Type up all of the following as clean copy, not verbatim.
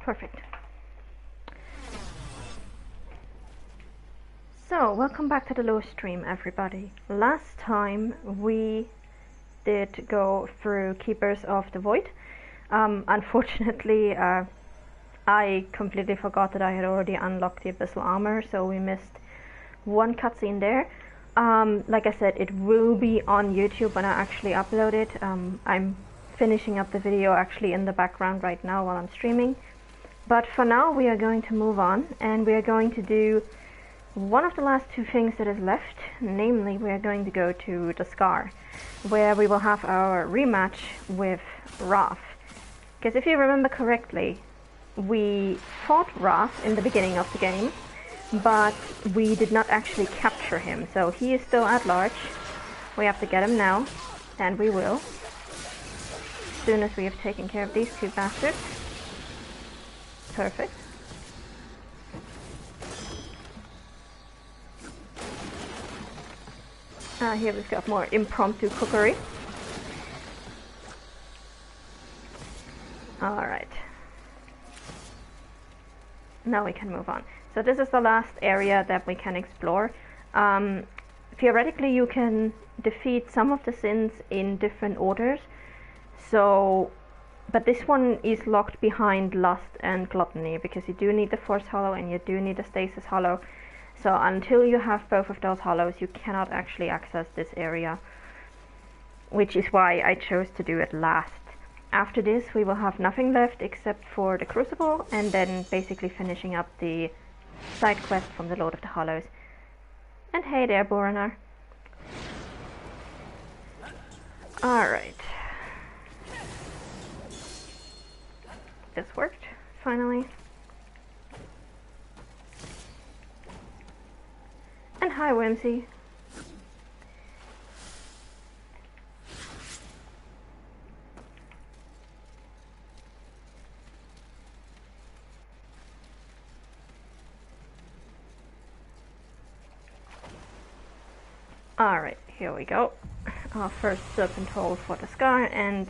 Perfect. So, welcome back to the Lore stream, everybody. Last time we did go through Keepers of the Void. Unfortunately, I completely forgot that I had already unlocked the Abyssal Armor, so we missed one cutscene there. Like I said, it will be on YouTube when I actually upload it. I'm finishing up the video actually in the background right now while I'm streaming. But for now we are going to move on, and we are going to do one of the last two things that is left, namely we are going to go to the Scar, where we will have our rematch with Wrath. Because if you remember correctly, we fought Wrath in the beginning of the game, but we did not actually capture him, so he is still at large. We have to get him now, and we will, as soon as we have taken care of these two bastards. Perfect. Here we've got more impromptu cookery. Alright. Now we can move on. So this is the last area that we can explore. Theoretically you can defeat some of the sins in different orders. So, but this one is locked behind Lust and Gluttony, because you do need the Force Hollow and you do need the Stasis Hollow. So until you have both of those hollows, you cannot actually access this area, which is why I chose to do it last. After this we will have nothing left except for the Crucible, and then basically finishing up the side quest from the Lord of the Hollows. And hey there, Boronar. Alright. This worked, finally. And hi, Whimsy. Alright, here we go. Our first serpent hole for the Scar, and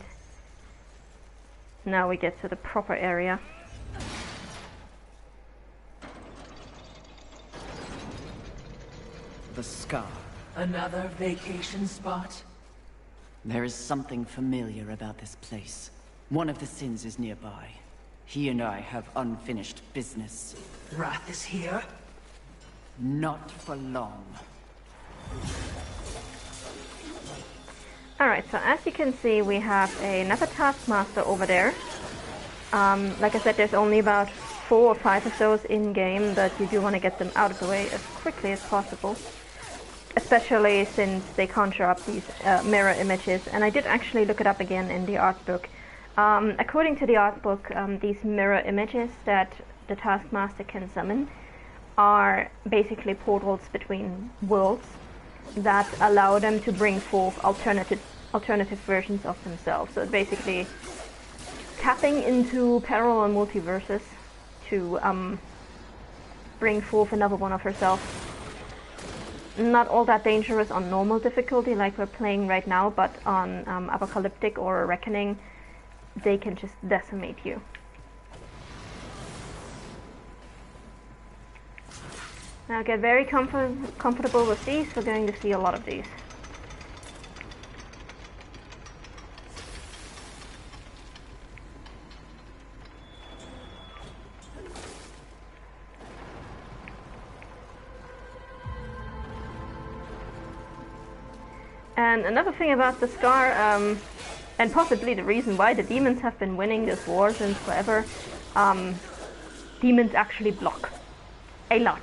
now we get to the proper area. The Scar. Another vacation spot? There is something familiar about this place. One of the sins is nearby. He and I have unfinished business. Wrath is here? Not for long. Alright, so as you can see, we have another Taskmaster over there. Like I said, there's only about 4 or 5 of those in-game, but you do want to get them out of the way as quickly as possible. Especially since they conjure up these mirror images, and I did actually look it up again in the art book. According to the art book, these mirror images that the Taskmaster can summon are basically portals between worlds that allow them to bring forth alternative versions of themselves. So basically tapping into parallel multiverses to bring forth another one of herself. Not all that dangerous on normal difficulty like we're playing right now, but on Apocalyptic or Reckoning, they can just decimate you. Now get very comfortable with these. We're going to see a lot of these. And another thing about the Scar, and possibly the reason why the demons have been winning this war since forever, demons actually block a lot.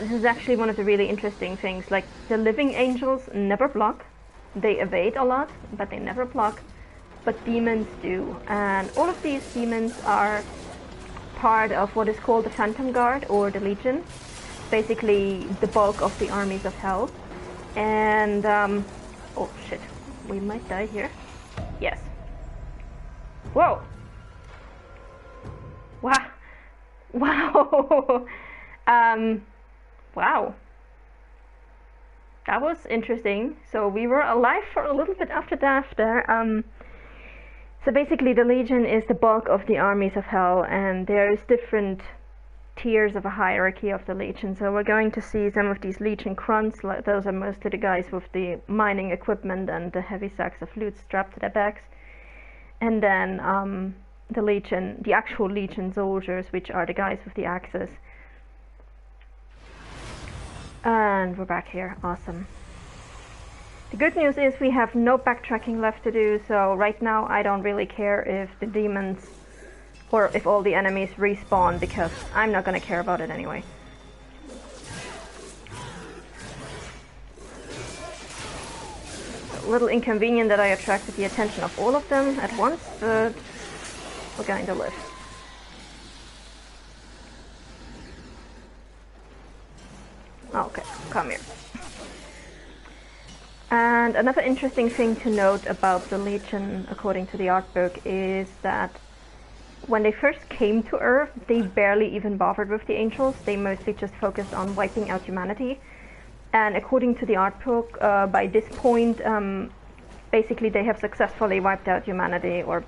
This is actually one of the really interesting things. Like, the living angels never block. They evade a lot, but they never block. But demons do. And all of these demons are part of what is called the Phantom Guard, or the Legion. Basically, the bulk of the armies of hell. And, oh shit, we might die here. Yes. Whoa! Wow! Wow! Wow. That was interesting. So we were alive for a little bit after that there. So basically the Legion is the bulk of the armies of Hell, and there is different tiers of a hierarchy of the Legion. So we're going to see some of these Legion grunts, like those are mostly the guys with the mining equipment and the heavy sacks of loot strapped to their backs. And then the Legion, the actual Legion soldiers, which are the guys with the axes. And we're back here, awesome. The good news is we have no backtracking left to do, so right now I don't really care if the demons or if all the enemies respawn, because I'm not gonna care about it anyway. A little inconvenient that I attracted the attention of all of them at once, but we're going to live. Okay, come here. And another interesting thing to note about the Legion, according to the art book, is that when they first came to Earth, they barely even bothered with the angels. They mostly just focused on wiping out humanity. And according to the art book, by this point, basically they have successfully wiped out humanity, or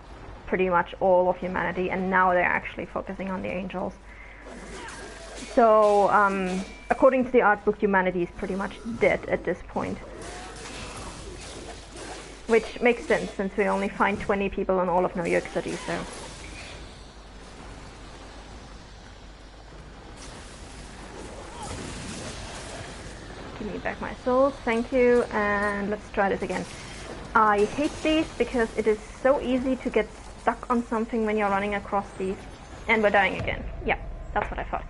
pretty much all of humanity, and now they're actually focusing on the angels. So, according to the art book, humanity is pretty much dead at this point. Which makes sense, since we only find 20 people in all of New York City, so... Give me back my souls, thank you, and let's try this again. I hate these because it is so easy to get stuck on something when you're running across these. And we're dying again. Yeah, that's what I thought.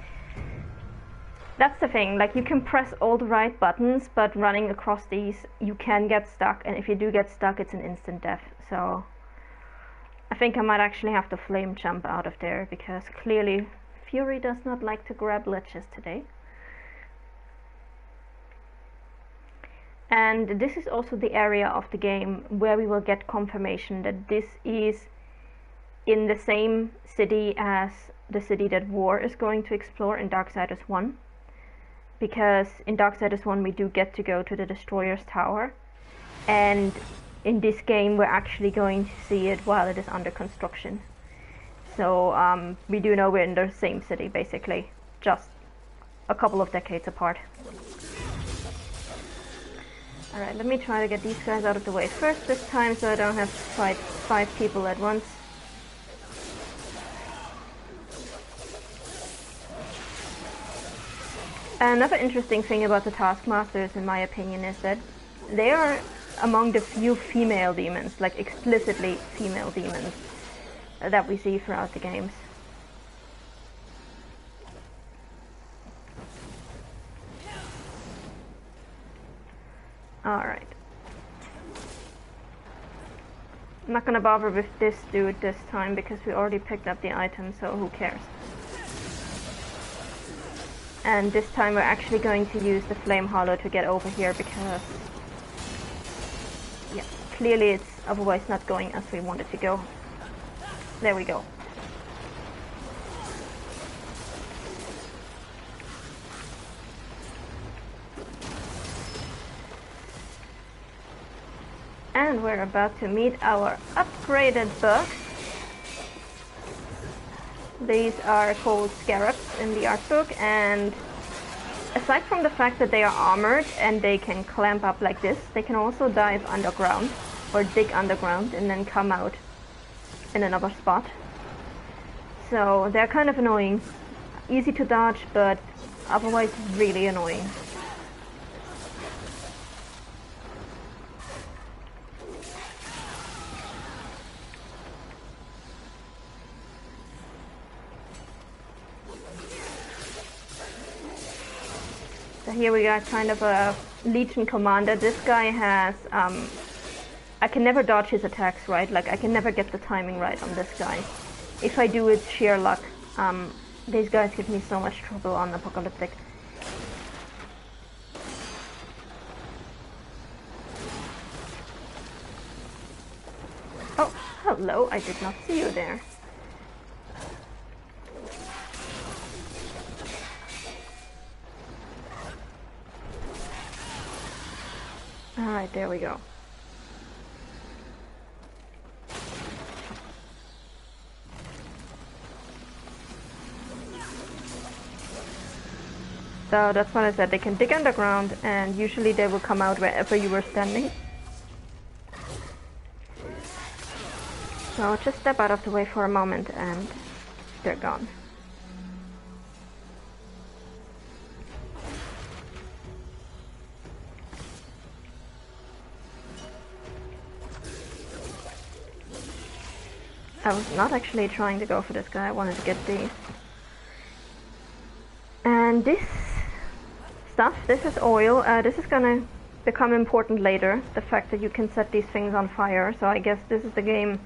That's the thing, like you can press all the right buttons, but running across these, you can get stuck, and if you do get stuck, it's an instant death. So I think I might actually have to flame jump out of there, because clearly Fury does not like to grab ledges today. And this is also the area of the game where we will get confirmation that this is in the same city as the city that War is going to explore in Darksiders 1. Because in Darksiders 1 we do get to go to the Destroyer's Tower, and in this game we're actually going to see it while it is under construction. So we do know we're in the same city basically, just a couple of decades apart. Alright, let me try to get these guys out of the way first this time, so I don't have to fight 5 people at once. Another interesting thing about the Taskmasters, in my opinion, is that they are among the few female demons, like explicitly female demons, that we see throughout the games. Alright. I'm not gonna bother with this dude this time because we already picked up the item, so who cares. And this time we're actually going to use the Flame Hollow to get over here because... yeah, clearly it's otherwise not going as we want it to go. There we go. And we're about to meet our upgraded bugs. These are called Scarabs in the art book, and aside from the fact that they are armored and they can clamp up like this, they can also dive underground or dig underground and then come out in another spot. So they're kind of annoying. Easy to dodge, but otherwise really annoying. So here we got kind of a Legion commander. This guy has, I can never dodge his attacks right, like I can never get the timing right on this guy. If I do, it's sheer luck. These guys give me so much trouble on Apocalyptic. Oh, hello, I did not see you there. Alright, there we go. So that's what I said, they can dig underground and usually they will come out wherever you were standing. So just step out of the way for a moment and they're gone. I was not actually trying to go for this guy, I wanted to get these. And this stuff, this is oil, this is gonna become important later, the fact that you can set these things on fire, so I guess this is the game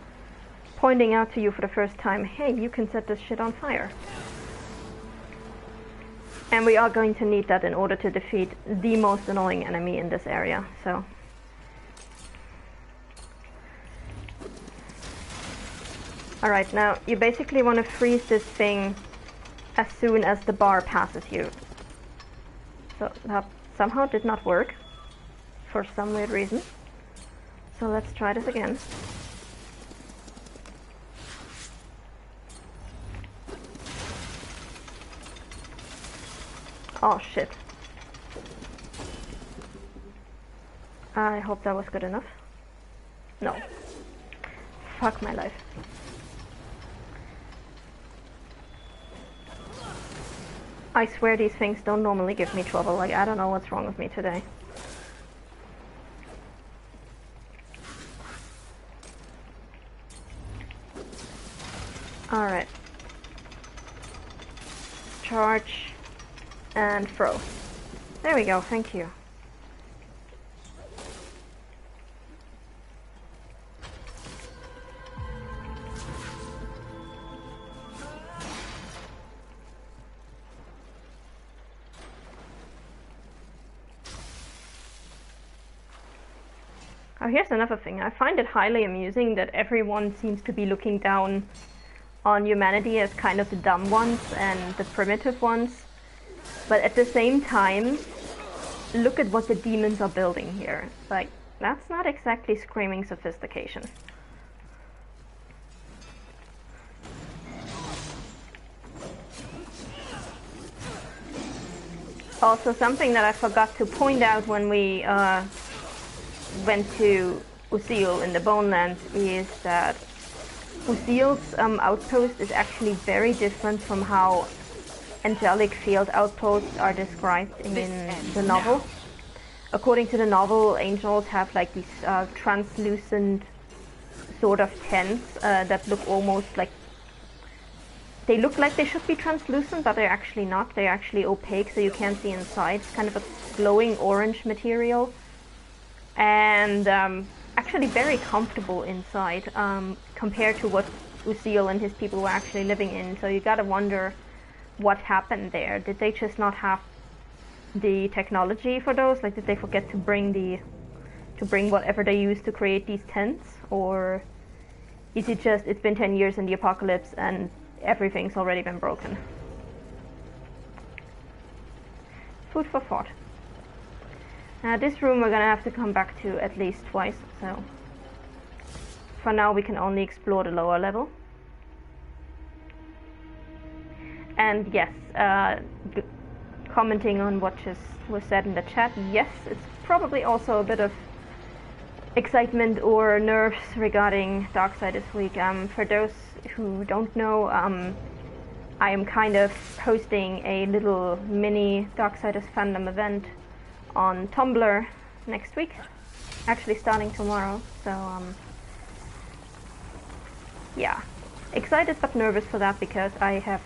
pointing out to you for the first time, hey, you can set this shit on fire. And we are going to need that in order to defeat the most annoying enemy in this area, so... Alright, now you basically want to freeze this thing as soon as the bar passes you. So that somehow did not work, for some weird reason. So let's try this again. Oh shit. I hope that was good enough. No. Fuck my life. I swear these things don't normally give me trouble, like I don't know what's wrong with me today. Alright. Charge and throw. There we go, thank you. Oh, here's another thing. I find it highly amusing that everyone seems to be looking down on humanity as kind of the dumb ones and the primitive ones. But at the same time, look at what the demons are building here. Like, that's not exactly screaming sophistication. Also, something that I forgot to point out when we went to Usil in the Bonelands is that Usil's outpost is actually very different from how angelic field outposts are described in the novel. According to the novel, angels have like these translucent sort of tents that look almost like... They look like they should be translucent, but they're actually not. They're actually opaque, so you can't see inside. It's kind of a glowing orange material. And actually very comfortable inside compared to what Usil and his people were actually living in. So you gotta wonder what happened there. Did they just not have the technology for those? Like, did they forget to bring whatever they used to create these tents? Or is it just, it's been 10 years in the apocalypse and everything's already been broken? Food for thought. This room we're gonna have to come back to at least twice, so for now we can only explore the lower level. And yes, commenting on what just was said in the chat, yes, it's probably also a bit of excitement or nerves regarding Darksiders Week. For those who don't know, I am kind of hosting a little mini Darksiders fandom event on Tumblr next week, actually starting tomorrow, so yeah, excited but nervous for that because I have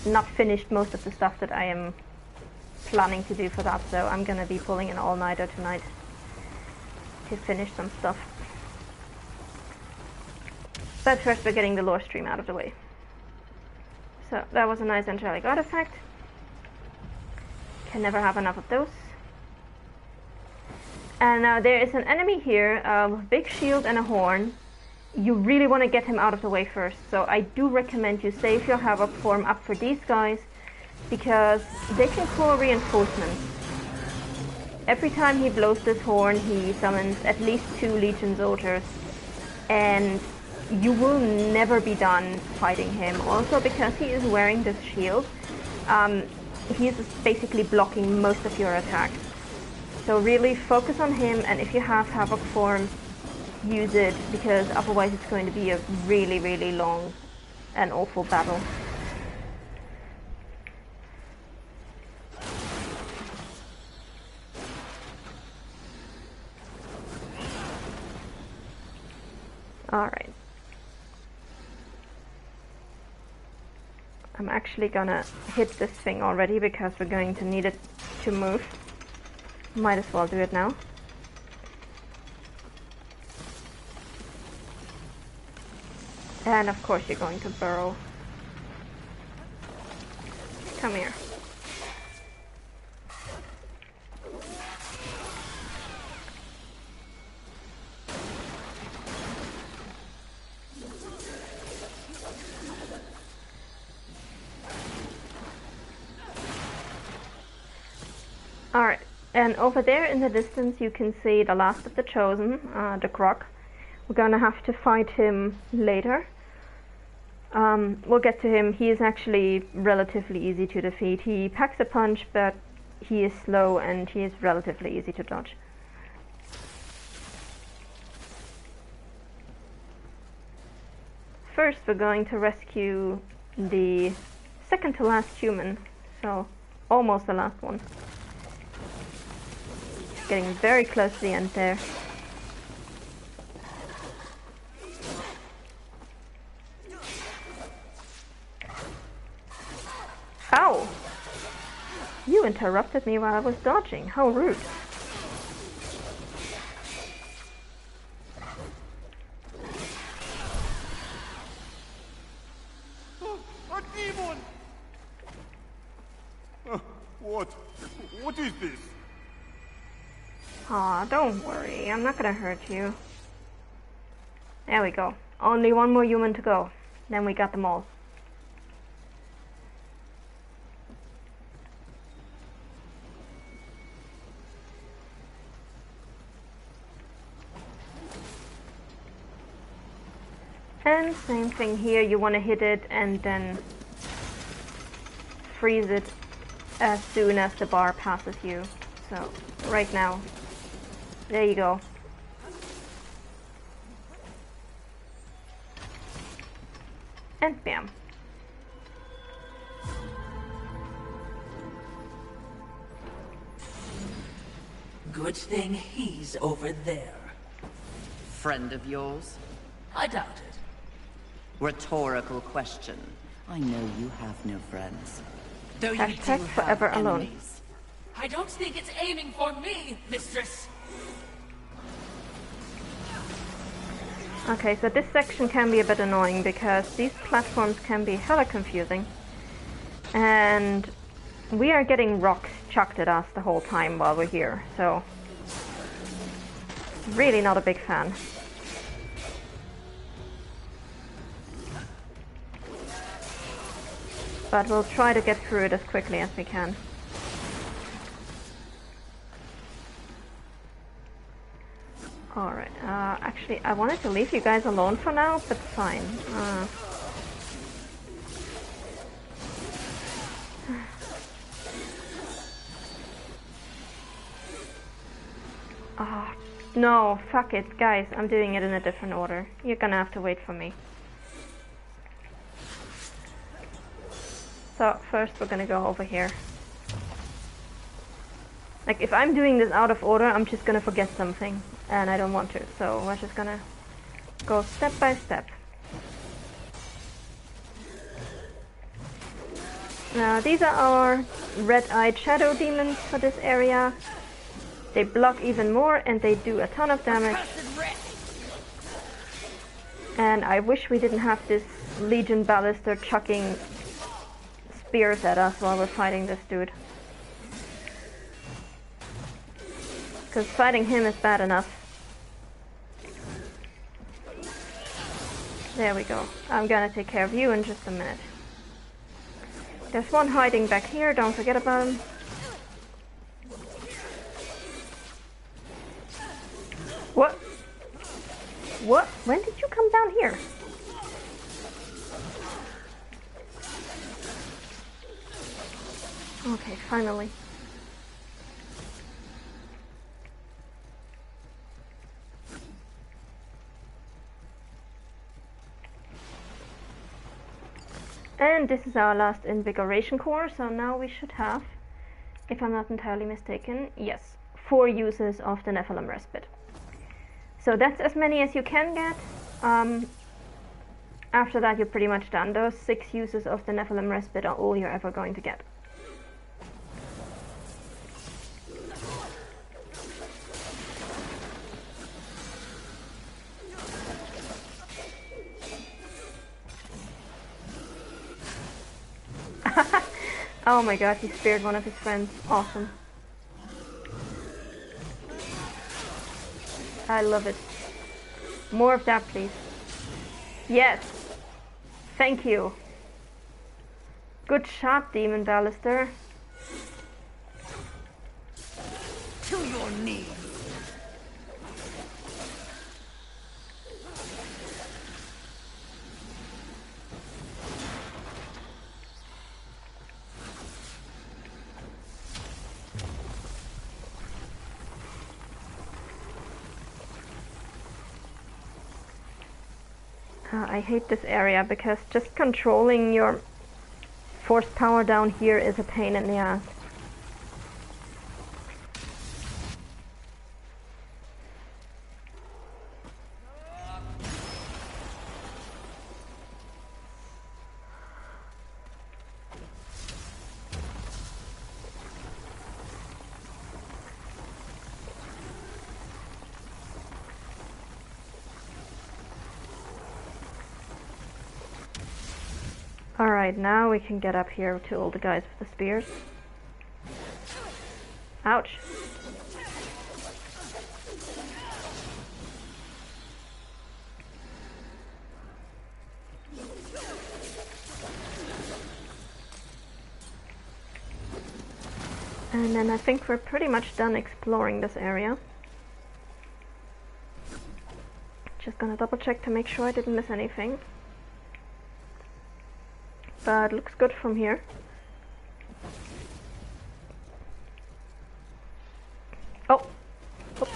not finished most of the stuff that I am planning to do for that, so I'm gonna be pulling an all-nighter tonight to finish some stuff. But first we're getting the lore stream out of the way. So that was a nice angelic artifact. Can never have enough of those. And now there is an enemy here with a big shield and a horn. You really want to get him out of the way first, so I do recommend you save your Havoc form up for these guys, because they can call reinforcements. Every time he blows this horn, he summons at least 2 Legion soldiers, and you will never be done fighting him. Also, because he is wearing this shield, he's basically blocking most of your attacks. So really focus on him, and if you have Havoc form, use it, because otherwise it's going to be a really, really long and awful battle. Alright. I'm actually gonna hit this thing already because we're going to need it to move. Might as well do it now. And of course you're going to burrow. Come here. Alright, and over there in the distance you can see the last of the Chosen, the Grog. We're gonna have to fight him later. We'll get to him. He is actually relatively easy to defeat. He packs a punch, but he is slow and he is relatively easy to dodge. First we're going to rescue the second to last human, so almost the last one. Getting very close to the end there. Ow! You interrupted me while I was dodging. How rude. A demon! What is this? Aw, don't worry. I'm not gonna hurt you. There we go. Only one more human to go. Then we got them all. And same thing here, you want to hit it and then freeze it as soon as the bar passes you. So, right now. There you go. And bam. Good thing he's over there. Friend of yours? I doubt it. Rhetorical question. I know you have no friends. Though you Hashtag do forever have alone. enemies. I don't think it's aiming for me, mistress. Okay, so this section can be a bit annoying because these platforms can be hella confusing. And we are getting rocks chucked at us the whole time while we're here, so really not a big fan. But we'll try to get through it as quickly as we can. Alright, actually I wanted to leave you guys alone for now, but fine. No, fuck it, guys, I'm doing it in a different order. You're gonna have to wait for me. So, first we're gonna go over here. Like, if I'm doing this out of order, I'm just gonna forget something, and I don't want to, so we're just gonna go step by step. Now, these are our red-eyed shadow demons for this area. They block even more, and they do a ton of damage. And I wish we didn't have this Legion Ballister chucking spears at us while we're fighting this dude. Because fighting him is bad enough. There we go. I'm gonna take care of you in just a minute. There's one hiding back here, don't forget about him. What? What? When did you come down here? Okay, finally. And this is our last invigoration core, so now we should have, if I'm not entirely mistaken, yes, 4 uses of the Nephilim Respite. So that's as many as you can get. After that you're pretty much done. Those 6 uses of the Nephilim Respite are all you're ever going to get. Oh my god, he spared one of his friends. Awesome. I love it. More of that, please. Yes. Thank you. Good shot, Demon Ballister. To your knees. I hate this area because just controlling your force power down here is a pain in the ass. Alright, now we can get up here to all the guys with the spears. Ouch. And then I think we're pretty much done exploring this area. Just gonna double check to make sure I didn't miss anything. But looks good from here. Oh! Oops.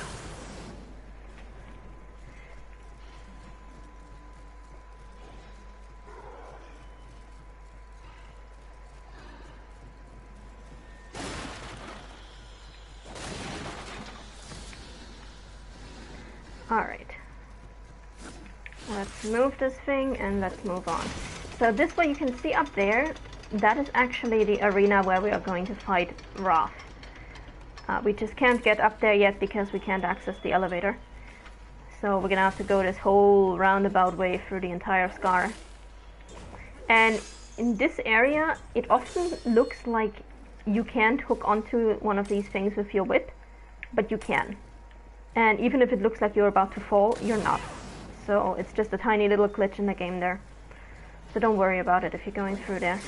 Alright. Let's move this thing and let's move on. So this what you can see up there, that is actually the arena where we are going to fight Wrath. We just can't get up there yet because we can't access the elevator. So we're gonna have to go this whole roundabout way through the entire Scar. And in this area, it often looks like you can't hook onto one of these things with your whip, but you can. And even if it looks like you're about to fall, you're not. So it's just a tiny little glitch in the game there. So don't worry about it if you're going through there.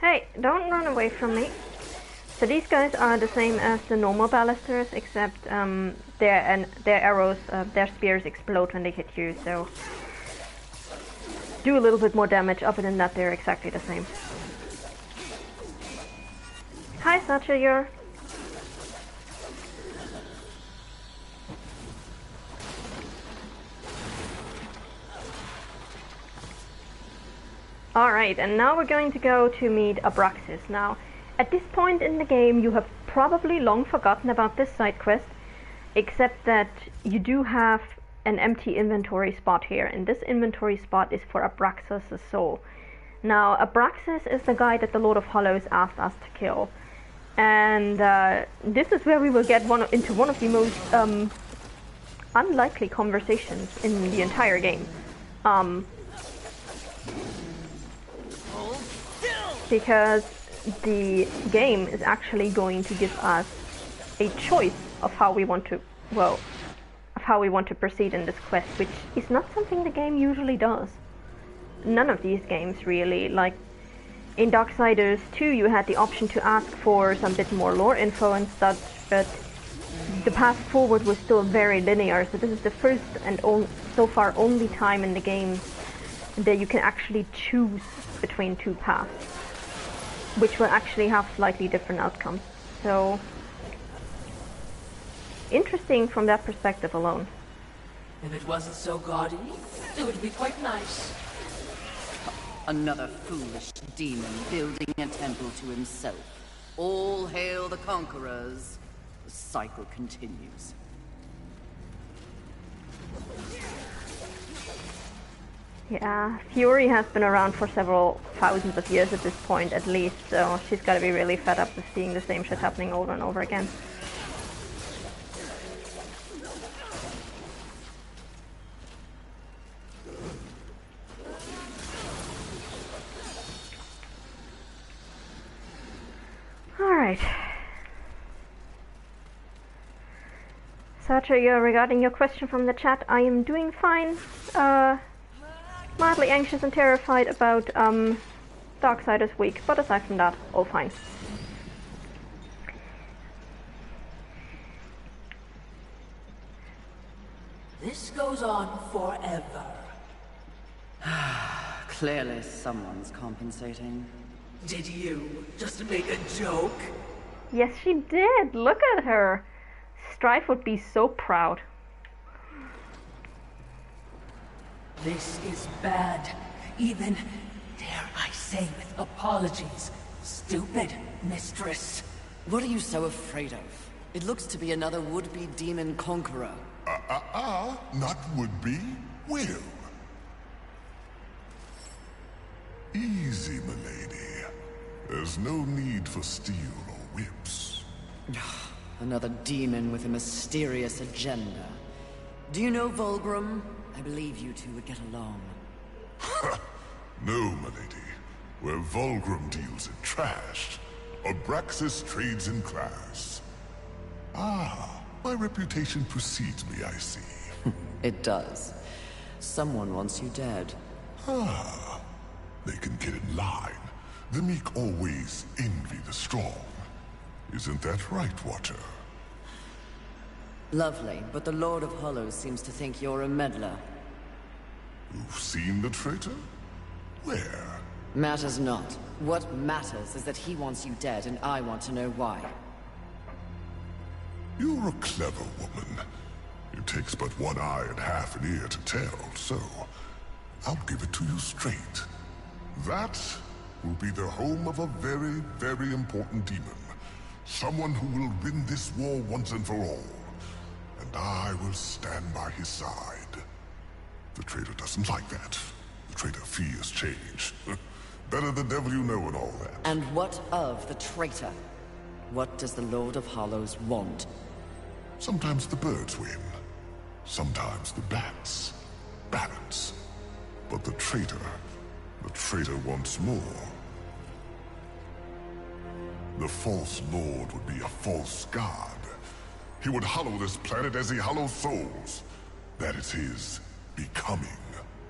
Hey, don't run away from me. So these guys are the same as the normal ballisters, except their arrows, their spears explode when they hit you, so do a little bit more damage. Other than that, they're exactly the same. Hi, Sacha, you're... Alright, and now we're going to go to meet Abraxas. Now, at this point in the game, you have probably long forgotten about this side quest, except that you do have an empty inventory spot here, and this inventory spot is for Abraxas' soul. Now, Abraxas is the guy that the Lord of Hollows asked us to kill, And this is where we will get into one of the most unlikely conversations in the entire game. Because the game is actually going to give us a choice of how we want to, well, of how we want to proceed in this quest, which is not something the game usually does. None of these games really. Like in Darksiders 2 you had the option to ask for some bit more lore info and such, but the path forward was still very linear, so this is the first and so far only time in the game that you can actually choose between two paths, which will actually have slightly different outcomes. So, interesting from that perspective alone. If it wasn't so gaudy, it would be quite nice. Another foolish demon building a temple to himself. All hail the conquerors. The cycle continues. Yeah, Fury has been around for several thousands of years at this point at least, so she's gotta be really fed up with seeing the same shit happening over and over again. Alright. Sacha, regarding your question from the chat, I am doing fine. Mildly anxious and terrified about Darksiders week, but aside from that, all fine. This goes on forever. Clearly someone's compensating. Did you just make a joke? Yes, she did. Look at her. Strife would be so proud. This is bad. Even, dare I say with apologies, stupid, mistress. What are you so afraid of? It looks to be another would-be demon conqueror. Not would-be, will. Easy, milady. There's no need for steel or whips. Another demon with a mysterious agenda. Do you know Volgrim? I believe you two would get along. No, milady. Where Volgrim deals in trash, Abraxas trades in class. My reputation precedes me, I see. It does. Someone wants you dead. They can get in line. The meek always envy the strong. Isn't that right, Watcher? Lovely, but the Lord of Hollows seems to think you're a meddler. You've seen the traitor? Where? Matters not. What matters is that he wants you dead, and I want to know why. You're a clever woman. It takes but one eye and half an ear to tell, so I'll give it to you straight. That will be the home of a very, very important demon. Someone who will win this war once and for all. And I will stand by his side. The traitor doesn't like that. The traitor fears change. Better the devil you know and all that. And what of the traitor? What does the Lord of Hollows want? Sometimes the birds win. Sometimes the bats. Balance. But the traitor wants more. The false lord would be a false god. He would hollow this planet as he hollows souls. That is his becoming.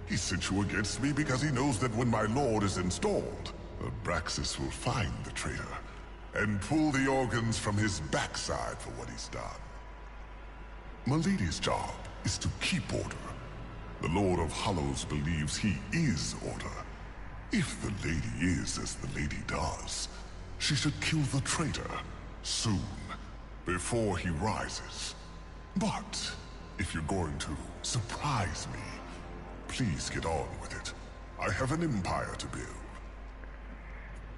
He sent you against me because he knows that when my lord is installed, Abraxas will find the traitor and pull the organs from his backside for what he's done. Milady's job is to keep order. The Lord of Hollows believes he is order. If the lady is as the lady does, she should kill the traitor soon, before he rises. But if you're going to surprise me, please get on with it. I have an empire to build.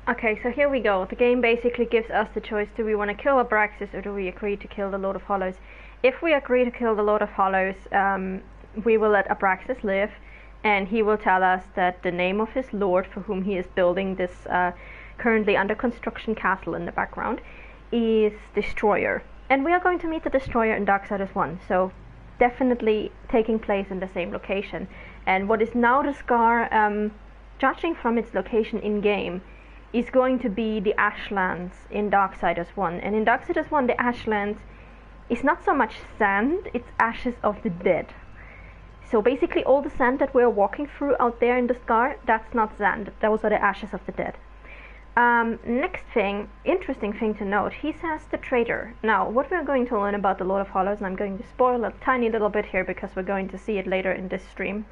Okay, so here we go. The game basically gives us the choice: do we want to kill Abraxas or do we agree to kill the Lord of Hollows? If we agree to kill the Lord of Hollows, we will let Abraxas live, and he will tell us that the name of his lord, for whom he is building this currently under construction castle in the background, is Destroyer. And we are going to meet the Destroyer in Darksiders 1, so definitely taking place in the same location. And what is now the Scar, judging from its location in-game, is going to be the Ashlands in Darksiders 1. And in Darksiders 1, the Ashlands is not so much sand, it's ashes of the dead. So basically all the sand that we're walking through out there in the Scar, that's not sand, those are the ashes of the dead. Next thing, interesting thing to note, he says the traitor. Now, what we're going to learn about the Lord of Hollows, and I'm going to spoil a tiny little bit here because we're going to see it later in this stream,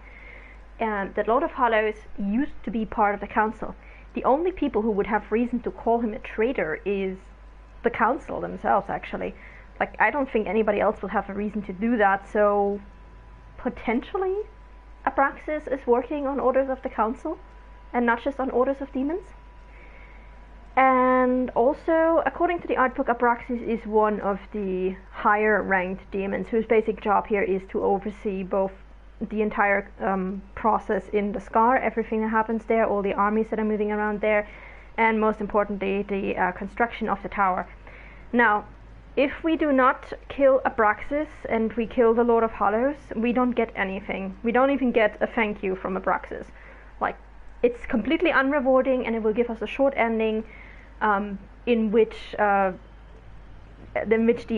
that Lord of Hollows used to be part of the council. The only people who would have reason to call him a traitor is the council themselves, actually. Like, I don't think anybody else will have a reason to do that, so potentially Abraxas is working on orders of the council and not just on orders of demons. And also, according to the art book, Abraxas is one of the higher ranked demons whose basic job here is to oversee both the entire process in the Scar, everything that happens there, all the armies that are moving around there, and most importantly, the construction of the tower. Now, if we do not kill Abraxas and we kill the Lord of Hollows, we don't get anything. We don't even get a thank you from Abraxas. Like, it's completely unrewarding, and it will give us a short ending in which the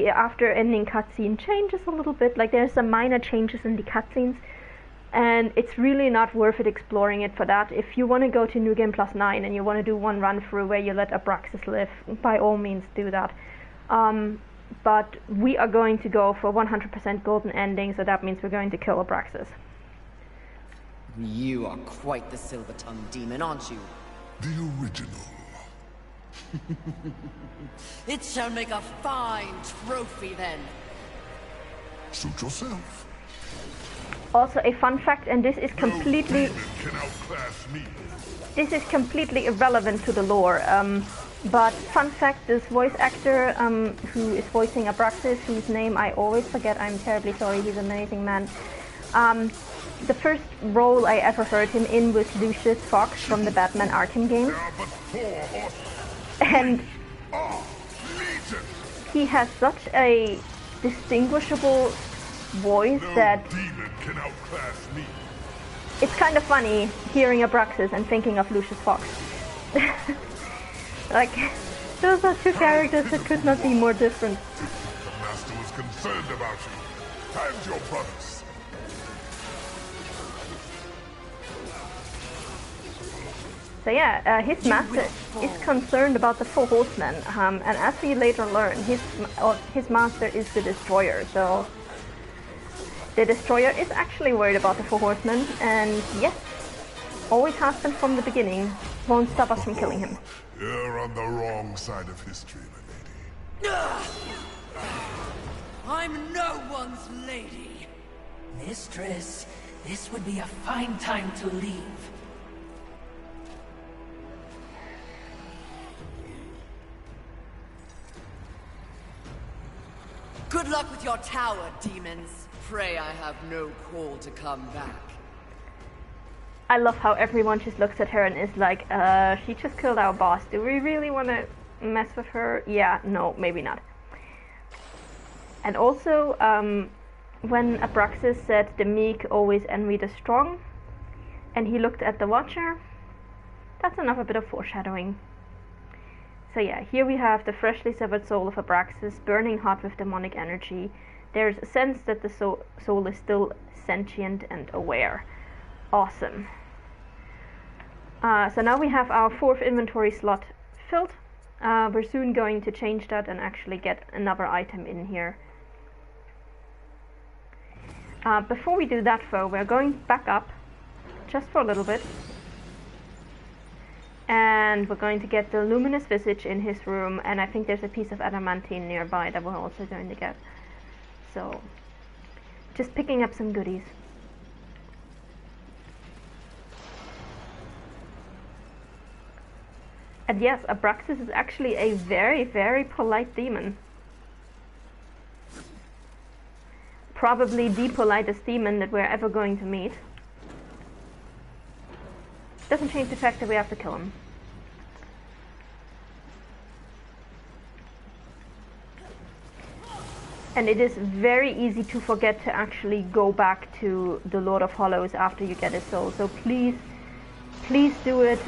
after ending cutscene changes a little bit. Like, there's some minor changes in the cutscenes, and it's really not worth it exploring it for that. If you want to go to New Game Plus 9 and you want to do one run through where you let Abraxas live, by all means do that. But we are going to go for 100% golden ending, so that means we're going to kill Abraxas. You are quite the silver-tongued demon, aren't you? The original. It shall make a fine trophy then. Suit yourself. Also, a fun fact, and this is completely No demon can outclass me. this is completely irrelevant to the lore. But fun fact, this voice actor who is voicing Abraxas, whose name I always forget, I'm terribly sorry, he's an amazing man. The first role I ever heard him in was Lucius Fox from the Batman Arkham games. And he has such a distinguishable voice that demon can outclass me. it's kind of funny hearing Abraxas and thinking of Lucius Fox. Like, those are two characters that could not be more different. The master was concerned about you. And your brothers. So yeah, his master is concerned about the Four Horsemen, and as we later learn, his master is the Destroyer, so the Destroyer is actually worried about the Four Horsemen, and yes, always has been from the beginning, won't stop us from killing him. You're on the wrong side of history, my lady. I'm no one's lady. Mistress, this would be a fine time to leave. Good luck with your tower, demons. Pray I have no call to come back. I love how everyone just looks at her and is like, she just killed our boss. Do we really want to mess with her? Yeah, no, maybe not. And also, when Abraxas said the meek always envy the strong, and he looked at the Watcher, that's another bit of foreshadowing. So yeah, here we have the freshly severed soul of Abraxas, burning hot with demonic energy. There's a sense that the soul is still sentient and aware. Awesome. So now we have our 4th inventory slot filled. We're soon going to change that and actually get another item in here. Before we do that though, we're going back up just for a little bit. And we're going to get the luminous visage in his room, and I think there's a piece of adamantine nearby that we're also going to get. So, just picking up some goodies. And yes, Abraxas is actually a very, very polite demon. Probably the politest demon that we're ever going to meet. Doesn't change the fact that we have to kill him. And it is very easy to forget to actually go back to the Lord of Hollows after you get his soul. So please do it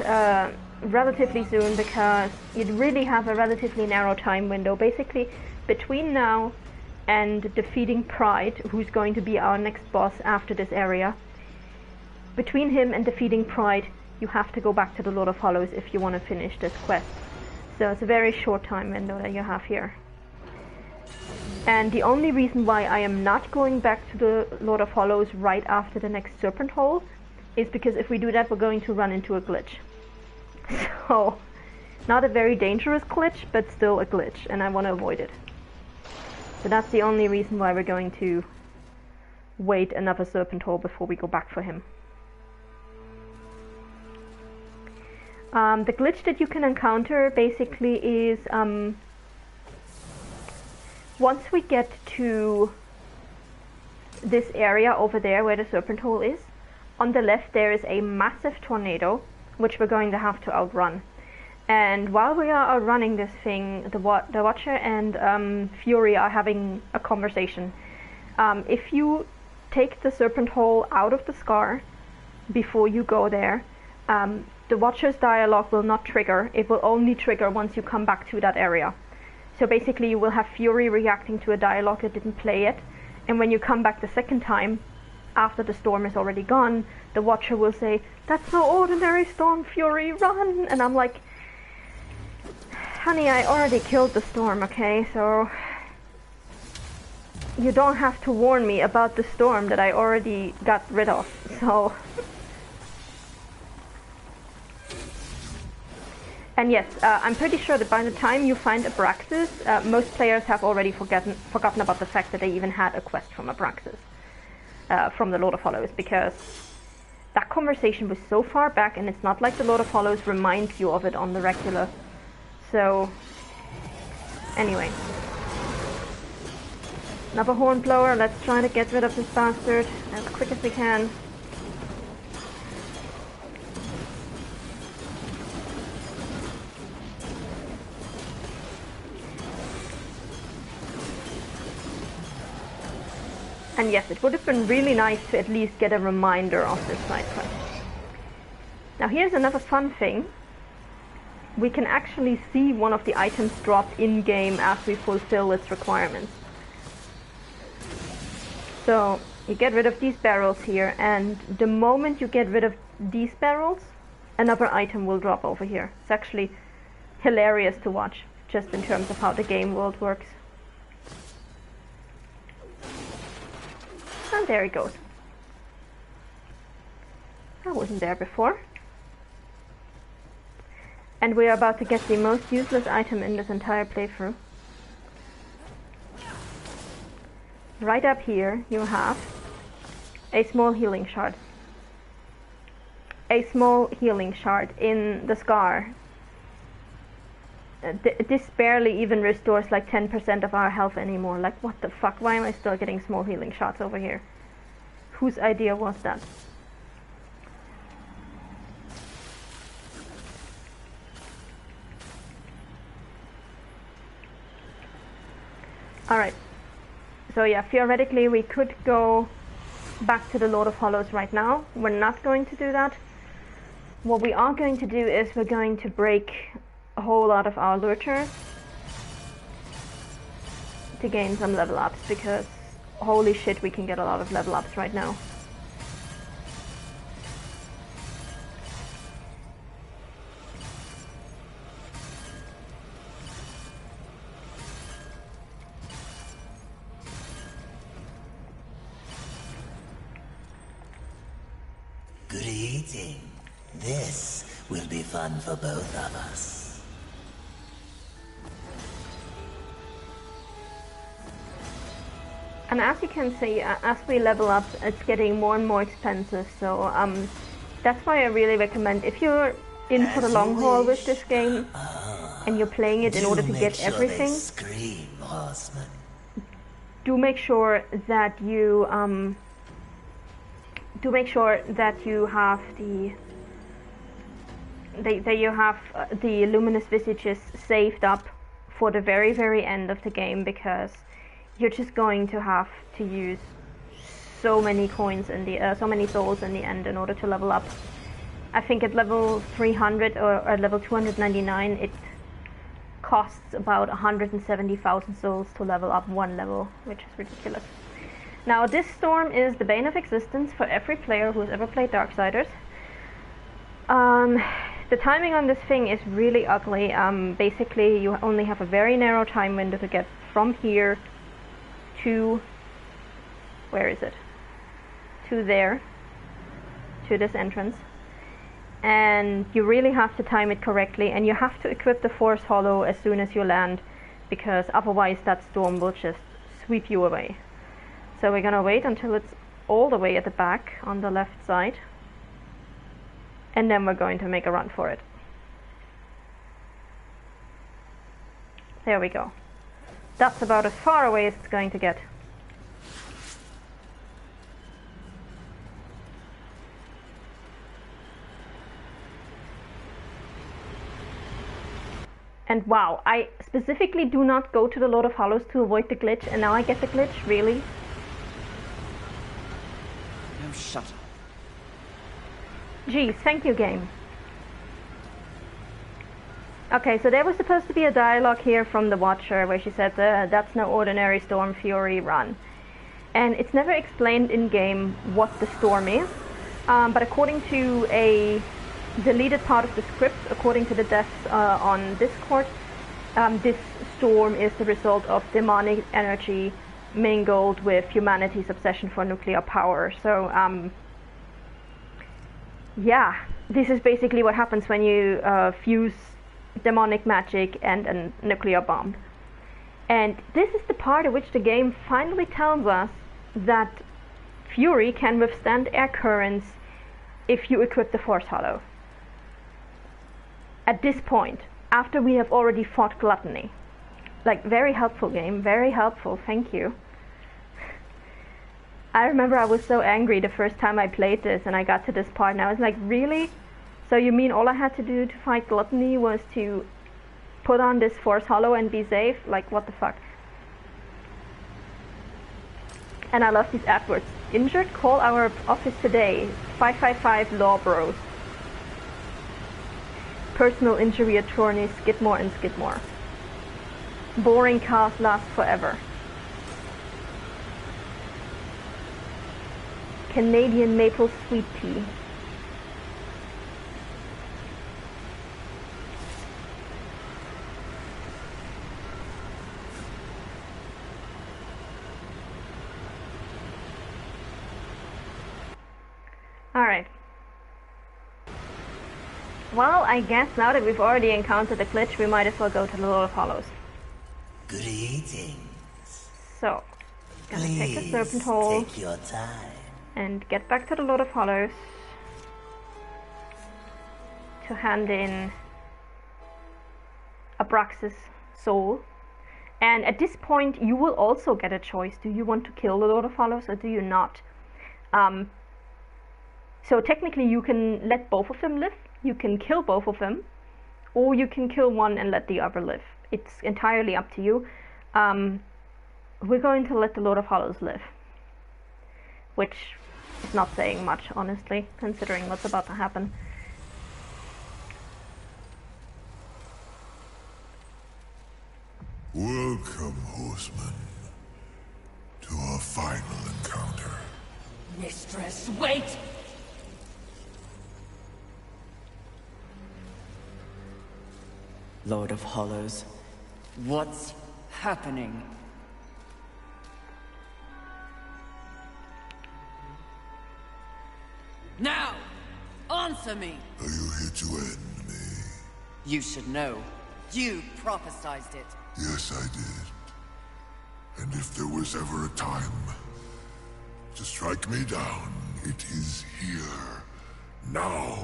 relatively soon, because you really have a relatively narrow time window. Basically, between now and defeating Pride, who's going to be our next boss after this area, between him and defeating Pride, you have to go back to the Lord of Hollows if you want to finish this quest. So it's a very short time window that you have here. And the only reason why I am not going back to the Lord of Hollows right after the next Serpent Hole is because if we do that, we're going to run into a glitch. So, not a very dangerous glitch, but still a glitch, and I want to avoid it. So that's the only reason why we're going to wait another Serpent Hole before we go back for him. The glitch that you can encounter basically is once we get to this area over there where the Serpent Hole is, on the left there is a massive tornado, which we're going to have to outrun. And while we are outrunning this thing, the Watcher and Fury are having a conversation. If you take the Serpent Hole out of the scar before you go there, the Watcher's dialogue will not trigger. It will only trigger once you come back to that area. So basically you will have Fury reacting to a dialogue that didn't play yet, and when you come back the second time, after the storm is already gone, the Watcher will say, "That's no ordinary storm, Fury, run!" And I'm like, honey, I already killed the storm, okay? So you don't have to warn me about the storm that I already got rid of, so... And yes, I'm pretty sure that by the time you find Abraxas, most players have already forgotten about the fact that they even had a quest from Abraxas, from the Lord of Hollows, because that conversation was so far back, and it's not like the Lord of Hollows reminds you of it on the regular. So, anyway. Another Hornblower, let's try to get rid of this bastard as quick as we can. And yes, it would have been really nice to at least get a reminder of this side quest. Now here's another fun thing. We can actually see one of the items dropped in-game as we fulfill its requirements. So you get rid of these barrels here, and the moment you get rid of these barrels, another item will drop over here. It's actually hilarious to watch, just in terms of how the game world works. And there it goes. That wasn't there before. And we're about to get the most useless item in this entire playthrough. Right up here you have a small healing shard. A small healing shard in the scar. This barely even restores like 10% of our health anymore. Like, what the fuck? Why am I still getting small healing shots over here? Whose idea was that? Alright. So yeah, theoretically we could go back to the Lord of Hollows right now. We're not going to do that. What we are going to do is we're going to break a whole lot of our lurchers to gain some level ups, because holy shit, we can get a lot of level ups right now. Good eating. This will be fun for both of us. And as you can see, as we level up, it's getting more and more expensive, so that's why I really recommend, if you're in for the long haul with this game, and you're playing it in order to get everything, do make sure that you have the luminous visages saved up for the very, very end of the game, because you're just going to have to use so many coins in the so many souls in the end in order to level up. I think at level 300 or at level 299 it costs about 170,000 souls to level up one level, which is ridiculous. Now this storm is the bane of existence for every player who has ever played Darksiders. The timing on this thing is really ugly. Basically you only have a very narrow time window to get from here to, where is it? To there, to this entrance. And you really have to time it correctly, and you have to equip the Force Hollow as soon as you land, because otherwise that storm will just sweep you away. So we're gonna wait until it's all the way at the back on the left side, and then we're going to make a run for it. There we go. That's about as far away as it's going to get. And wow, I specifically do not go to the Lord of Hollows to avoid the glitch, and now I get the glitch? Really? No, shut up. Geez, thank you, game. Okay, so there was supposed to be a dialogue here from the Watcher where she said, that's no ordinary storm, Fury, run. And it's never explained in-game what the storm is, but according to a deleted part of the script, according to the devs on Discord, this storm is the result of demonic energy mingled with humanity's obsession for nuclear power. So, yeah, this is basically what happens when you fuse demonic magic and a nuclear bomb. And this is the part at which the game finally tells us that Fury can withstand air currents if you equip the Force Hollow. At this point, after we have already fought Gluttony. Like, very helpful game, very helpful, thank you. I remember I was so angry the first time I played this and I got to this part and I was like, really? So you mean all I had to do to fight Gluttony was to put on this Force Hollow and be safe? Like, what the fuck? And I love these adverts. Injured? Call our office today. 555 Law Bros. Personal injury attorneys, Skidmore and Skidmore. Boring cars last forever. Canadian maple sweet tea. Alright. Well, I guess now that we've already encountered the glitch, we might as well go to the Lord of Hollows. Greetings. So, gonna take the Serpent Hole take your time. and get back to the Lord of Hollows to hand in Abraxas' soul. And at this point, you will also get a choice. Do you want to kill the Lord of Hollows or do you not? So technically you can let both of them live, you can kill both of them, or you can kill one and let the other live. It's entirely up to you. We're going to let the Lord of Hollows live. Which is not saying much, honestly, considering what's about to happen. Welcome, horseman, to our final encounter. Mistress, wait! Lord of Hollows, what's happening? Now! Answer me! Are you here to end me? You should know. You prophesized it. Yes, I did. And if there was ever a time to strike me down, it is here. Now.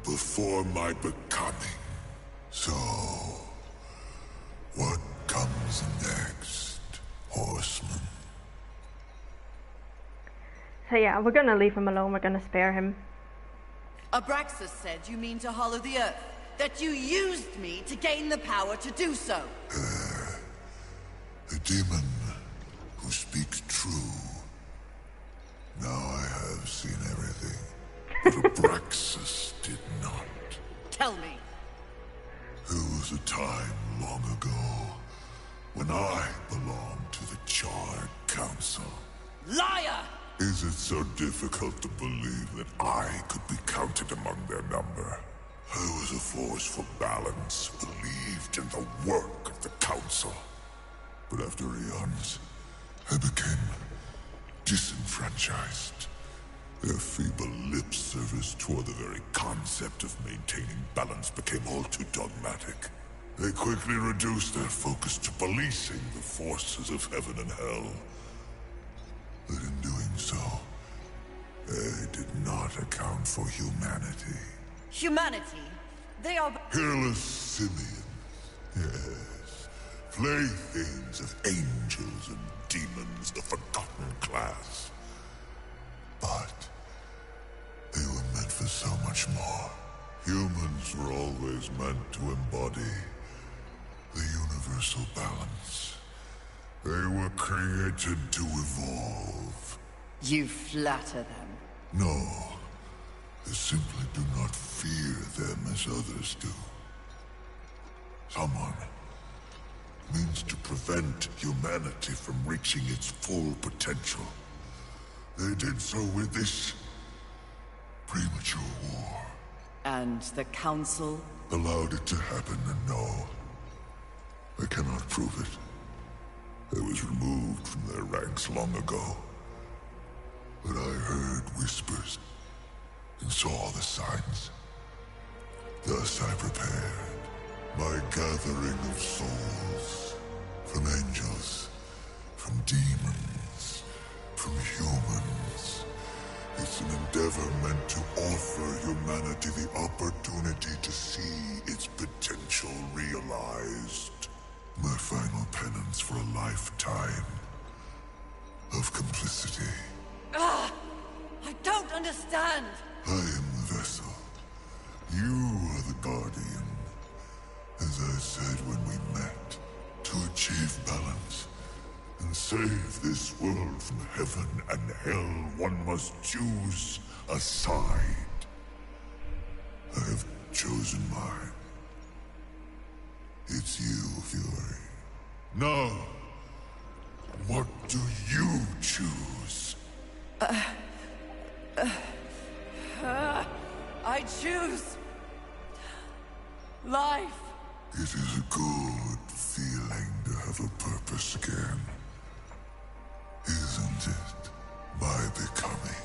Before my becoming. So, what comes next, horseman? So yeah, we're gonna leave him alone, we're gonna spare him. Abraxas said you mean to hollow the earth. That you used me to gain the power to do so. The demon speaks true. Now I have seen everything, but Abraxas did not. Tell me. There was a time long ago when I belonged to the Charred Council. Liar! Is it so difficult to believe that I could be counted among their number? I was a force for balance, believed in the work of the Council. But after eons, I became disenfranchised. Their feeble lip service toward the very concept of maintaining balance became all too dogmatic. They quickly reduced their focus to policing the forces of heaven and hell. But in doing so, they did not account for humanity. Humanity? They are... Hairless simians, yes. Playthings of angels and demons, the forgotten class. But they were meant for so much more. Humans were always meant to embody the universal balance. They were created to evolve. You flatter them. No, they simply do not fear them as others do. Someone means to prevent humanity from reaching its full potential. They did so with this premature war. And the Council? Allowed it to happen, and no, I cannot prove it. I was removed from their ranks long ago. But I heard whispers and saw the signs. Thus I prepared my gathering of souls, from angels, from demons, from humans. It's an endeavor meant to offer humanity the opportunity to see its potential realized. My final penance for a lifetime of complicity. I don't understand! I am the vessel. You are the guardian. As I said when we met, to achieve balance and save this world from heaven and hell, one must choose a side. I have chosen mine. It's you, Fury. Now, what do you choose? I choose... life. It is a good feeling to have a purpose again. Isn't it? By becoming.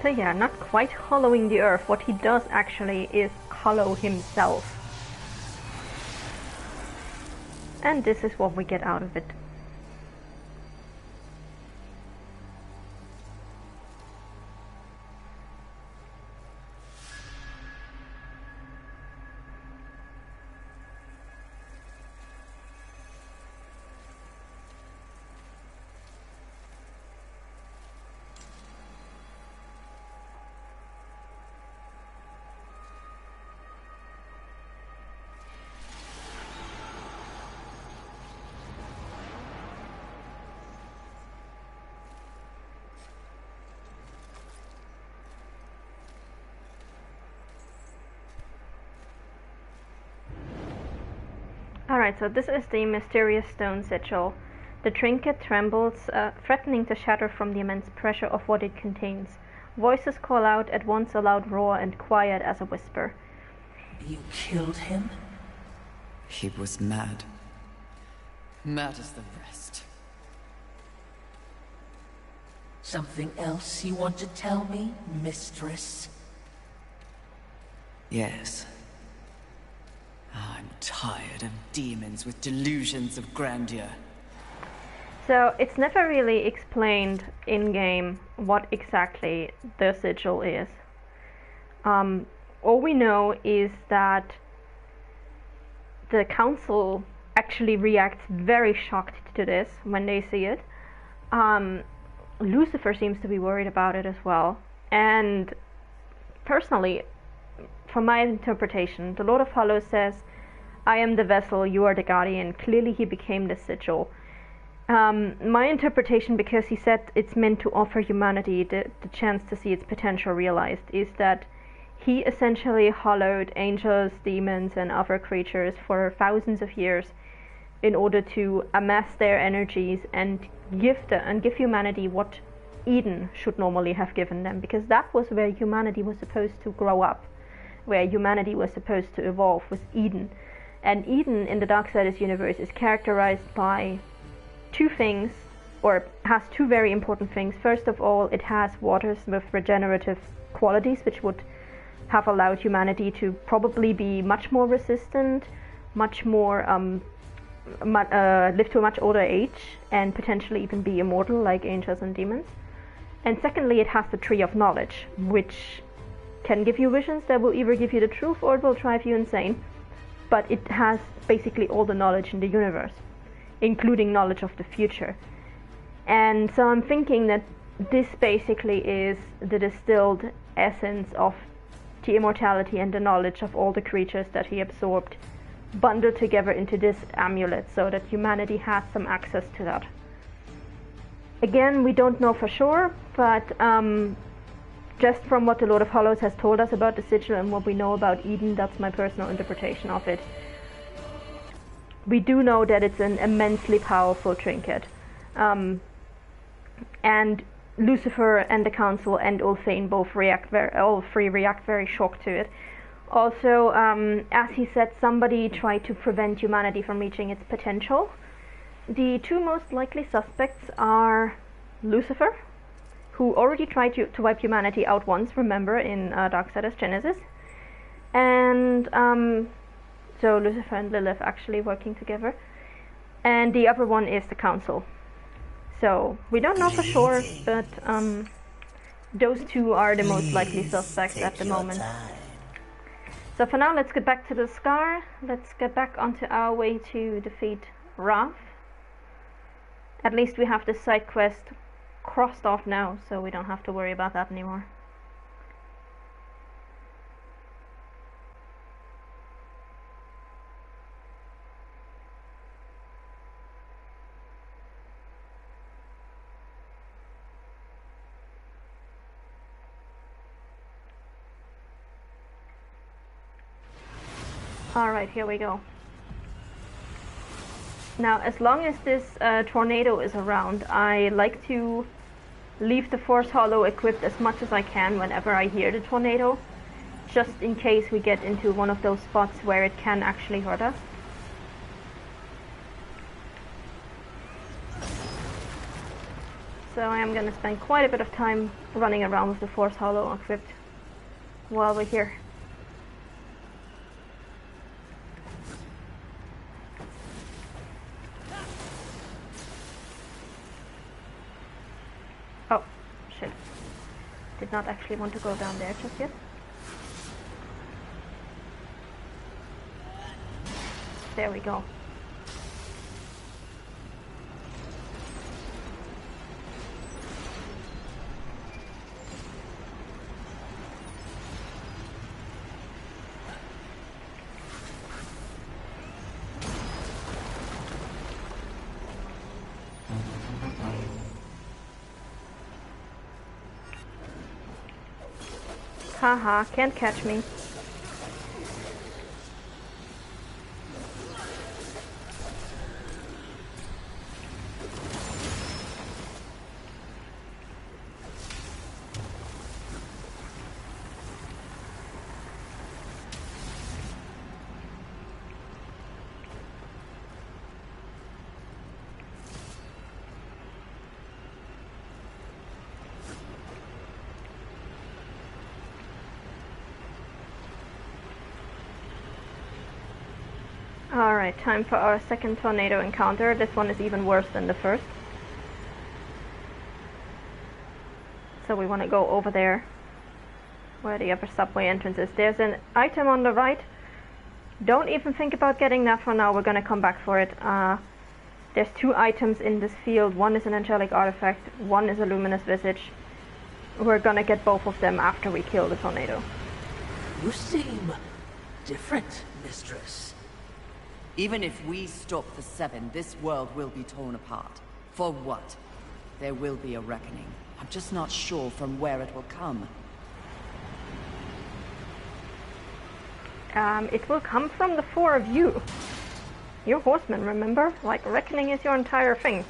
So yeah, not quite hollowing the earth. What he does actually is hollow himself. And this is what we get out of it. Alright, so this is the mysterious stone sigil. The trinket trembles, threatening to shatter from the immense pressure of what it contains. Voices call out, at once a loud roar and quiet as a whisper. You killed him? He was mad. Mad as the rest. Something else you want to tell me, mistress? Yes. I'm tired of demons with delusions of grandeur. So it's never really explained in-game what exactly the sigil is. All we know is that the council actually reacts very shocked to this when they see it. Lucifer seems to be worried about it as well. And personally, from my interpretation, the Lord of Hollows says, I am the vessel, you are the guardian. Clearly he became the sigil. My interpretation, because he said it's meant to offer humanity the chance to see its potential realized, is that he essentially hollowed angels, demons, and other creatures for thousands of years in order to amass their energies and give humanity what Eden should normally have given them, because that was where humanity was supposed to grow up, where humanity was supposed to evolve, was Eden. And Eden in the Darksiders universe is characterized by two things, or has two very important things. First of all, it has waters with regenerative qualities, which would have allowed humanity to probably be much more resistant, much more live to a much older age, and potentially even be immortal like angels and demons. And secondly, it has the Tree of Knowledge, which can give you visions that will either give you the truth or it will drive you insane. But it has basically all the knowledge in the universe, including knowledge of the future. And so I'm thinking that this basically is the distilled essence of the immortality and the knowledge of all the creatures that he absorbed, bundled together into this amulet so that humanity has some access to that. Again, we don't know for sure, but just from what the Lord of Hollows has told us about the sigil and what we know about Eden, that's my personal interpretation of it. We do know that it's an immensely powerful trinket. And Lucifer and the Council and Ulthane all three react very shocked to it. Also, as he said, somebody tried to prevent humanity from reaching its potential. The two most likely suspects are Lucifer, who already tried to wipe humanity out once, remember, in Darksiders Genesis. And so Lucifer and Lilith actually working together. And the other one is the Council. So we don't know for sure, but those two are the most likely suspects at the moment. So for now, let's get back to the Scar. Let's get back onto our way to defeat Wrath. At least we have the side quest crossed off now, so we don't have to worry about that anymore. Alright, here we go. Now, as long as this tornado is around, I like to leave the Force Hollow equipped as much as I can whenever I hear the tornado, just in case we get into one of those spots where it can actually hurt us. So I am going to spend quite a bit of time running around with the Force Hollow equipped while we're here. Oh, shit. Did not actually want to go down there just yet. There we go. Haha, can't catch me. Alright, time for our second tornado encounter. This one is even worse than the first. So we want to go over there, where the other subway entrance is. There's an item on the right. Don't even think about getting that for now, we're going to come back for it. There's two items in this field. One is an angelic artifact, one is a luminous visage. We're going to get both of them after we kill the tornado. You seem different, mistress. Even if we stop the Seven, this world will be torn apart. For what? There will be a reckoning. I'm just not sure from where it will come. It will come from the four of you. You're horsemen, remember? Like, reckoning is your entire thing.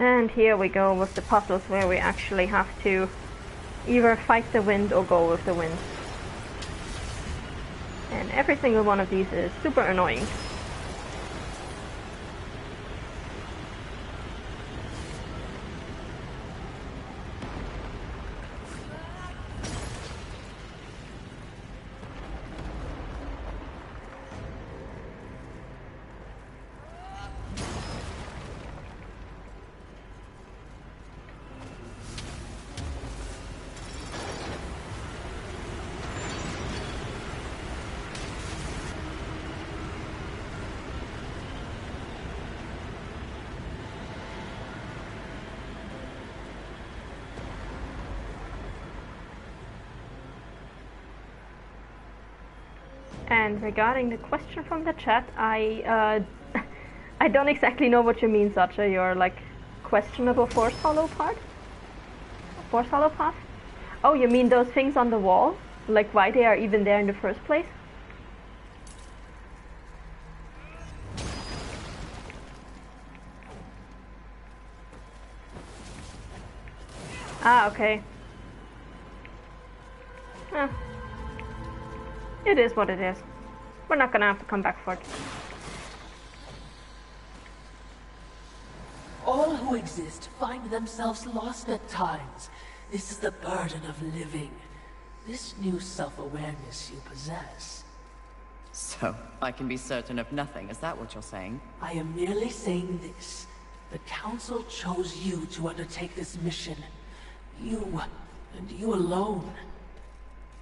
And here we go with the puzzles where we actually have to either fight the wind or go with the wind. And every single one of these is super annoying. And regarding the question from the chat, I don't exactly know what you mean, Sacha. Your like questionable force hollow part? Force hollow path? Oh, you mean those things on the wall? Like why they are even there in the first place? Ah, okay. It is what it is. We're not gonna have to come back for it. All who exist find themselves lost at times. This is the burden of living. This new self-awareness you possess. So, I can be certain of nothing, is that what you're saying? I am merely saying this. The Council chose you to undertake this mission. You, and you alone.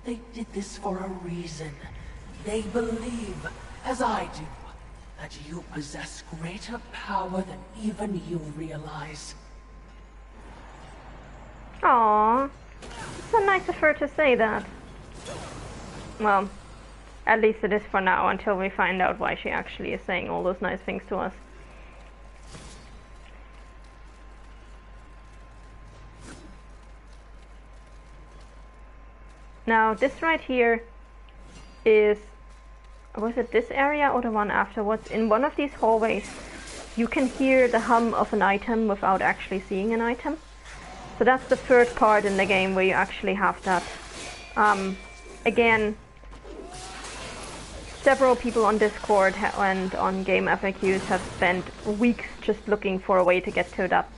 They did this for a reason. They believe, as I do, that you possess greater power than even you realize. Aww. It's so nice of her to say that. Well, at least it is for now, until we find out why she actually is saying all those nice things to us. Now, this right here is... was it this area or the one afterwards? In one of these hallways, you can hear the hum of an item without actually seeing an item. So that's the third part in the game where you actually have that. Again, several people on Discord and on Game FAQs have spent weeks just looking for a way to get to that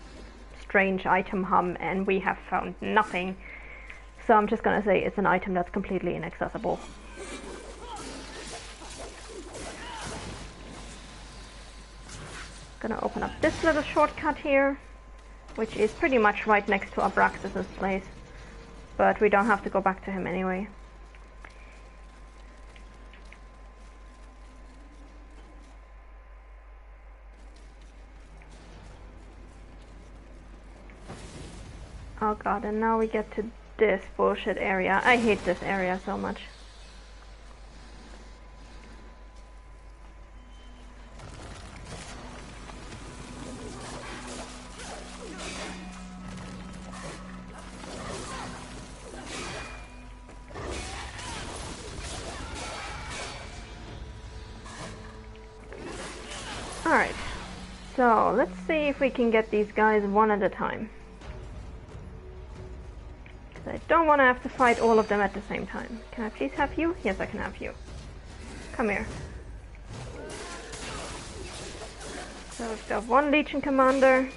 strange item hum, and we have found nothing. So I'm just gonna say it's an item that's completely inaccessible. Gonna open up this little shortcut here, which is pretty much right next to Abraxas's place. But we don't have to go back to him anyway. Oh god, and now we get to this bullshit area. I hate this area so much. Alright, so let's see if we can get these guys one at a time. I don't want to have to fight all of them at the same time. Can I please have you? Yes, I can have you. Come here. So we've got one Legion Commander.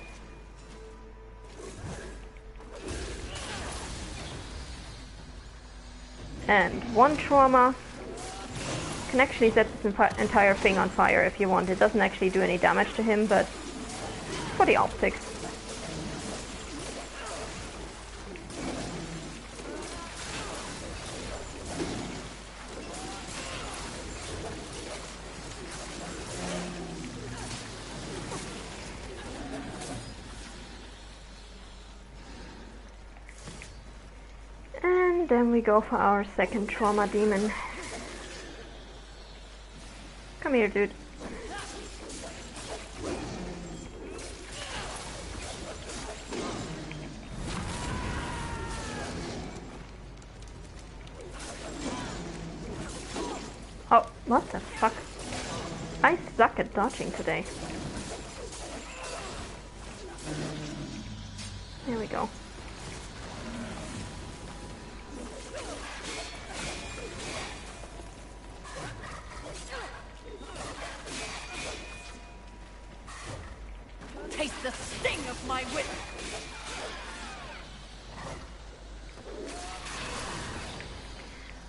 And one Trauma. Can actually set this entire thing on fire if you want. It doesn't actually do any damage to him, but for the optics. And then we go for our second trauma demon. Come here, dude. Oh, what the fuck? I suck at dodging today. There we go. Taste the sting of my whip!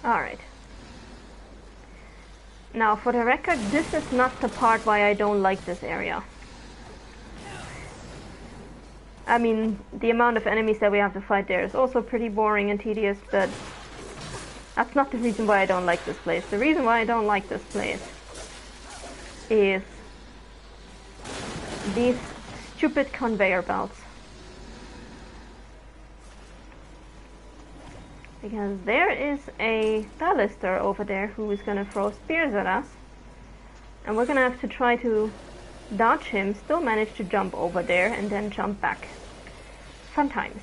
Alright. Now, for the record, this is not the part why I don't like this area. I mean, the amount of enemies that we have to fight there is also pretty boring and tedious, but that's not the reason why I don't like this place. The reason why I don't like this place is these stupid conveyor belts. Because there is a ballister over there who is gonna throw spears at us. And we're gonna have to try to dodge him, still manage to jump over there, and then jump back. Fun times.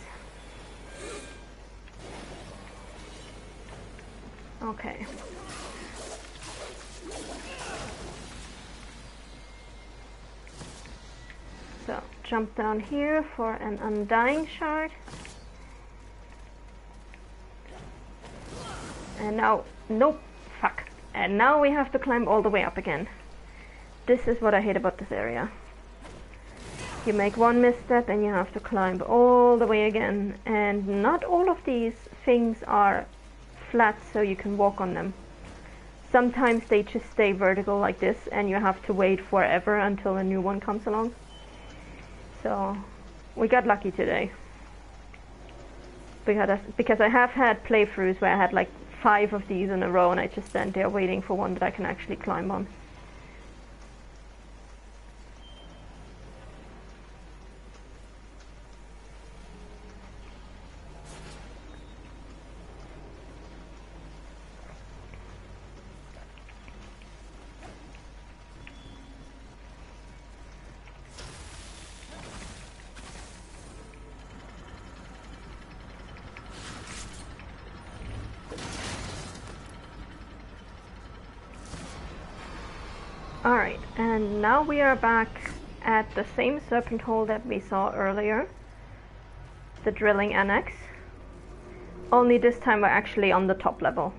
Okay. So, jump down here for an undying shard. And now, nope, fuck. And now we have to climb all the way up again. This is what I hate about this area. You make one misstep and you have to climb all the way again. And not all of these things are flat so you can walk on them. Sometimes they just stay vertical like this and you have to wait forever until a new one comes along. So, we got lucky today. Because I have had playthroughs where I had like 5 of these in a row and I just stand there waiting for one that I can actually climb on. Alright, and now we are back at the same serpent hole that we saw earlier. The drilling annex. Only this time we're actually on the top level.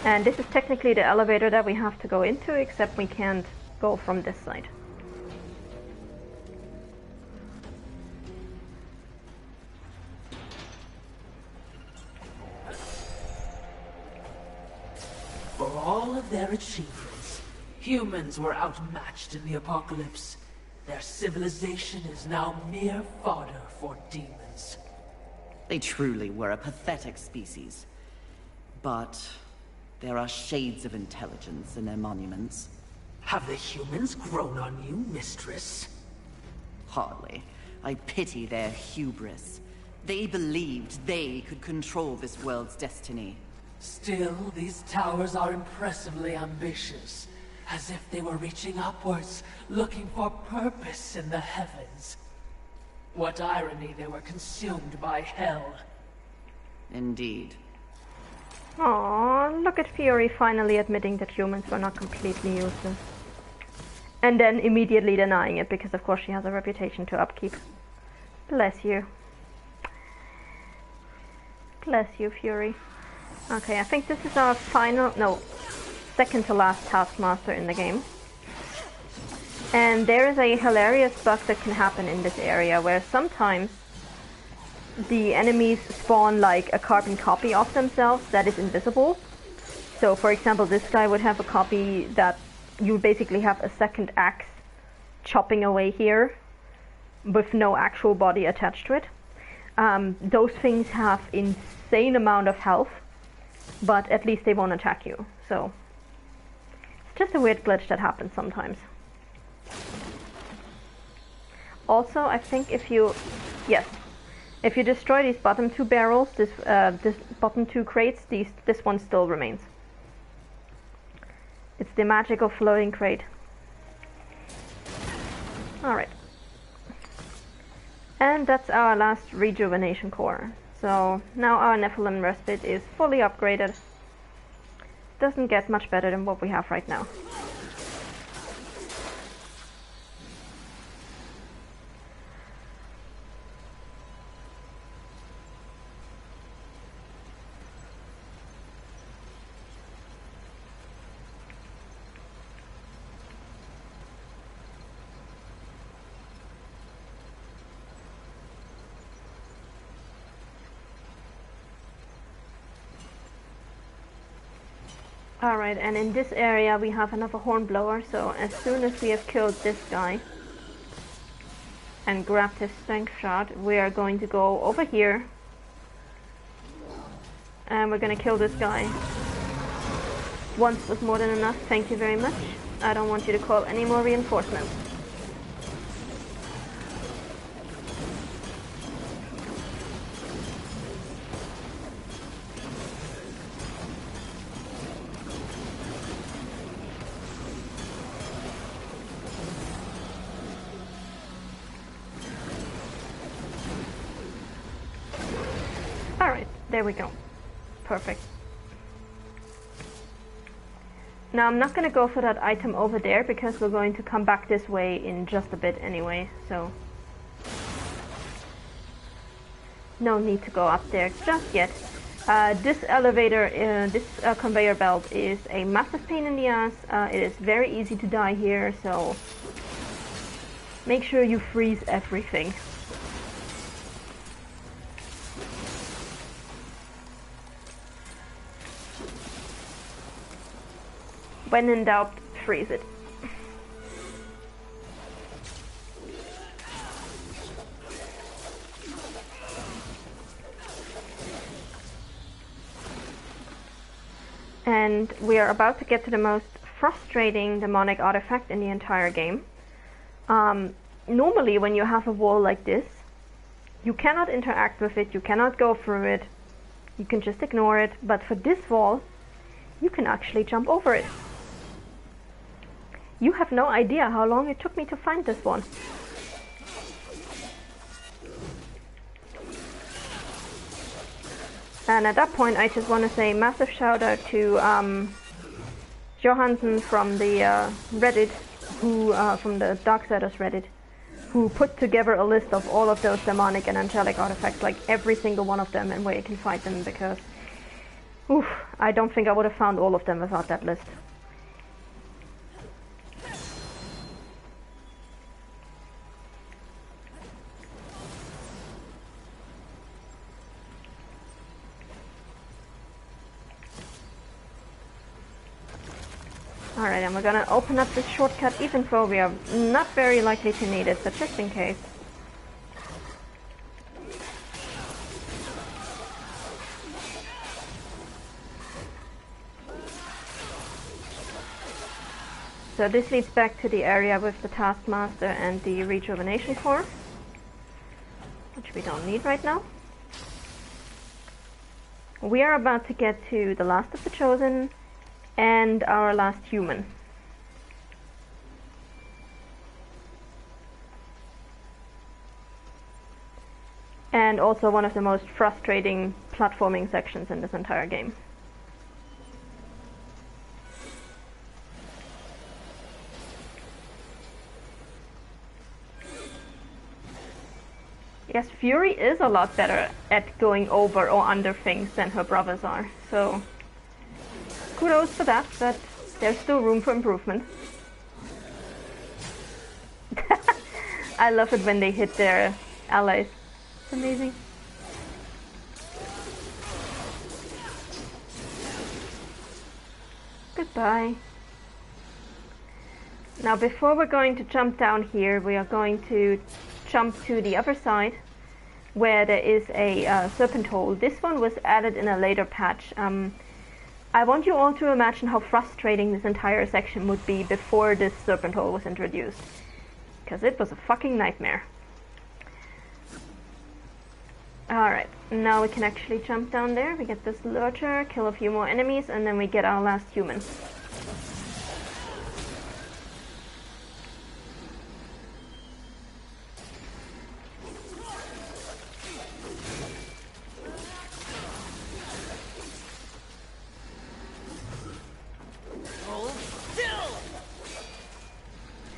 And this is technically the elevator that we have to go into, except we can't go from this side. For all of their achievements, humans were outmatched in the apocalypse. Their civilization is now mere fodder for demons. They truly were a pathetic species. But there are shades of intelligence in their monuments. Have the humans grown on you, mistress? Hardly. I pity their hubris. They believed they could control this world's destiny. Still, these towers are impressively ambitious, as if they were reaching upwards, looking for purpose in the heavens. What irony they were consumed by hell. Indeed. Aww, look at Fury finally admitting that humans were not completely useless. And then immediately denying it, because of course she has a reputation to upkeep. Bless you. Bless you, Fury. Okay, I think this is our second to last Taskmaster in the game. And there is a hilarious bug that can happen in this area, where sometimes the enemies spawn like a carbon copy of themselves that is invisible. So for example, this guy would have a copy that you basically have a second axe chopping away here with no actual body attached to it. Those things have insane amount of health, but at least they won't attack you. So it's just a weird glitch that happens sometimes. Also, I think if you... Yes. If you destroy these bottom two barrels, this bottom two crates, this one still remains. It's the magical floating crate. Alright. And that's our last rejuvenation core. So now our Nephilim respite is fully upgraded. Doesn't get much better than what we have right now. Alright, and in this area we have another hornblower, so as soon as we have killed this guy and grabbed his strength shot, we are going to go over here and we're gonna kill this guy. Once was more than enough, thank you very much. I don't want you to call any more reinforcements. Alright, there we go. Perfect. Now I'm not going to go for that item over there because we're going to come back this way in just a bit anyway, so no need to go up there just yet. This elevator, this conveyor belt is a massive pain in the ass. It is very easy to die here, so make sure you freeze everything. When in doubt, freeze it. And we are about to get to the most frustrating demonic artifact in the entire game. Normally when you have a wall like this, you cannot interact with it, you cannot go through it, you can just ignore it, but for this wall, you can actually jump over it. You have no idea how long it took me to find this one. And at that point I just want to say massive shout out to Johansson from the Reddit, who from the Darksiders Reddit, who put together a list of all of those demonic and angelic artifacts, like every single one of them and where you can find them, because oof, I don't think I would have found all of them without that list. Alright, and we're gonna open up this shortcut even though we are not very likely to need it, but just in case. So this leads back to the area with the Taskmaster and the Rejuvenation Core, which we don't need right now. We are about to get to the last of the Chosen and our last human. And also one of the most frustrating platforming sections in this entire game. Yes, Fury is a lot better at going over or under things than her brothers are, so kudos for that, but there's still room for improvement. I love it when they hit their allies. It's amazing. Goodbye. Now before we're going to jump down here, we are going to jump to the other side where there is a serpent hole. This one was added in a later patch. I want you all to imagine how frustrating this entire section would be before this serpent hole was introduced, because it was a fucking nightmare. Alright, now we can actually jump down there. We get this lurcher, kill a few more enemies, and then we get our last human.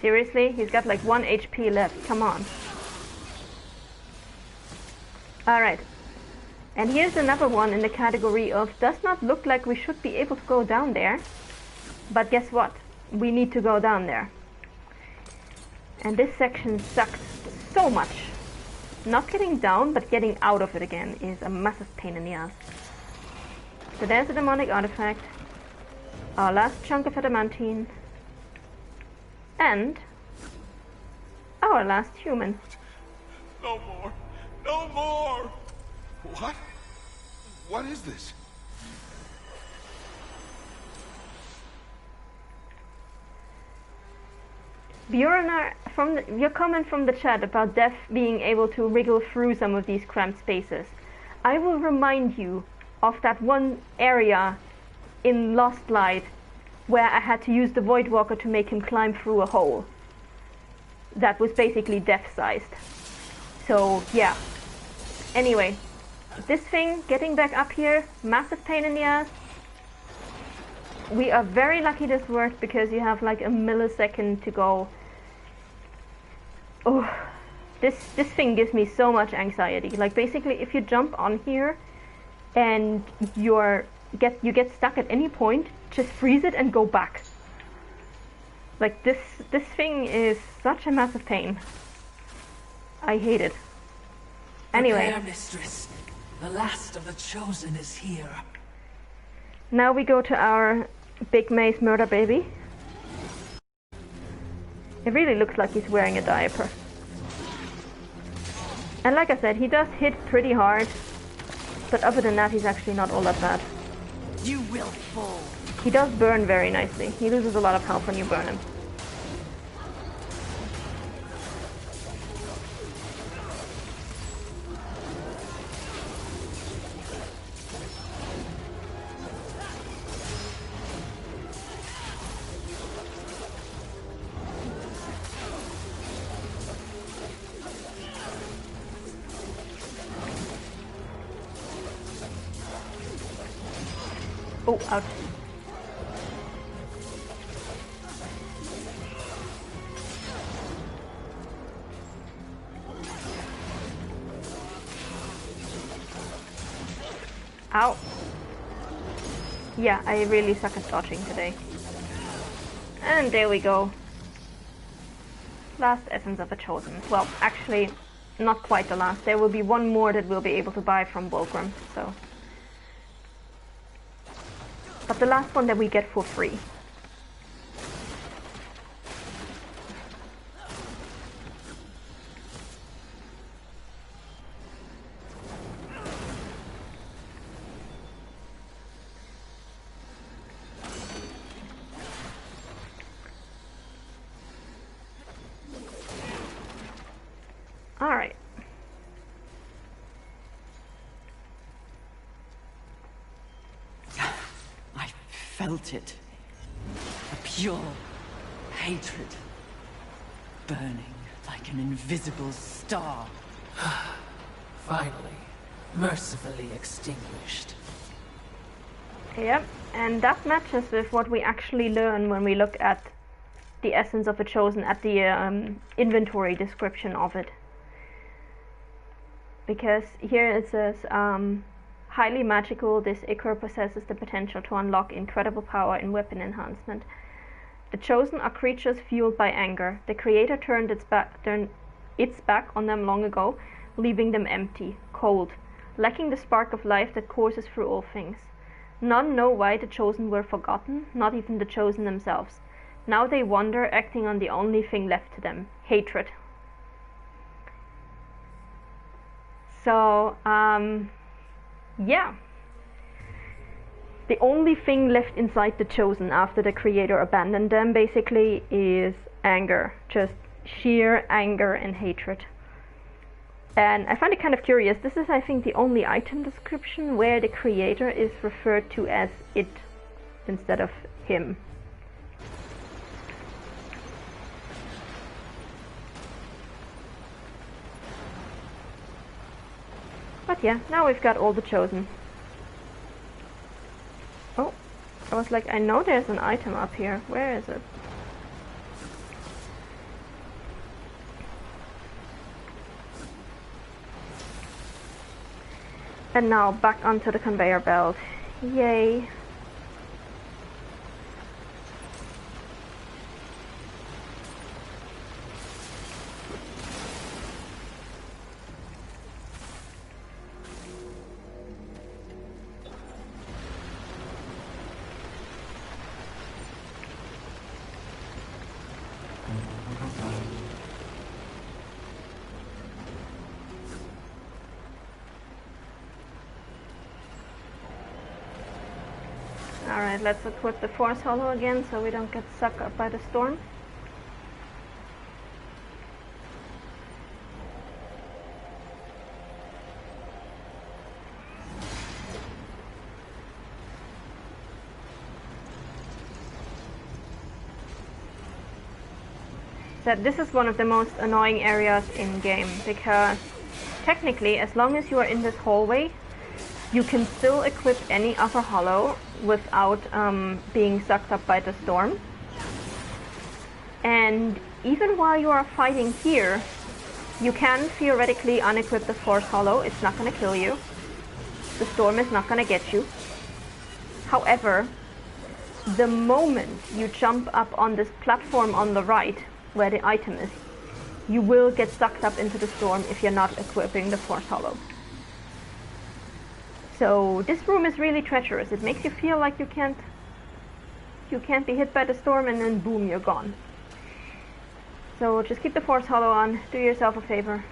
Seriously? He's got like 1 HP left. Come on. Alright. And here's another one in the category of does not look like we should be able to go down there. But guess what? We need to go down there. And this section sucks so much. Not getting down, but getting out of it again is a massive pain in the ass. So there's a demonic artifact. Our last chunk of adamantine. And our last human. No more. No more. What? What is this? Bjornar, your comment from the chat about Death being able to wriggle through some of these cramped spaces. I will remind you of that one area in Lost Light where I had to use the Void Walker to make him climb through a hole. That was basically Death-sized. So, yeah. Anyway, this thing, getting back up here, massive pain in the ass. We are very lucky this worked because you have like a millisecond to go. Oh, this thing gives me so much anxiety. Like basically if you jump on here and you get stuck at any point, just freeze it and go back. Like this thing is such a massive pain. I hate it. Anyway. Prepare, mistress. The last of the chosen is here. Now we go to our big maze murder baby. It really looks like he's wearing a diaper. And like I said, he does hit pretty hard. But other than that, he's actually not all that bad. You will fall. He does burn very nicely. He loses a lot of health when you burn him. Oh, ouch. Ow. Yeah, I really suck at dodging today. And there we go. Last essence of a chosen. Well, actually, not quite the last. There will be one more that we'll be able to buy from Volgrim, so... But the last one that we get for free. All right. Felt it. A pure hatred. Burning like an invisible star. Finally, mercifully extinguished. Yep, and that matches with what we actually learn when we look at the essence of a chosen at the inventory description of it. Because here it says, highly magical, this ichor possesses the potential to unlock incredible power in weapon enhancement. The chosen are creatures fueled by anger. The creator turned its back on them long ago, leaving them empty, cold, lacking the spark of life that courses through all things. None know why the chosen were forgotten, not even the chosen themselves. Now they wander, acting on the only thing left to them, hatred. So, yeah. The only thing left inside the chosen after the creator abandoned them basically is anger. Just sheer anger and hatred. And I find it kind of curious. This is, I think, the only item description where the creator is referred to as it instead of him. But yeah, now we've got all the chosen. Oh, I was like, I know there's an item up here. Where is it? And now back onto the conveyor belt. Yay. Alright, let's equip the Force Hollow again so we don't get sucked up by the storm. So this is one of the most annoying areas in game, because technically, as long as you are in this hallway, you can still equip any upper hollow without being sucked up by the storm. And even while you are fighting here, you can theoretically unequip the Force Hollow. It's not going to kill you. The storm is not going to get you. However, the moment you jump up on this platform on the right, where the item is, you will get sucked up into the storm if you're not equipping the Force Hollow. So this room is really treacherous. It makes you feel like you can't be hit by the storm, and then boom, you're gone. So just keep the Force Hollow on, do yourself a favor.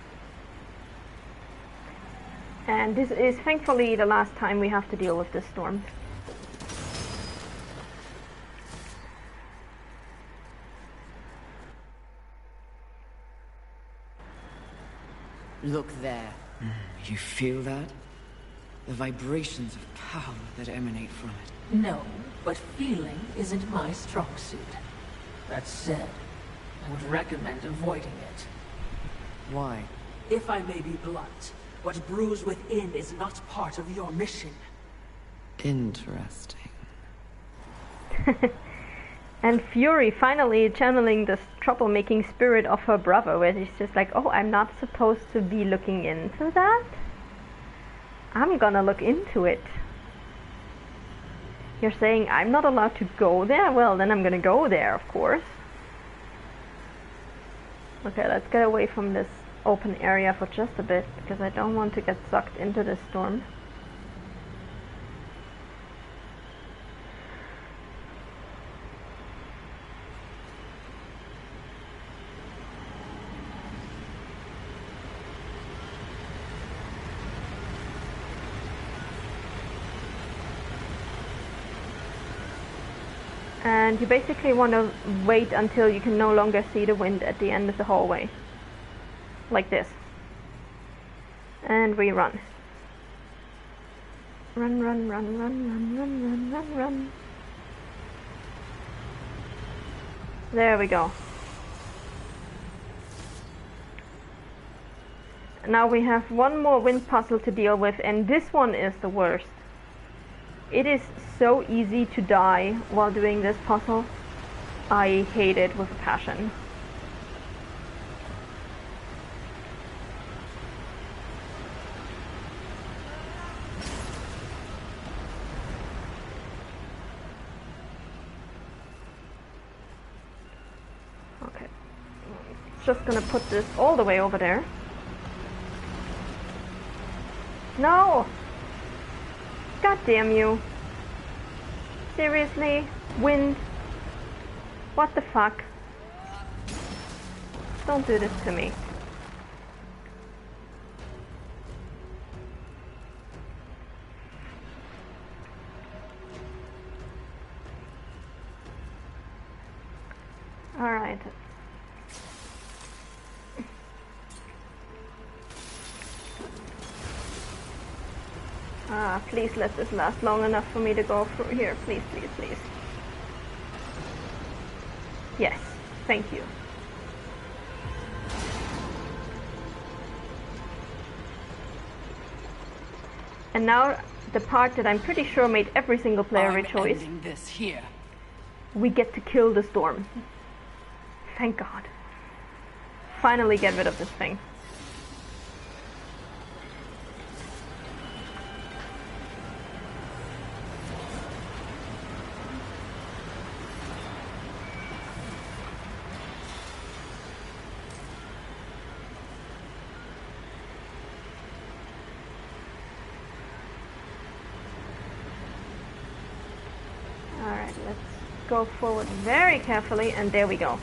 And this is thankfully the last time we have to deal with this storm. Look there. You feel that? The vibrations of power that emanate from it. No, but feeling isn't my strong suit. That said, I would recommend avoiding it. Why? If I may be blunt, what brews within is not part of your mission. Interesting. And Fury finally channeling this troublemaking spirit of her brother, where she's just like, oh, I'm not supposed to be looking into that? I'm gonna look into it. You're saying I'm not allowed to go there? Well, then I'm gonna go there, of course. Okay, let's get away from this open area for just a bit, because I don't want to get sucked into this storm. And you basically want to wait until you can no longer see the wind at the end of the hallway. Like this. And we run. Run, run, run, run, run, run, run, run, run. There we go. Now we have one more wind puzzle to deal with, and this one is the worst. It is so easy to die while doing this puzzle. I hate it with a passion. Okay. Just gonna put this all the way over there. No! God damn you. Seriously? Wind? What the fuck? Don't do this to me. Alright. Please let this last long enough for me to go through here. Please, please, please. Yes, thank you. And now the part that I'm pretty sure made every single player rejoice. This here. We get to kill the storm. Thank God. Finally get rid of this thing. Alright, let's go forward very carefully, and there we go.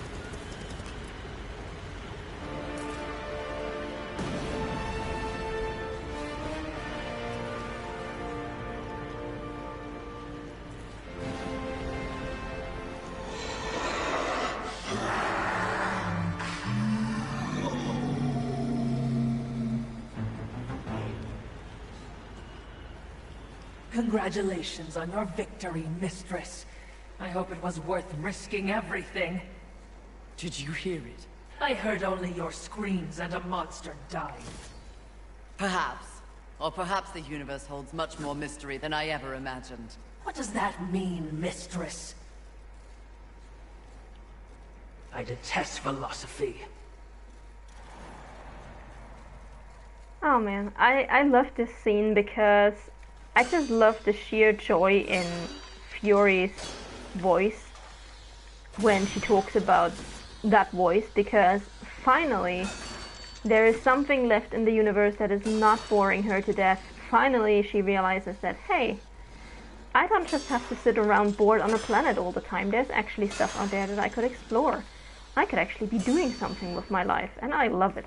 Congratulations on your victory, Mistress. I hope it was worth risking everything. Did you hear it? I heard only your screams and a monster died. Perhaps. Or perhaps the universe holds much more mystery than I ever imagined. What does that mean, Mistress? I detest philosophy. Oh man, I love this scene because I just love the sheer joy in Fury's voice when she talks about that voice, because finally there is something left in the universe that is not boring her to death. Finally she realizes that, hey, I don't just have to sit around bored on a planet all the time. There's actually stuff out there that I could explore. I could actually be doing something with my life, and I love it.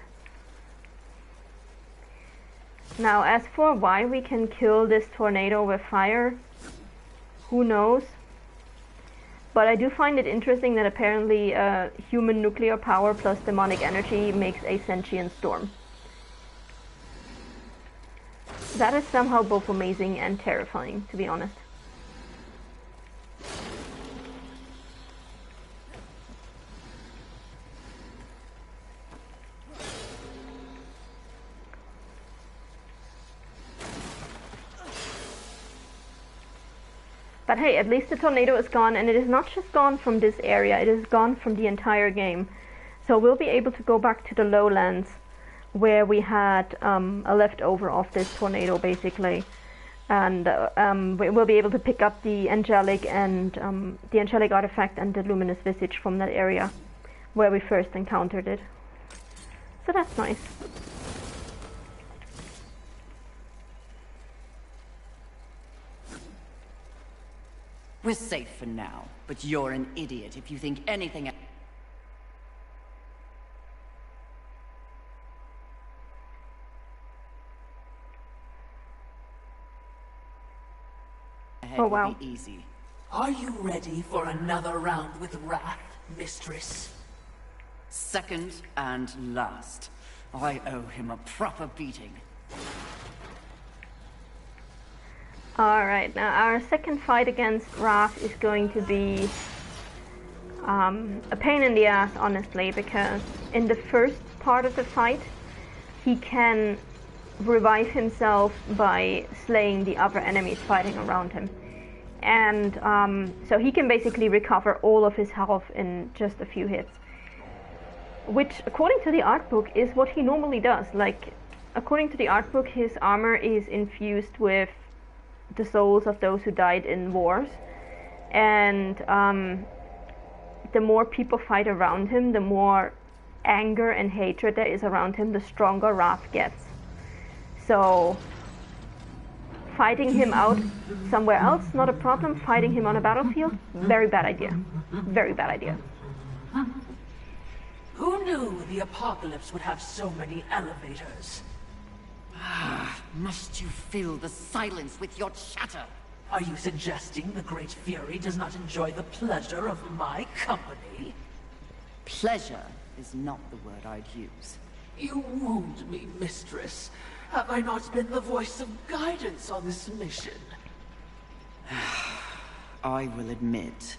Now, as for why we can kill this tornado with fire, who knows? But I do find it interesting that apparently human nuclear power plus demonic energy makes a sentient storm. That is somehow both amazing and terrifying, to be honest. But hey, at least the tornado is gone, and it is not just gone from this area, it is gone from the entire game. So we'll be able to go back to the lowlands where we had a leftover of this tornado, basically. And we'll be able to pick up the angelic and the angelic artifact and the luminous visage from that area where we first encountered it. So that's nice. We're safe for now, but you're an idiot if you think anything else. Oh wow. Be easy. Are you ready for another round with Wrath, Mistress? Second and last. I owe him a proper beating. Alright, now our second fight against Wrath is going to be a pain in the ass, honestly, because in the first part of the fight, he can revive himself by slaying the other enemies fighting around him. And so he can basically recover all of his health in just a few hits. Which, according to the art book, is what he normally does. Like, according to the art book, his armor is infused with the souls of those who died in wars, and the more people fight around him, the more anger and hatred there is around him, the stronger Wrath gets. So fighting him out somewhere else, not a problem. Fighting him on a battlefield, very bad idea. Very bad idea. Who knew the apocalypse would have so many elevators? Must you fill the silence with your chatter? Are you suggesting the Great Fury does not enjoy the pleasure of my company? Pleasure is not the word I'd use. You wound me, Mistress, Have I not been the voice of guidance on this mission? I will admit,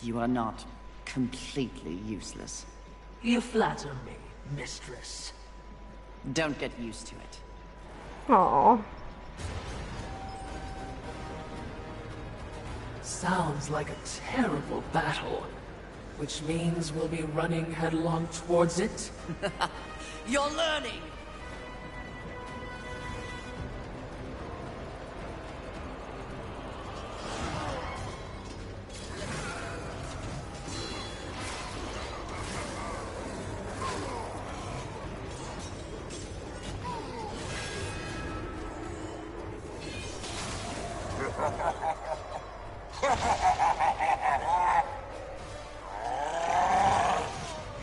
you are not completely useless. You flatter me, mistress. Don't get used to it. Aww. Sounds like a terrible battle. Which means we'll be running headlong towards it? You're learning!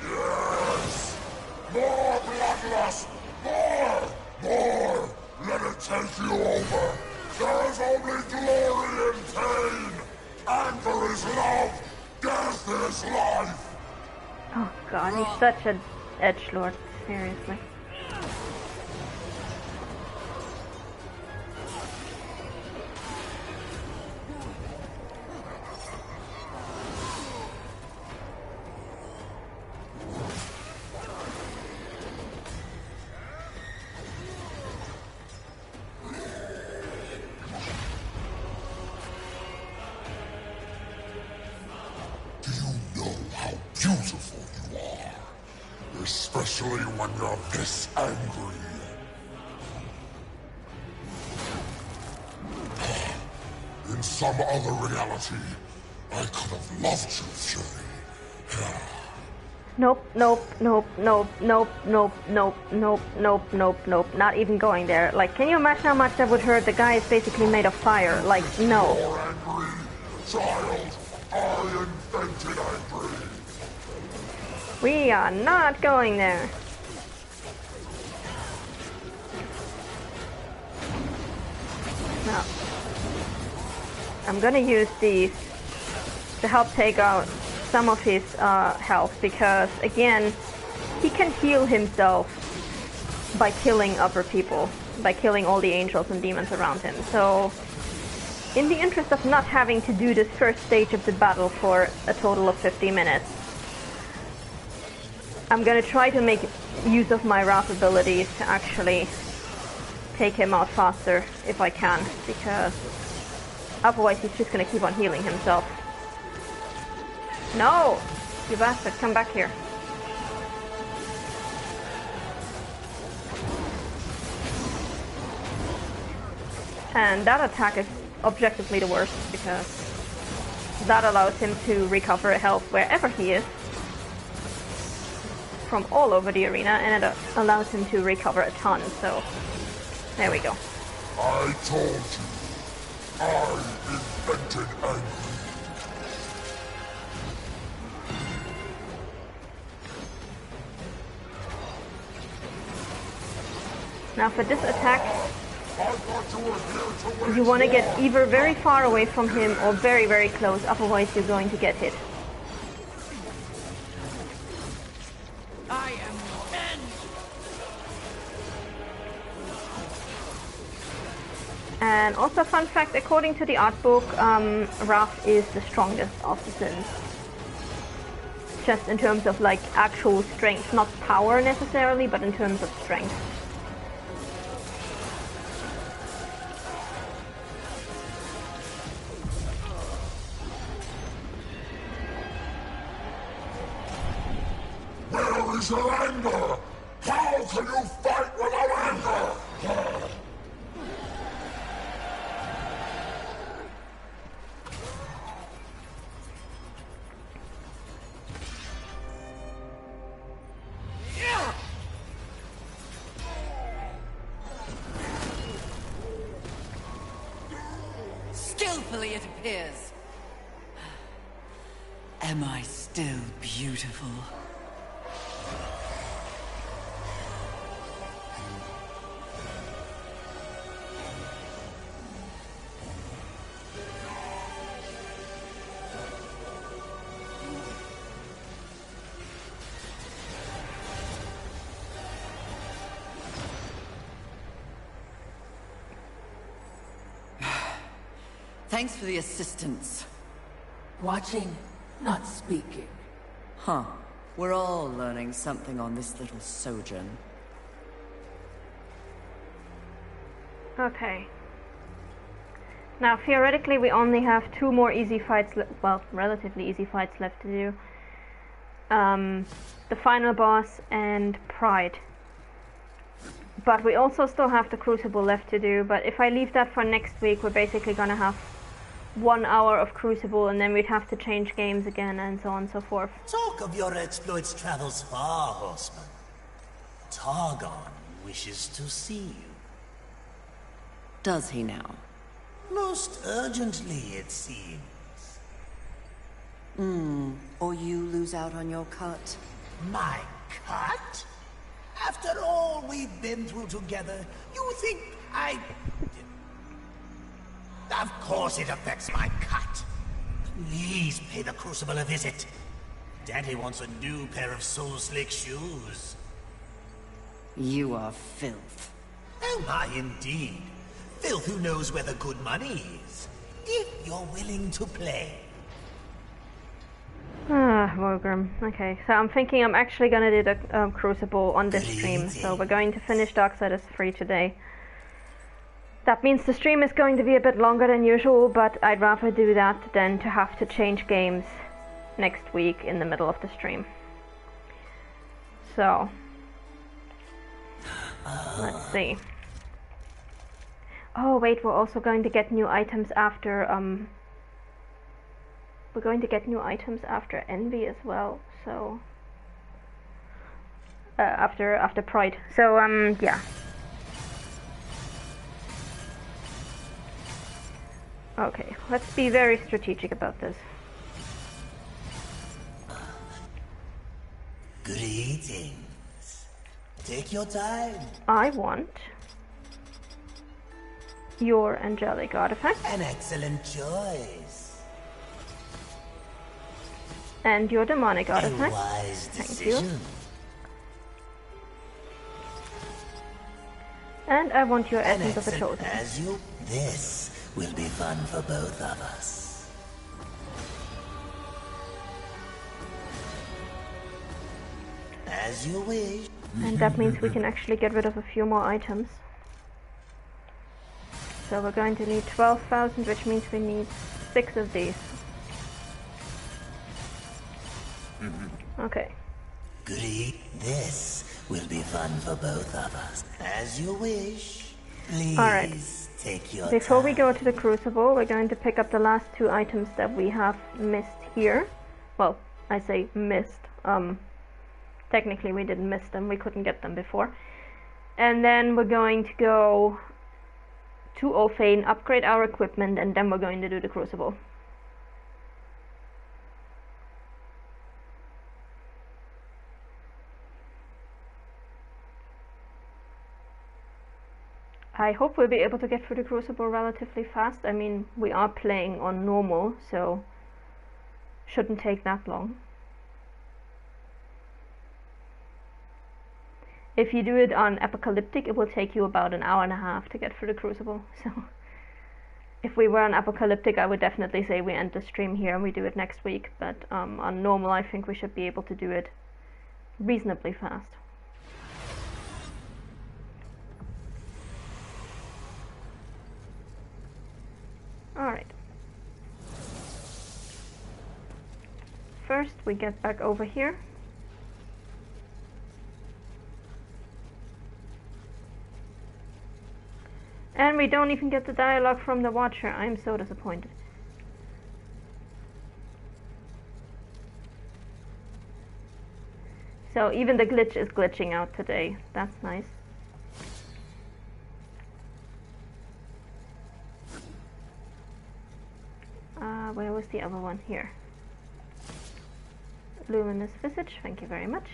Yes! More bloodlust! More! Let it take you over! There is only glory in pain! Anger is love! Death is life! Oh god, he's such an edgelord, seriously. Do you know how beautiful you are? Especially when you're this angry. In some other reality, I could have loved you, Fury. Nope, nope, nope, nope, nope, nope, nope, nope, nope, nope, nope. Not even going there. Like, can you imagine how much that would hurt? The guy is basically made of fire. Like, no. You're angry, child. I invented angry. We are not going there. No. I'm gonna use these to help take out some of his health, because again, he can heal himself by killing other people, by killing all the angels and demons around him. So, in the interest of not having to do this first stage of the battle for a total of 50 minutes, I'm gonna try to make use of my wrath abilities to actually take him out faster if I can, because otherwise he's just gonna keep on healing himself. No! You bastard, come back here. And that attack is objectively the worst, because that allows him to recover health wherever he is from all over the arena, and it allows him to recover a ton, so there we go. I told you, I invented anger. Now for this attack, I thought you were here to win. you want to get either very far away from him or very, very close, otherwise you're going to get hit. I am men! And also fun fact, according to the art book, Wrath is the strongest of the sins. Just in terms of like actual strength, not power necessarily, but in terms of strength. Where is your anger? How can you fight without anger? Skillfully it appears. Am I still beautiful? Thanks for the assistance. Watching, not speaking. Huh. We're all learning something on this little sojourn. Okay. Now, theoretically, we only have 2 more easy fights, well, relatively easy fights left to do. The final boss and Pride. But we also still have the Crucible left to do, but if I leave that for next week, we're basically gonna have 1 hour of Crucible, and then we'd have to change games again, and so on and so forth. Talk of your exploits travels far, Horseman. Targon wishes to see you. Does he now? Most urgently, it seems. Or you lose out on your cut? My cut? After all we've been through together, you think I... Of course it affects my cut. Please pay the Crucible a visit. Daddy wants a new pair of soul-slick shoes. You are filth. Am I indeed? Filth who knows where the good money is. If you're willing to play. Wogrim. Okay, so I'm thinking I'm actually gonna do the Crucible on this stream. So we're going to finish Darksiders 3 today. That means the stream is going to be a bit longer than usual, but I'd rather do that than to have to change games next week in the middle of the stream. So, let's see. Oh wait, we're also going to get new items after, we're going to get new items after Envy as well, so... after Pride. So, yeah. Okay, let's be very strategic about this. Greetings. Take your time. I want your angelic artifact. An excellent choice. And your demonic artifact. A wise Thank decision. you. And I want your An essence of the excellent chosen. as you. This will be fun for both of us. As you wish. And that means we can actually get rid of a few more items. So we're going to need 12,000, which means we need 6 of these. Okay. Great. This will be fun for both of us. As you wish. Please Alright. take your Before we time. go to the Crucible, we're going to pick up the last 2 items that we have missed here. Well, I say missed. Technically we didn't miss them, we couldn't get them before. And then we're going to go to Ophane, upgrade our equipment, and then we're going to do the Crucible. I hope we'll be able to get through the Crucible relatively fast. I mean, we are playing on normal, so shouldn't take that long. If you do it on Apocalyptic, it will take you about an hour and a half to get through the Crucible. So, if we were on Apocalyptic, I would definitely say we end the stream here and we do it next week. But on normal, I think we should be able to do it reasonably fast. Alright. First, we get back over here. And we don't even get the dialogue from the Watcher. I'm so disappointed. So even the glitch is glitching out today. That's nice. Where was the other one? Here. Luminous Visage, thank you very much.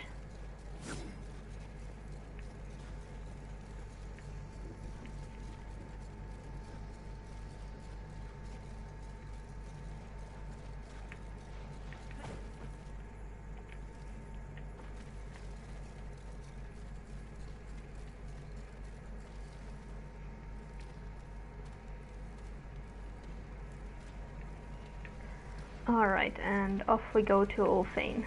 Alright, and off we go to Ulfane.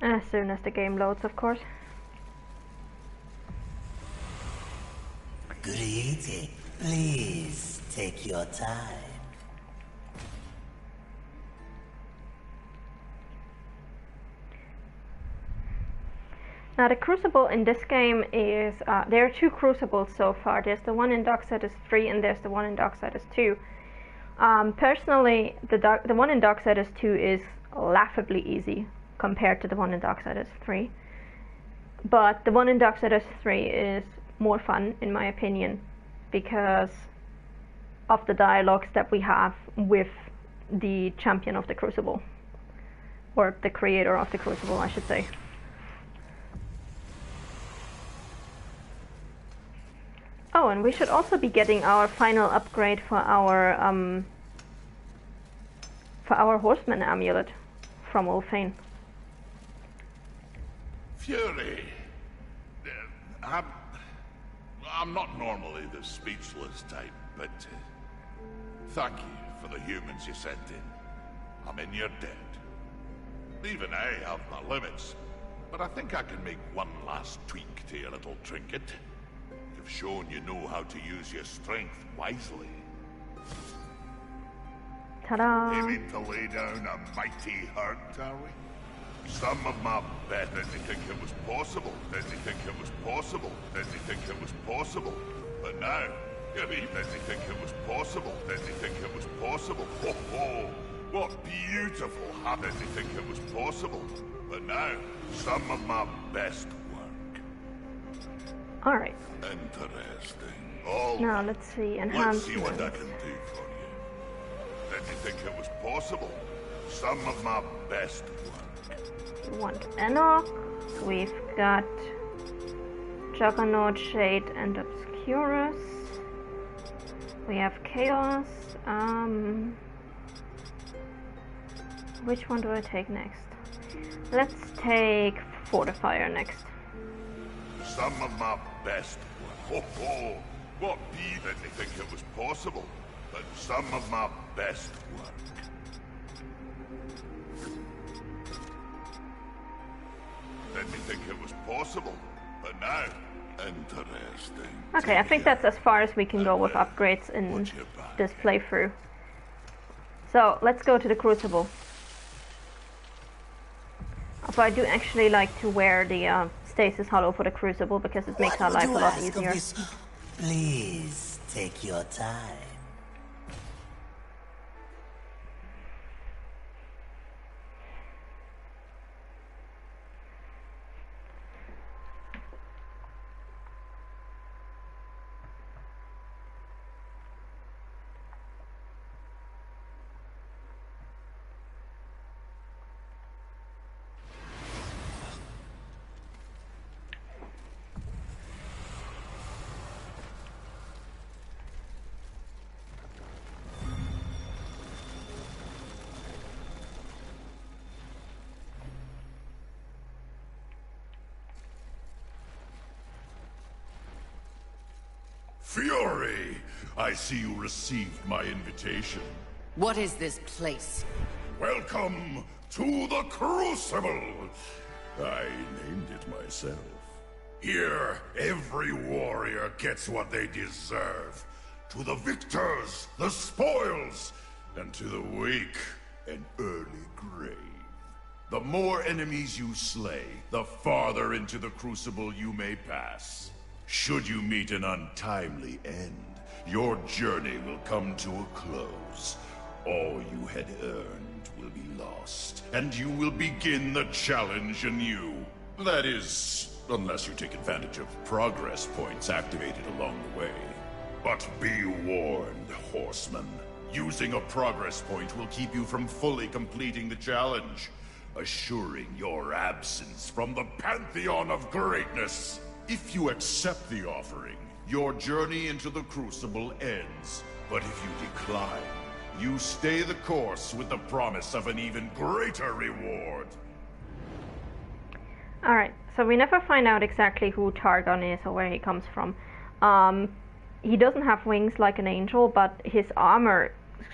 As soon as the game loads, of course. Greedy, please take your time. Now the Crucible in this game is, there are two Crucibles so far. There's the one in Darksiders 3 and there's the one in Darksiders 2. Personally, the one in Darksiders 2 is laughably easy compared to the one in Darksiders 3. But the one in Darksiders 3 is more fun, in my opinion, because of the dialogues that we have with the champion of the Crucible. Or the creator of the Crucible, I should say. Oh, and we should also be getting our final upgrade for our Horseman amulet from Ulfane. Fury. I'm not normally the speechless type, but thank you for the humans you sent in. I mean, you're dead. Even I have my limits, but I think I can make one last tweak to your little trinket. You've shown you know how to use your strength wisely. Ta-da! Aiming to lay down a mighty hurt, are we? Some of my best didn't think it was possible, didn't think it was possible, didn't think it was possible. But now, you didn't think it was possible, didn't think it was possible. Ho ho! What beautiful habit didn't think it was possible. But now, some of my best work. Alright. Interesting. All now let's see, let's see what I enhancements. can do for you. Didn't think it was possible. Some of my best work. We want Enoch, we've got Juggernaut, Shade, and Obscurus. We have Chaos. Which one do I take next? Let's take Fortifier next. Some of my best work. Ho ho! What be didn't think it was possible, but some of my best work. Didn't think it was possible, but now, interesting. Okay, I think that's as far as we can go with upgrades in this playthrough. So, let's go to the Crucible. But I do actually like to wear the Stasis Hollow for the Crucible because it makes our life a lot easier. Please take your time. Fury! I see you received my invitation. What is this place? Welcome to the Crucible! I named it myself. Here, every warrior gets what they deserve. To the victors, the spoils, and to the weak, an early grave. The more enemies you slay, the farther into the Crucible you may pass. Should you meet an untimely end, your journey will come to a close. All you had earned will be lost, and you will begin the challenge anew. That is, unless you take advantage of progress points activated along the way. But be warned, Horseman. Using a progress point will keep you from fully completing the challenge, assuring your absence from the Pantheon of Greatness. If you accept the offering, your journey into the Crucible ends. But if you decline, you stay the course with the promise of an even greater reward. Alright, so we never find out exactly who Targon is or where he comes from. he doesn't have wings like an angel, but his armor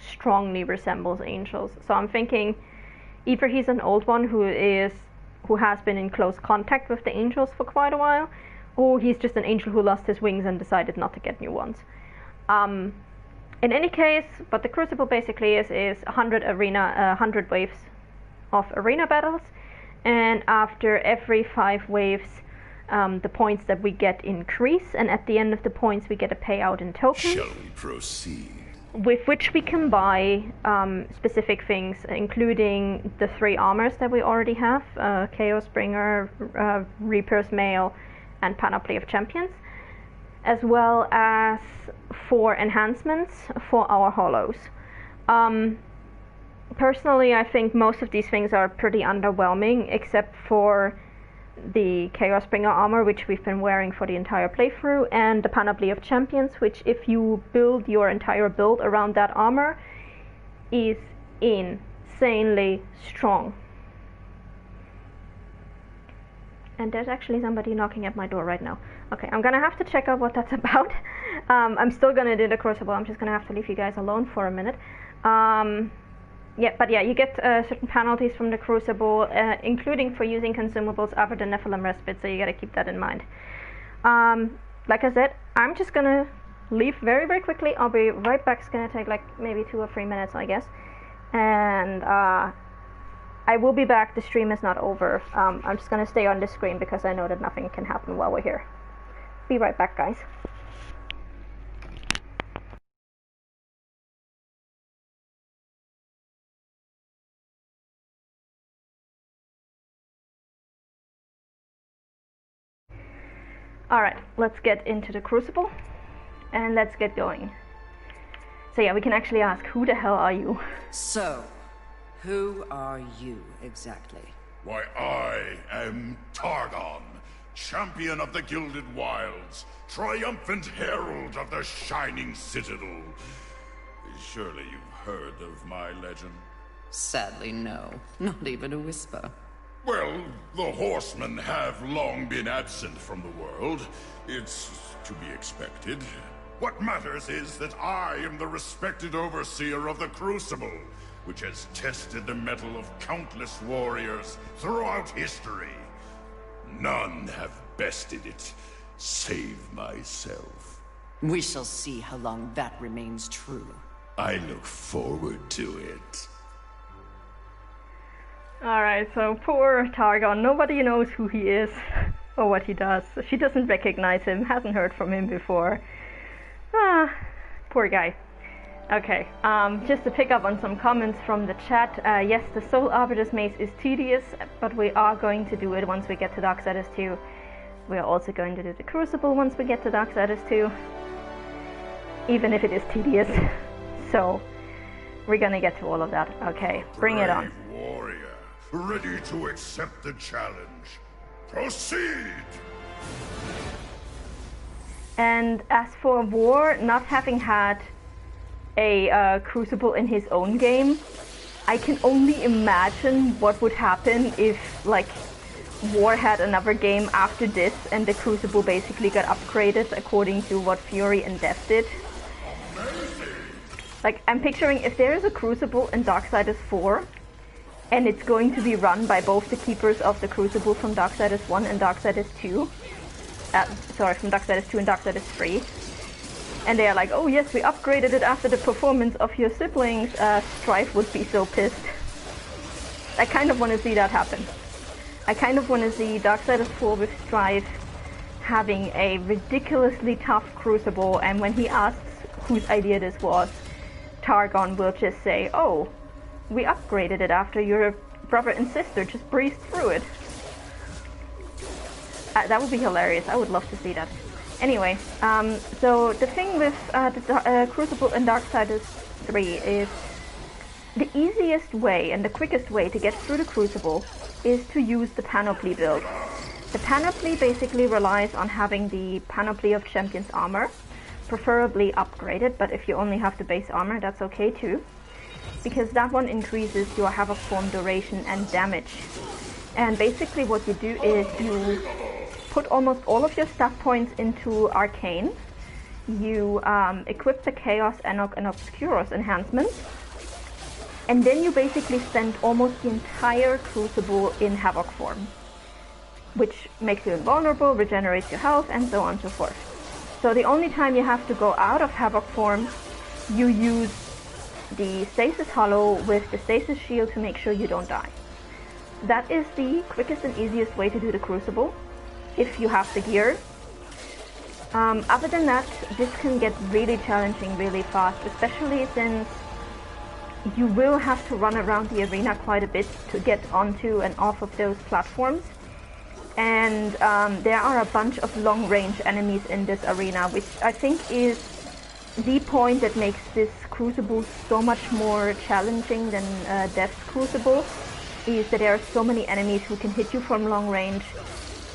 strongly resembles angels. So I'm thinking either he's an old one who has been in close contact with the angels for quite a while, or he's just an angel who lost his wings and decided not to get new ones. In any case, what the Crucible basically is 100 waves of arena battles, and after every 5 waves, the points that we get increase, and at the end of the points we get a payout in tokens. Shall we proceed? With which we can buy specific things, including the 3 armors that we already have, Chaos Bringer, Reaper's Mail, and Panoply of Champions, as well as 4 enhancements for our hollows. Personally, I think most of these things are pretty underwhelming, except for the Chaos Bringer armor, which we've been wearing for the entire playthrough, and the Panoply of Champions, which if you build your entire build around that armor, is insanely strong. And there's actually somebody knocking at my door right now. Okay, I'm gonna have to check out what that's about. I'm still gonna do the Crucible, I'm just gonna have to leave you guys alone for a minute. Yeah, you get certain penalties from the Crucible, including for using consumables other than Nephilim Respite, so you gotta keep that in mind. Like I said, I'm just gonna leave very, very quickly. I'll be right back. It's gonna take like maybe 2 or 3 minutes, I guess. And I will be back. The stream is not over. I'm just gonna stay on this screen because I know that nothing can happen while we're here. Be right back, guys. Alright, let's get into the Crucible, and let's get going. So yeah, we can actually ask, who the hell are you? So, who are you exactly? Why, I am Targon, champion of the Gilded Wilds, triumphant herald of the Shining Citadel. Surely you've heard of my legend? Sadly, no. Not even a whisper. Well, the horsemen have long been absent from the world. It's to be expected. What matters is that I am the respected overseer of the Crucible, which has tested the mettle of countless warriors throughout history. None have bested it, save myself. We shall see how long that remains true. I look forward to it. Alright, so poor Targon, nobody knows who he is or what he does. She doesn't recognize him, hasn't heard from him before. Ah, poor guy. Okay, just to pick up on some comments from the chat, yes, the Soul Arbiter's Mace is tedious, but we are going to do it once we get to Darksiders 2. We are also going to do the Crucible once we get to Darksiders 2, even if it is tedious. So, we're gonna get to all of that. Okay, bring it on. Warrior. Ready to accept the challenge. Proceed! And as for War not having had a Crucible in his own game, I can only imagine what would happen if, like, War had another game after this and the Crucible basically got upgraded according to what Fury and Death did. Like, I'm picturing if there is a Crucible in Darksiders 4, and it's going to be run by both the keepers of the Crucible from Darksiders 1 and Darksiders 2. From Darksiders 2 and Darksiders 3. And they are like, oh yes, we upgraded it after the performance of your siblings. Strife would be so pissed. I kind of want to see that happen. I kind of want to see Darksiders 4 with Strife having a ridiculously tough Crucible, and when he asks whose idea this was, Targon will just say, oh, we upgraded it after your brother and sister just breezed through it. That would be hilarious. I would love to see that. Anyway, so the thing with the Crucible in Darksiders 3 is the easiest way and the quickest way to get through the Crucible is to use the Panoply build. The Panoply basically relies on having the Panoply of Champions armor, preferably upgraded, but if you only have the base armor, that's okay too, because that one increases your Havoc Form duration and damage. And basically what you do is you put almost all of your stat points into Arcane, you equip the Chaos, Enoch, and Obscuros enhancements, and then you basically spend almost the entire Crucible in Havoc form, which makes you invulnerable, regenerates your health, and so on and so forth. So the only time you have to go out of Havoc form, you use the Stasis Hollow with the Stasis Shield to make sure you don't die. That is the quickest and easiest way to do the Crucible, if you have the gear. Other than that, this can get really challenging really fast, especially since you will have to run around the arena quite a bit to get onto and off of those platforms. And there are a bunch of long-range enemies in this arena, which I think is the point that makes this Crucible so much more challenging than Death's Crucible, is that there are so many enemies who can hit you from long range.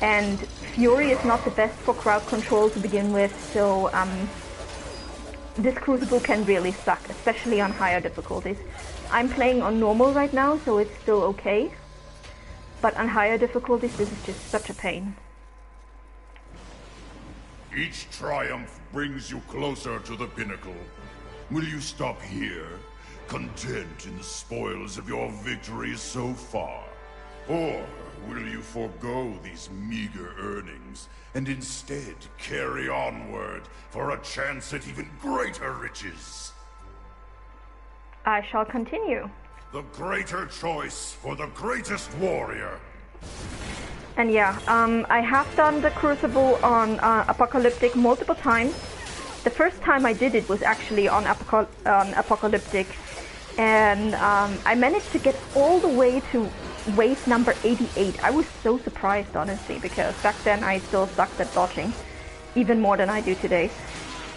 And Fury is not the best for crowd control to begin with, so this Crucible can really suck, especially on higher difficulties. I'm playing on normal right now, so it's still okay. But on higher difficulties, this is just such a pain. Each triumph brings you closer to the pinnacle. Will you stop here, content in the spoils of your victories so far? Or will you forego these meager earnings and instead carry onward for a chance at even greater riches? I shall continue. The greater choice for the greatest warrior. And yeah, I have done the Crucible on Apocalyptic multiple times. The first time I did it was actually on Apocalyptic, and I managed to get all the way to wave number 88. I was so surprised, honestly, because back then I still sucked at dodging, even more than I do today.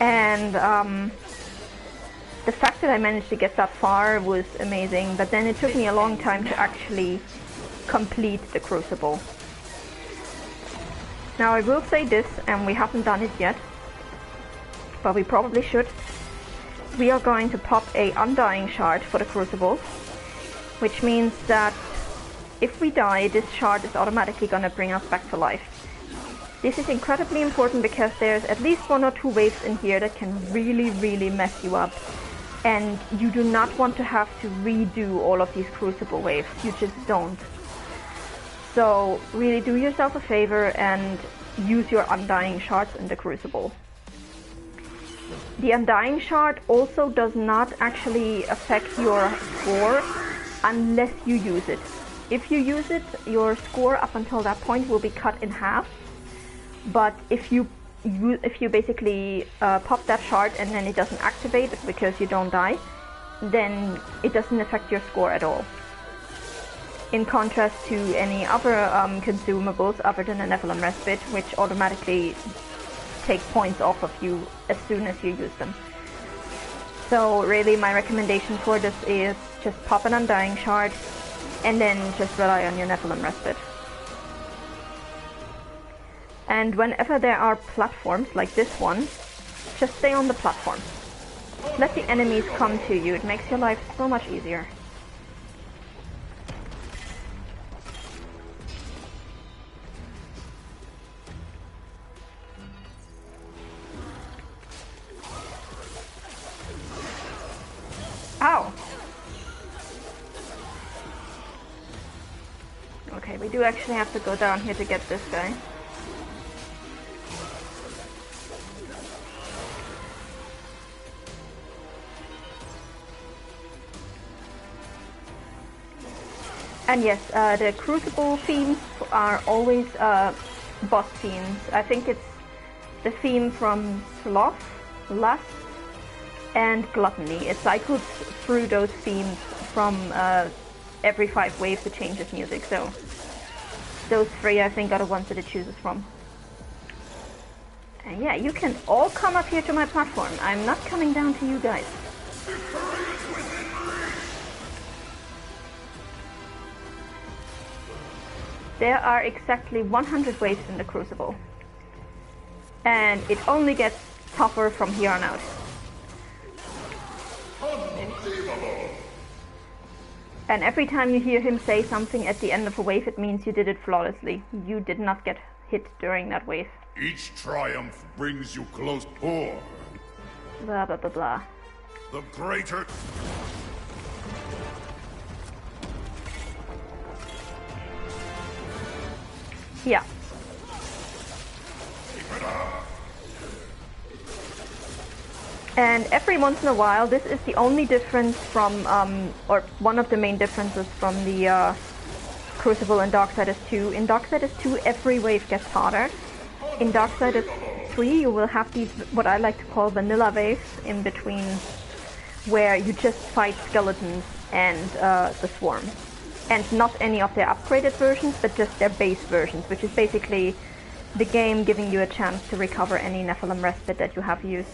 And the fact that I managed to get that far was amazing, but then it took me a long time to actually complete the Crucible. Now I will say this, and we haven't done it yet, but we probably should. We are going to pop a Undying Shard for the Crucible, which means that if we die, this shard is automatically going to bring us back to life. This is incredibly important because there's at least 1 or 2 waves in here that can really mess you up. And you do not want to have to redo all of these Crucible waves. You just don't. So really do yourself a favor and use your Undying Shards in the Crucible. The Undying Shard also does not actually affect your score unless you use it. If you use it, your score up until that point will be cut in half. But if you basically pop that shard and then it doesn't activate because you don't die, then it doesn't affect your score at all. In contrast to any other consumables other than a Nephilim Respite, which automatically take points off of you as soon as you use them. So really my recommendation for this is just pop an Undying Shard and then just rely on your Nephilim Respite. And whenever there are platforms like this one, just stay on the platform. Let the enemies come to you, it makes your life so much easier. Ow! Okay, we do actually have to go down here to get this guy. And yes, the Crucible themes are always boss themes. I think it's the theme from Sloth, Lust, and Gluttony. It cycles through those themes from every 5 waves it changes music, so those 3 I think are the ones that it chooses from. And yeah, you can all come up here to my platform. I'm not coming down to you guys. There are exactly 100 waves in the Crucible, and it only gets tougher from here on out. Unbelievable! And every time you hear him say something at the end of a wave, it means you did it flawlessly. You did not get hit during that wave. Each triumph brings you close. Or Blah, blah, blah, blah. The greater... Yeah. And every once in a while, this is the only difference from, or one of the main differences from the Crucible and Darksiders 2. In Darksiders 2, every wave gets harder. In Darksiders 3, you will have these, what I like to call vanilla waves in between, where you just fight skeletons and the swarm. And not any of their upgraded versions, but just their base versions, which is basically the game giving you a chance to recover any Nephilim respite that you have used.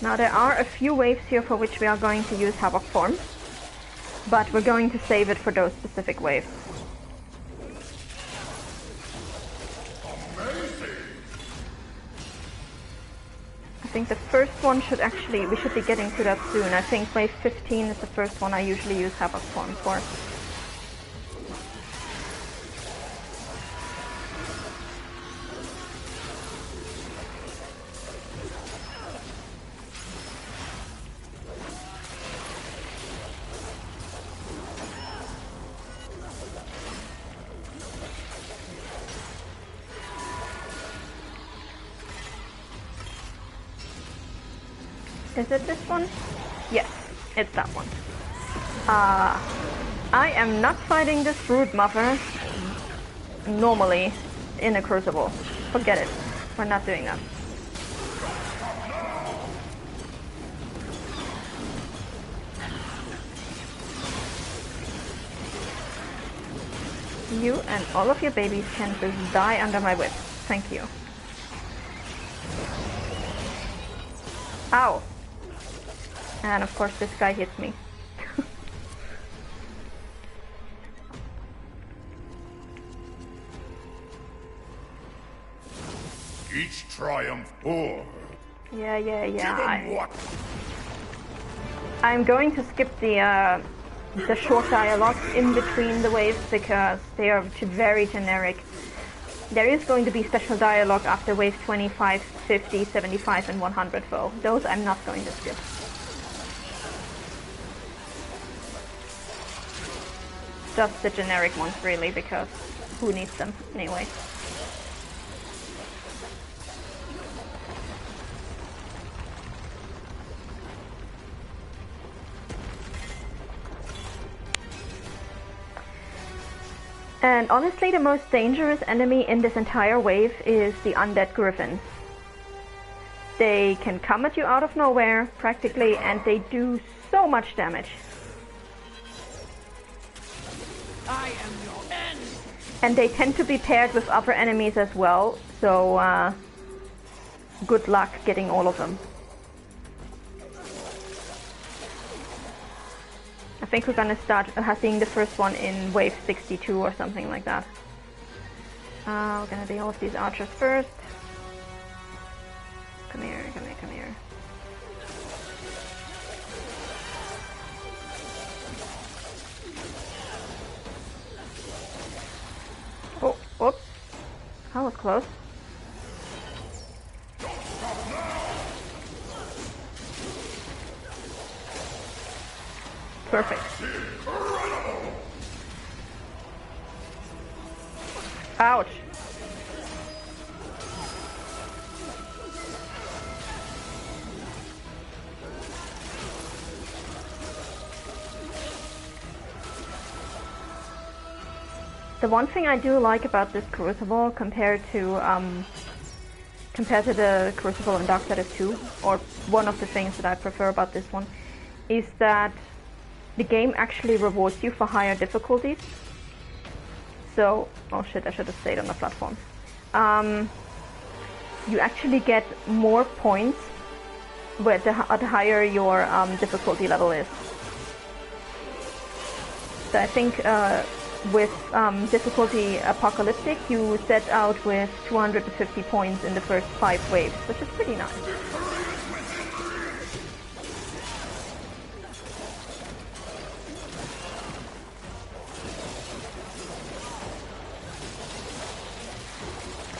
Now there are a few waves here for which we are going to use Havoc Form, but we're going to save it for those specific waves. I think the first one should actually, we should be getting to that soon. I think wave 15 is the first one I usually use Havoc Form for. Is it this one? Yes, it's that one. I am not fighting this Brood Mother normally in a Crucible. Forget it. We're not doing that. You and all of your babies can just die under my whip. Thank you. Ow! And of course this guy hits me. Each triumph or... Yeah. I'm going to skip the short dialogues in between the waves because they are very generic. There is going to be special dialogue after wave 25, 50, 75 and 100 though. Those I'm not going to skip. Just the generic ones really, because who needs them anyway. And honestly, the most dangerous enemy in this entire wave is the undead griffins. They can come at you out of nowhere, practically, and they do so much damage. I am your end. And they tend to be paired with other enemies as well, so good luck getting all of them. I think we're gonna start seeing the first one in wave 62 or something like that. We're gonna deal with these archers first. Come here, come here, come here. Oh, oops. That was close. Perfect. Ouch. The one thing I do like about this Crucible compared to the Crucible in Darksiders 2, or one of the things that I prefer about this one, is that the game actually rewards you for higher difficulties. So, oh shit, I should have stayed on the platform. You actually get more points the higher your difficulty level is. So I think with difficulty Apocalyptic, you set out with 250 points in the first 5 waves, which is pretty nice.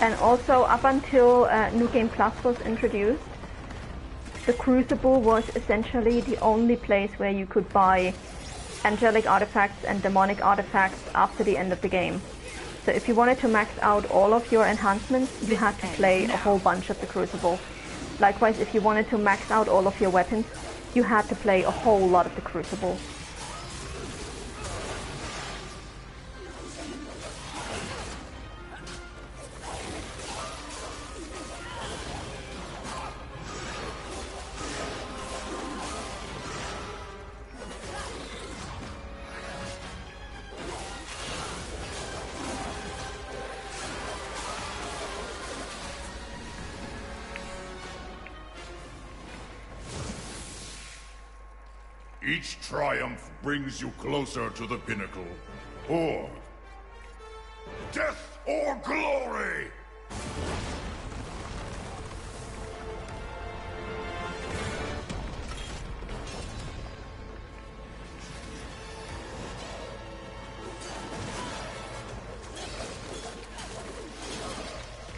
And also, up until New Game Plus was introduced, the Crucible was essentially the only place where you could buy angelic artifacts and demonic artifacts after the end of the game. So if you wanted to max out all of your enhancements, you had to play a whole bunch of the Crucible. Likewise, if you wanted to max out all of your weapons, you had to play a whole lot of the Crucible. Each triumph brings you closer to the pinnacle. Or death or glory!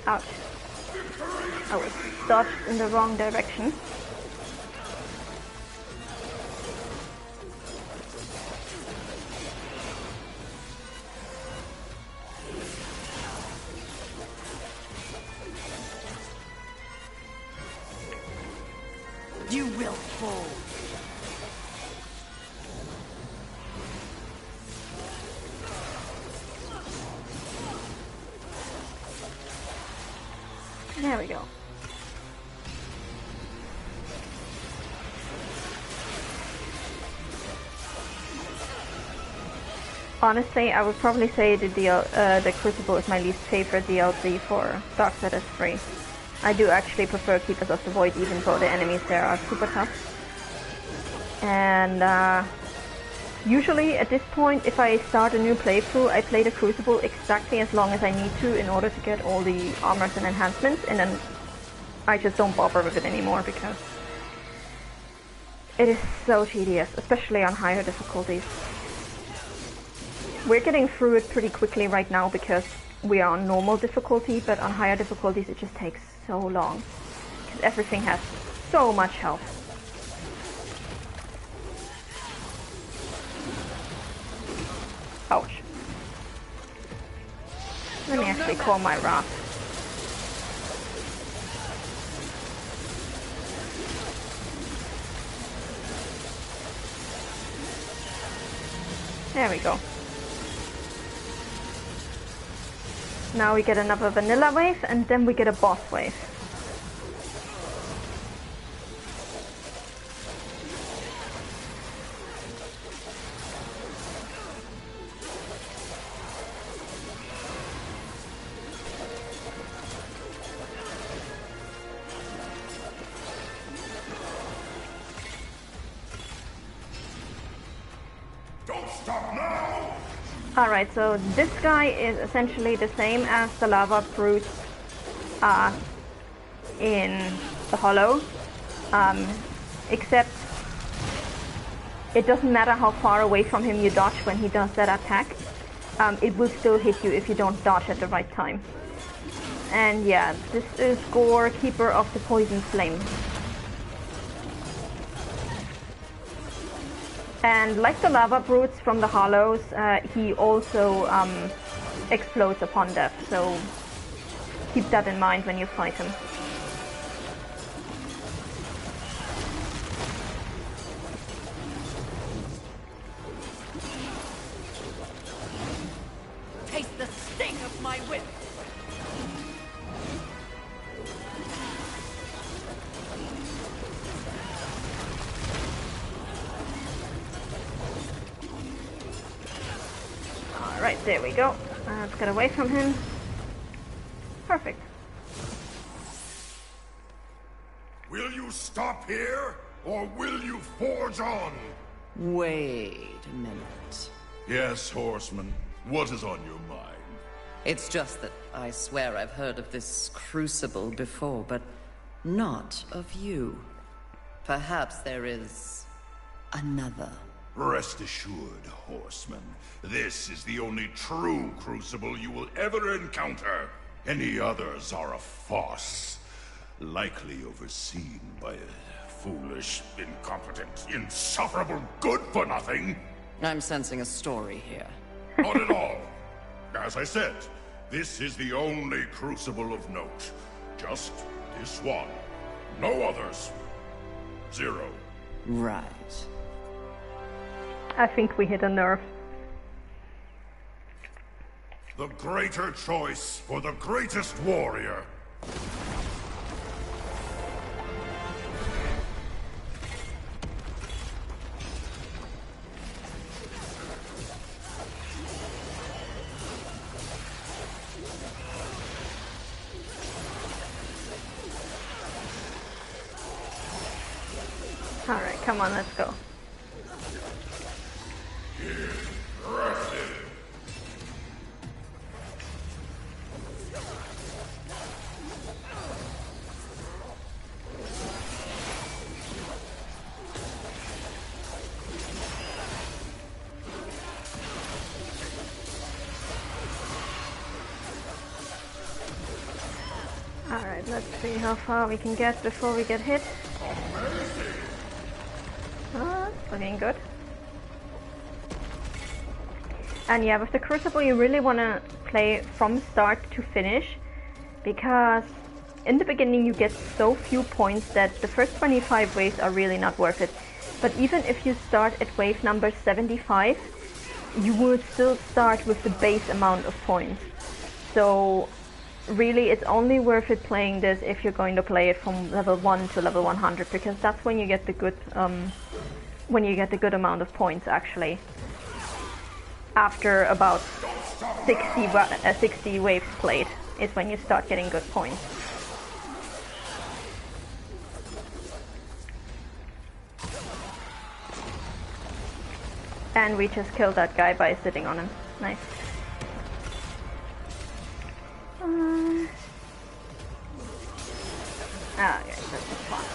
Ouch. I was dodged in the wrong direction. You will fall. There we go. Honestly, I would probably say the Crucible is my least favorite DLC for Darksiders 3. I do actually prefer Keepers of the Void, even though the enemies there are super tough. And usually at this point, if I start a new playthrough, I play the Crucible exactly as long as I need to in order to get all the armors and enhancements, and then I just don't bother with it anymore because it is so tedious, especially on higher difficulties. We're getting through it pretty quickly right now because we are on normal difficulty, but on higher difficulties it just takes so long because everything has so much health. Ouch. Let me actually call my wrath. There we go. Now we get another vanilla wave, and then we get a boss wave. Don't stop now! Alright, so this guy is essentially the same as the lava brutes in the Hollow, except it doesn't matter how far away from him you dodge when he does that attack, it will still hit you if you don't dodge at the right time. And yeah, this is Gore, Keeper of the Poison Flame. And like the lava brutes from the Hollows, he also explodes upon death, so keep that in mind when you fight him. Taste the sting of my whip. Alright, there we go. Let's get away from him. Perfect. Will you stop here, or will you forge on? Wait a minute. Yes, Horseman. What is on your mind? It's just that I swear I've heard of this Crucible before, but not of you. Perhaps there is another. Rest assured, Horseman. This is the only true Crucible you will ever encounter. Any others are a farce, likely overseen by a foolish, incompetent, insufferable good-for-nothing. I'm sensing a story here. Not at all. As I said, this is the only crucible of note. Just this one. No others. 0. Right. I think we hit a nerve. The greater choice for the greatest warrior. Alright, come on, let's go. Alright, let's see how far we can get before we get hit. Looking good. And yeah, with the Crucible you really want to play from start to finish, because in the beginning you get so few points that the first 25 waves are really not worth it. But even if you start at wave number 75, you will still start with the base amount of points. So really it's only worth it playing this if you're going to play it from level 1 to level 100, because that's when you get the good amount of points actually. After about 60 waves played is when you start getting good points. And we just killed that guy by sitting on him. Nice. Okay, that's fun.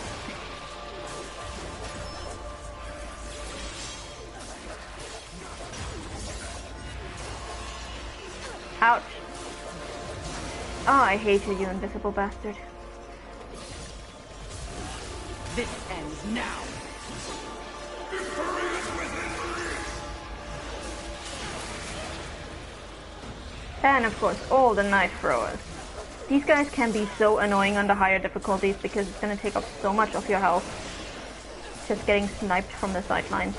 Ouch. Oh, I hate you, you invisible bastard. This ends now. And of course, all the knife throwers. These guys can be so annoying on the higher difficulties because it's going to take up so much of your health. Just getting sniped from the sidelines.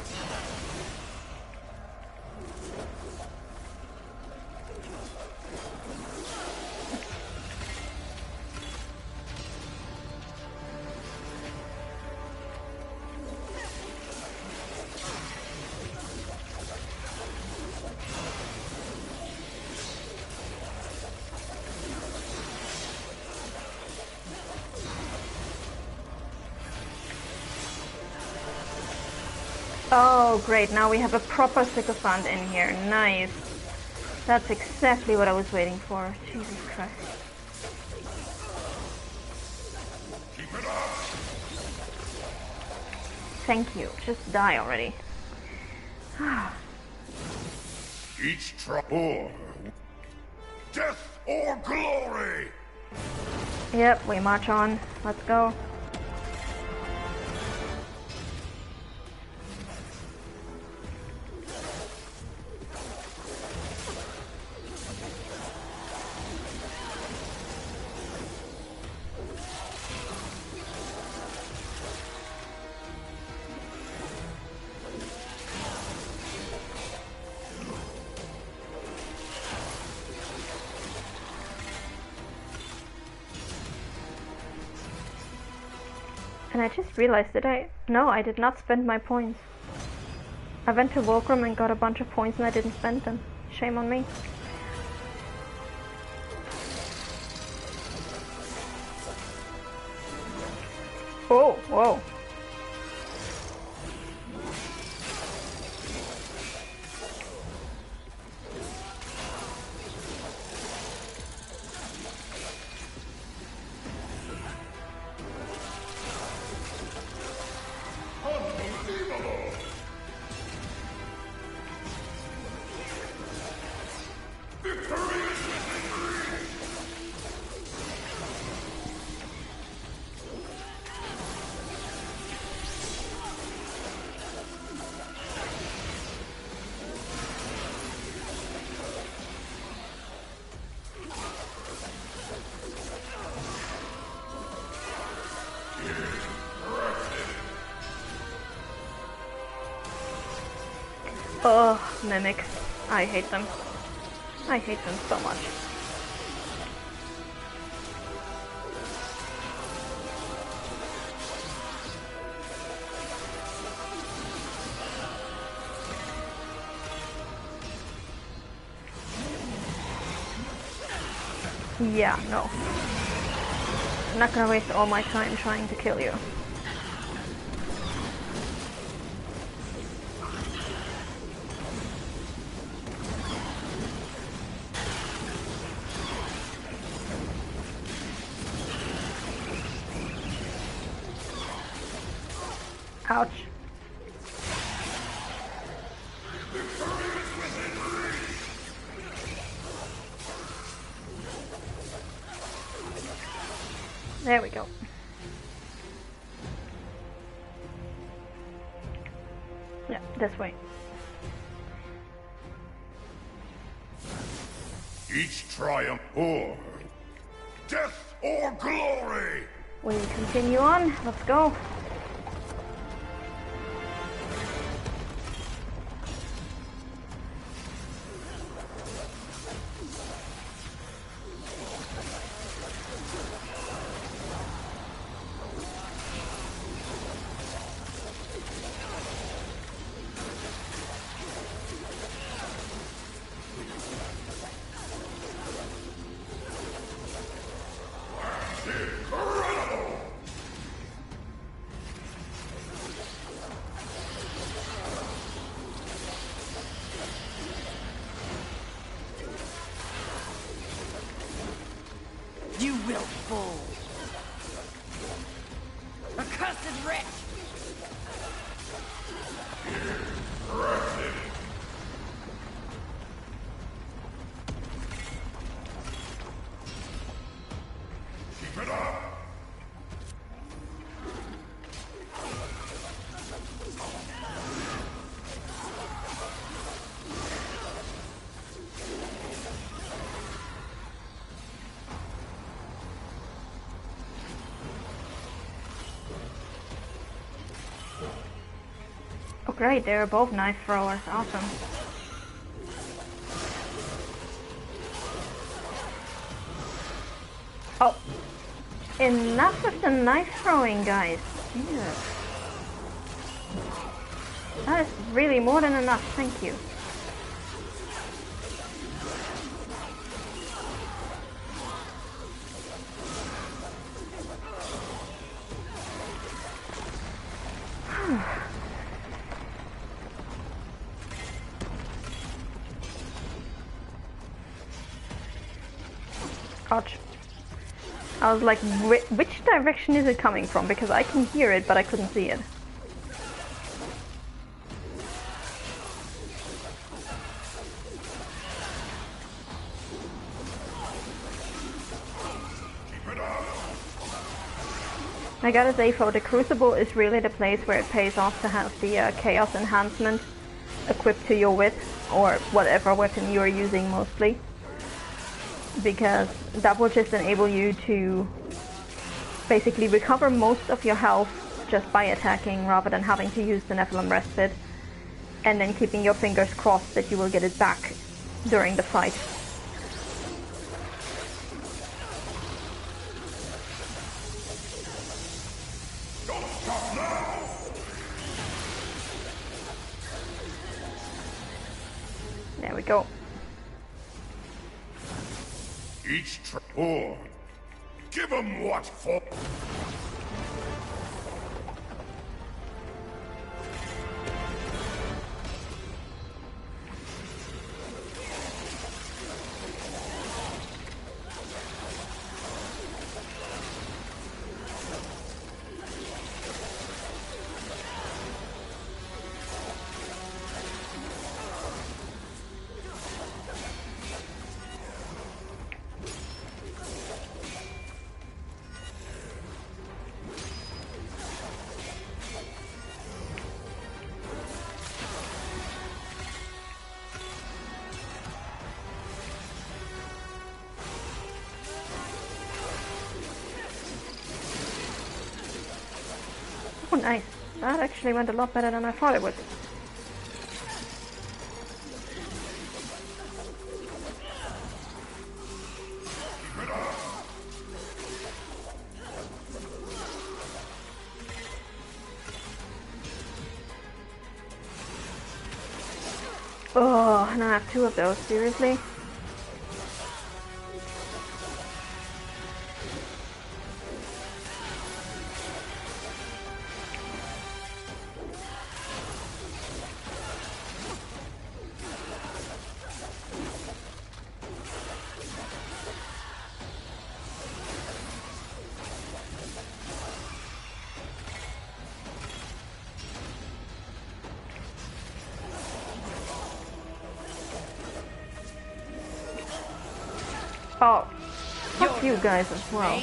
Oh great, now we have a proper sycophant in here. Nice. That's exactly what I was waiting for. Jesus Christ. Thank you. Just die already. Each or death or glory. Yep, we march on. Let's go. And I just realized, did I? No, I did not spend my points. I went to Volcrum and got a bunch of points and I didn't spend them. Shame on me. Oh, whoa. Ugh, mimics. I hate them. I hate them so much. Yeah, no. I'm not gonna waste all my time trying to kill you. Ouch. There we go. Yeah, this way. Each triumph or death or glory! We continue on. Let's go. You will fall. Accursed wretch! Keep it up! Oh great, they're both knife throwers. Awesome. Oh. Enough with the knife throwing, guys. Jesus. That is really more than enough, thank you. Ouch. I was like, which direction is it coming from? Because I can hear it, but I couldn't see it. I gotta say, for the Crucible is really the place where it pays off to have the Chaos Enhancement equipped to your whip, or whatever weapon you're using mostly. Because that will just enable you to basically recover most of your health just by attacking rather than having to use the Nephilim Respite, and then keeping your fingers crossed that you will get it back during the fight. Don't stop now! There we go. Each or give them what for. Oh, nice. That actually went a lot better than I thought it would. Oh, and I have two of those, seriously? Oh, fuck you guys as well.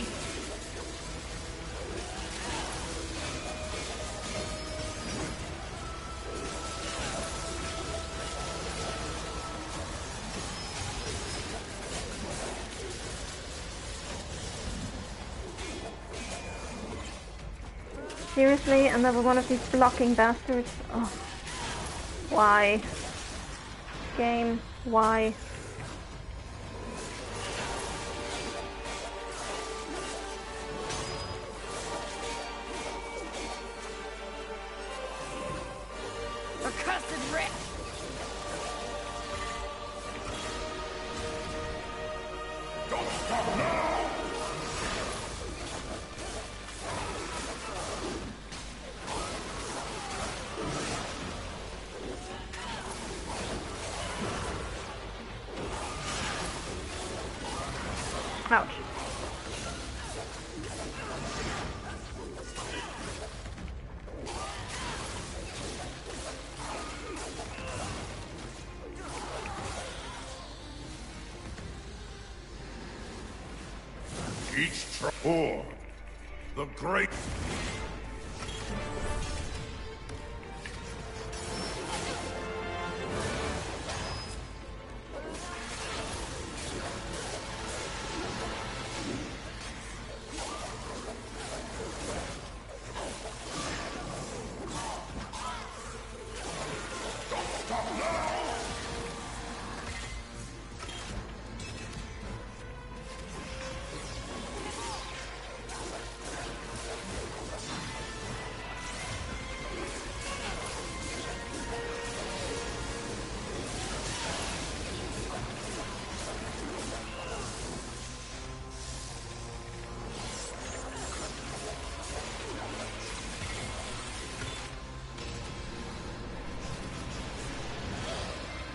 Seriously, another one of these blocking bastards? Oh. Why? Game, why? Ouch. Or the great.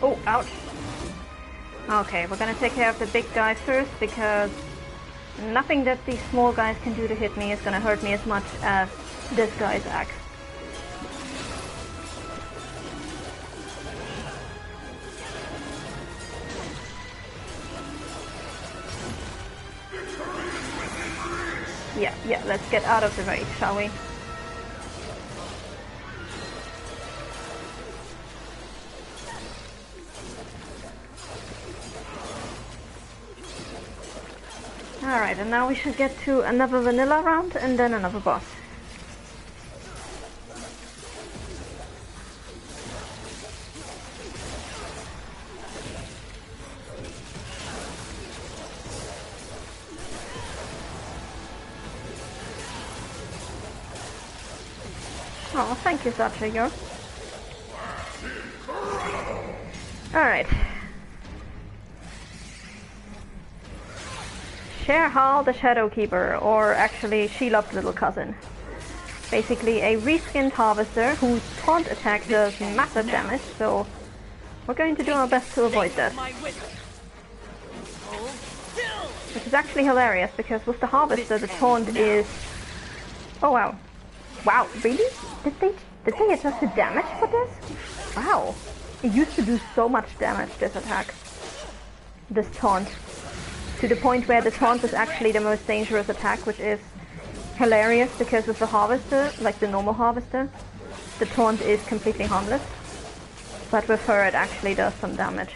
Oh, ouch. Okay, we're gonna take care of the big guy first, because nothing that these small guys can do to hit me is gonna hurt me as much as this guy's axe. Yeah, let's get out of the raid, shall we? Alright, and now we should get to another vanilla round and then another boss. Oh, thank you, Satrigo. Alright. Sherhal the Shadowkeeper, or actually Shelob's little cousin. Basically a reskinned harvester whose taunt attack does massive damage, so we're going to do our best to avoid that. Which is actually hilarious, because with the harvester the taunt is... Oh wow. Wow, really? Did they adjust the damage for this? Wow. It used to do so much damage, this attack. This taunt. To the point where the taunt is actually the most dangerous attack, which is hilarious, because with the harvester, like the normal harvester, the taunt is completely harmless. But with her it actually does some damage.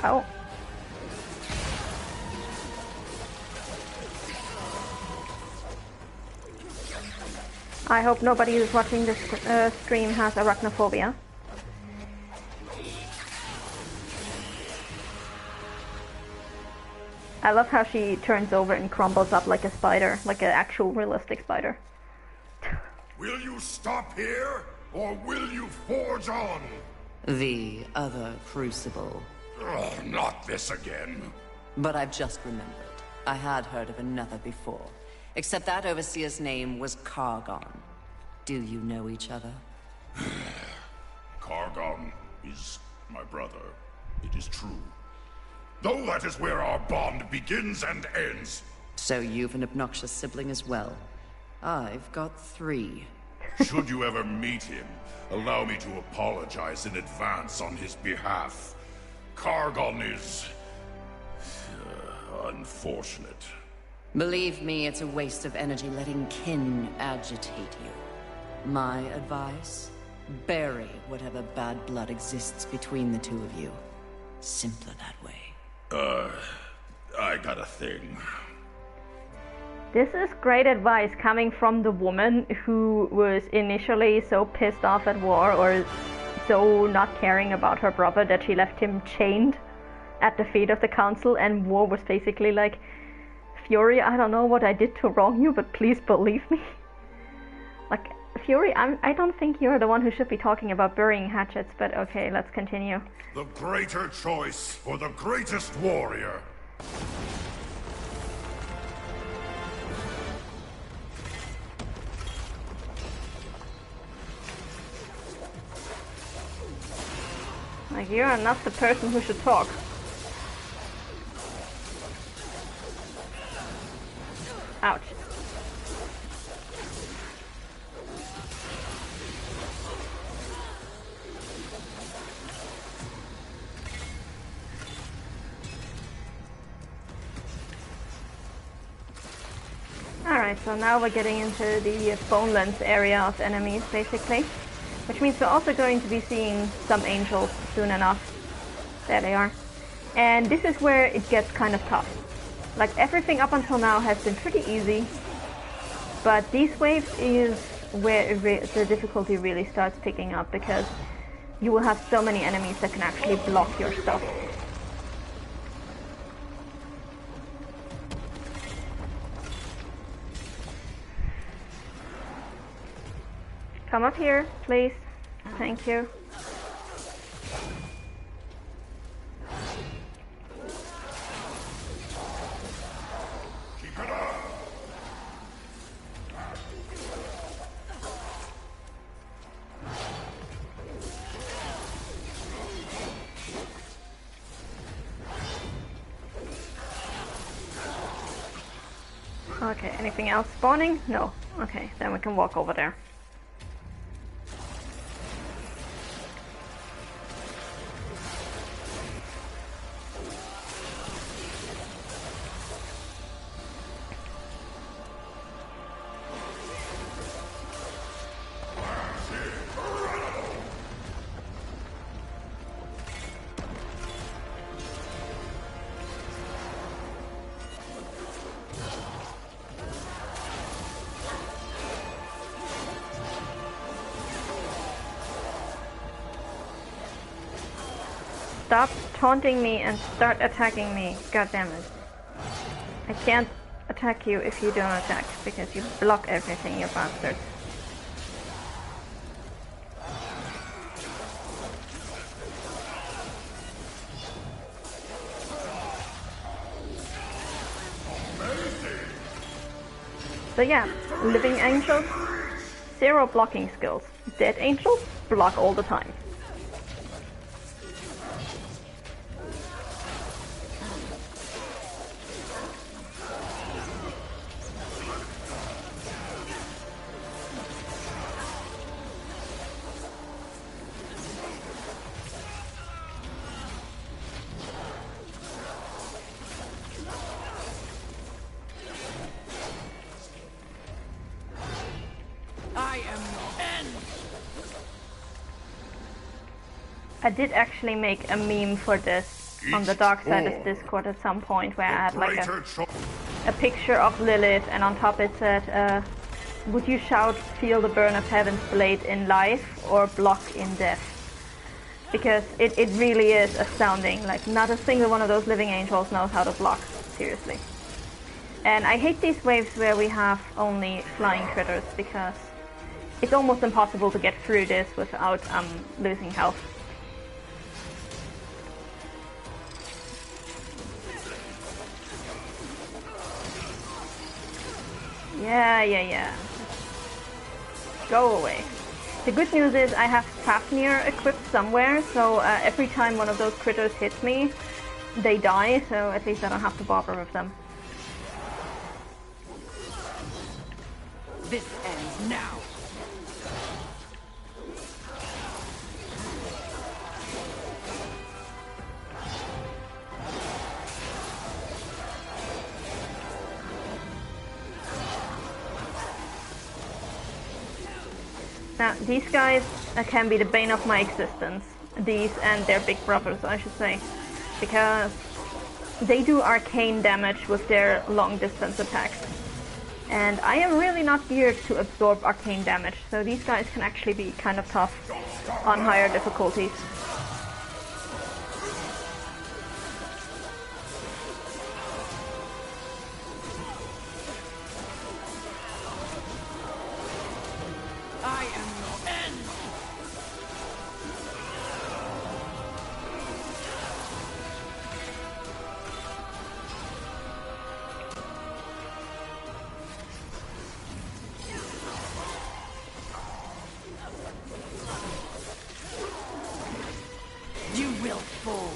Oh. I hope nobody who's watching this stream has arachnophobia. I love how she turns over and crumbles up like a spider, like an actual realistic spider. Will you stop here, or will you forge on? The other crucible. Ugh, not this again. But I've just remembered. I had heard of another before. Except that overseer's name was Kargon. Do you know each other? Kargon is my brother. It is true. Though that is where our bond begins and ends. So you've an obnoxious sibling as well. I've got 3. Should you ever meet him, allow me to apologize in advance on his behalf. Kargon is... unfortunate. Believe me, it's a waste of energy letting kin agitate you. My advice? Bury whatever bad blood exists between the two of you. Simpler that way. I got a thing. This is great advice coming from the woman who was initially so pissed off at war or so not caring about her brother that she left him chained at the feet of the council, and War was basically like, Fury, I don't know what I did to wrong you, but please believe me. Like, Fury, I don't think you're the one who should be talking about burying hatchets, but okay, let's continue. The greater choice for the greatest warrior. Like, you're not the person who should talk. Ouch. Alright, so now we're getting into the Bonelands area of enemies, basically. Which means we're also going to be seeing some angels soon enough. There they are. And this is where it gets kind of tough. Like, everything up until now has been pretty easy. But these waves is where the difficulty really starts picking up, because you will have so many enemies that can actually block your stuff. Come up here, please. Thank you. Keep it up. Okay, anything else spawning? No. Okay, then we can walk over there. Stop taunting me and start attacking me. God damn it. I can't attack you if you don't attack, because you block everything, you bastard. So yeah, living angels, 0 blocking skills. Dead angels, block all the time. I did actually make a meme for this on the Darksiders Discord at some point, where I had like a picture of Lilith, and on top it said, would you shout feel the burn of heaven's blade in life or block in death? Because it really is astounding, like not a single one of those living angels knows how to block, seriously. And I hate these waves where we have only flying critters, because it's almost impossible to get through this without losing health. Yeah. Go away. The good news is I have Fafnir equipped somewhere, so every time one of those critters hits me, they die, so at least I don't have to bother with them. This ends now! Now, these guys can be the bane of my existence. These and their big brothers, I should say. Because they do arcane damage with their long distance attacks. And I am really not geared to absorb arcane damage, so these guys can actually be kind of tough on higher difficulties. I am your end! You will fall.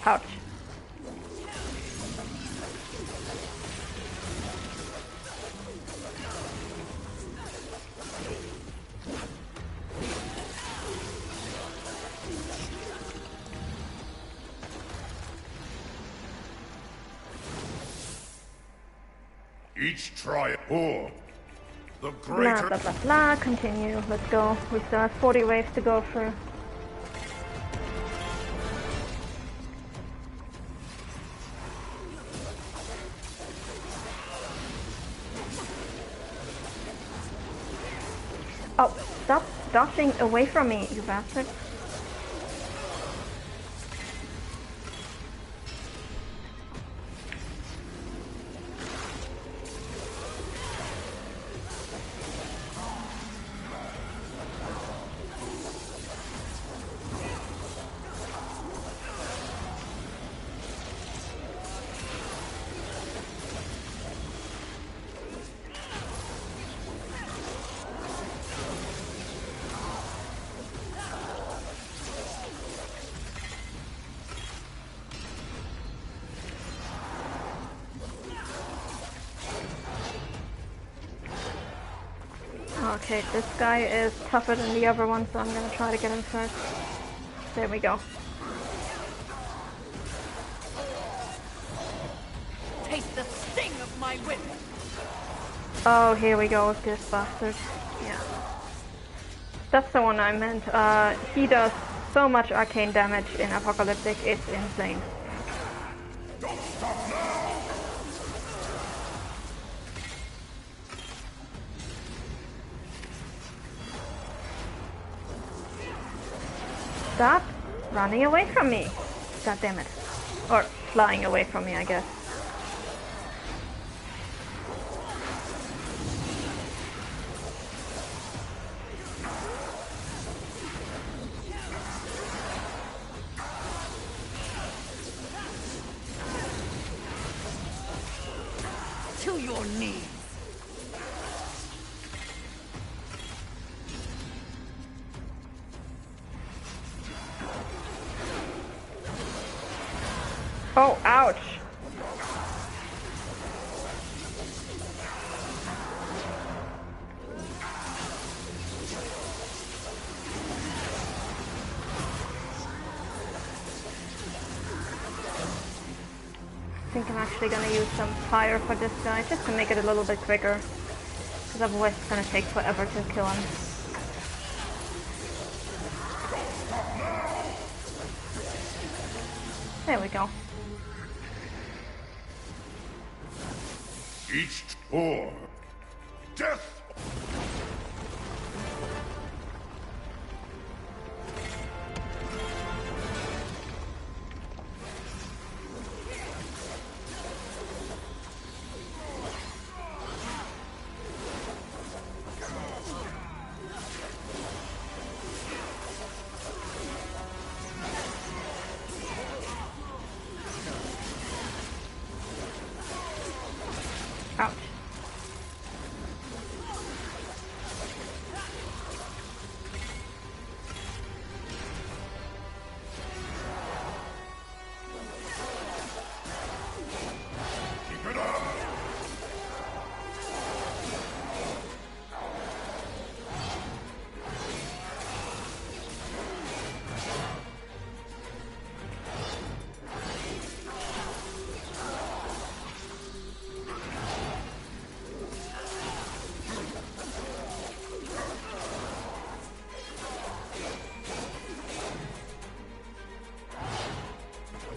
Ouch. Each triad or the Blah greater. blah blah blah, continue, let's go. We still have 40 waves to go through. Oh, stop dodging away from me, you bastard. Okay, this guy is tougher than the other one, so I'm gonna try to get him first. There we go. Taste the sting of my whip! Oh, here we go with this bastard. Yeah. That's the one I meant. He does so much arcane damage in Apocalyptic, it's insane. Stop running away from me! God damn it. Or flying away from me, I guess. To your knees! Oh, ouch! I think I'm actually gonna use some fire for this guy, just to make it a little bit quicker. Because otherwise it's gonna take forever to kill him. There we go. Each or death.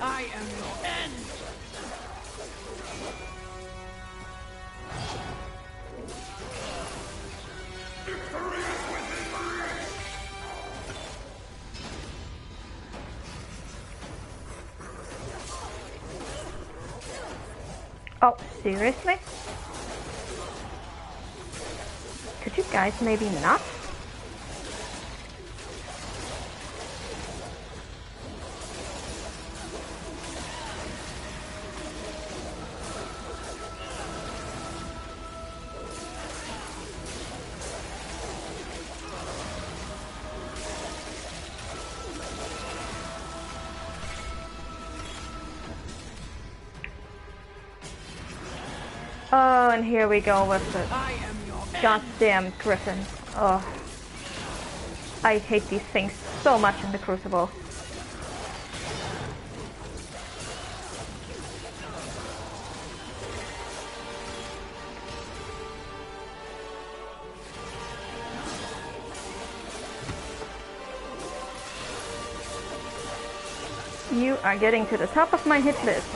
I am your end! Oh, seriously? Could you guys maybe not? Oh, and here we go with the goddamn griffin. Oh, I hate these things so much in the Crucible. You are getting to the top of my hit list.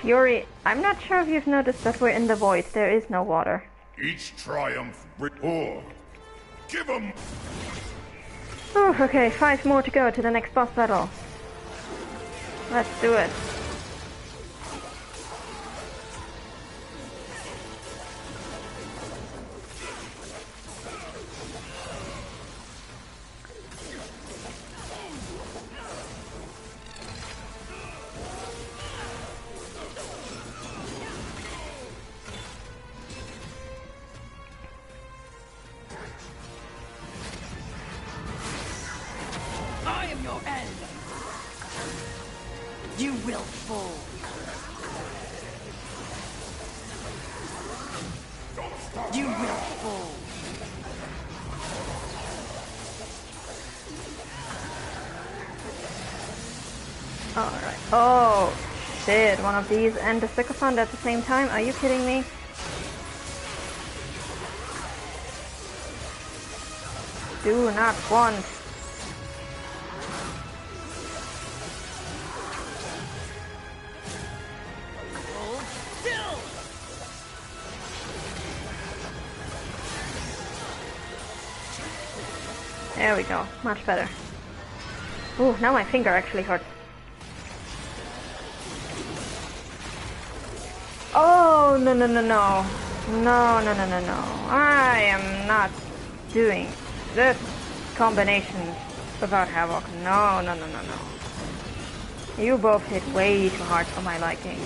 Fury, I'm not sure if you've noticed that we're in the void. There is no water. Each triumph before. Give 'em. Oh, okay, 5 more to go to the next boss battle. Let's do it. I am your end! You will fall. You will fall. Alright. Oh, shit. One of these and the Sycophant at the same time? Are you kidding me? Do not want. Hold still! There we go. Much better. Ooh, now my finger actually hurts. Oh, no, no, no, no. No, no, no, no, no. I am not doing this combination without Havoc. No, no, no, no, no. You both hit way too hard for my liking.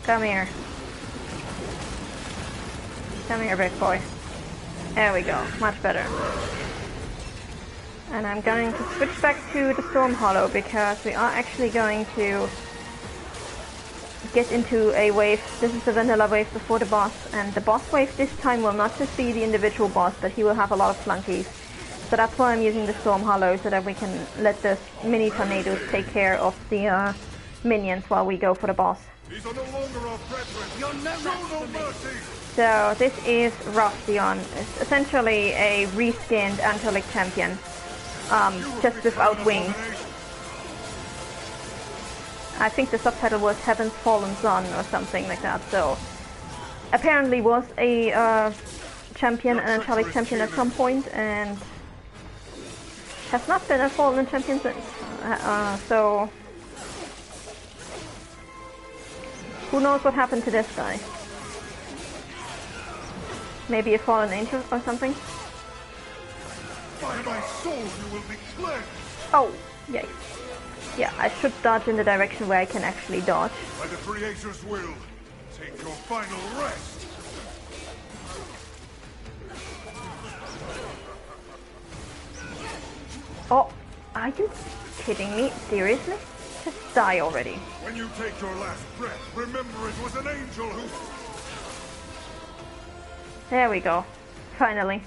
Come here. Come here, big boy. There we go. Much better. And I'm going to switch back to the Storm Hollow because we are actually going to get into a wave. This is the vanilla wave before the boss, and the boss wave this time will not just be the individual boss, but he will have a lot of flunkies. So that's why I'm using the Storm Hollow, so that we can let the mini tornadoes take care of the minions while we go for the boss. These are no longer our brethren. You're no match No for me. mercy. So this is Rostion. It's essentially a reskinned Angelic champion, just without wings. I think the subtitle was Heaven's Fallen Son or something like that. So apparently was a champion, an Angelic champion at some point, and has not been a fallen champion since. So who knows what happened to this guy? Maybe a fallen angel or something? By my soul, you will be cleansed. Oh, yay. Yeah, I should dodge in the direction where I can actually dodge. By the Creator's will, take your final rest. Oh, are you kidding me? Seriously? Just die already. When you take your last breath, remember it was an angel who... There we go. Finally.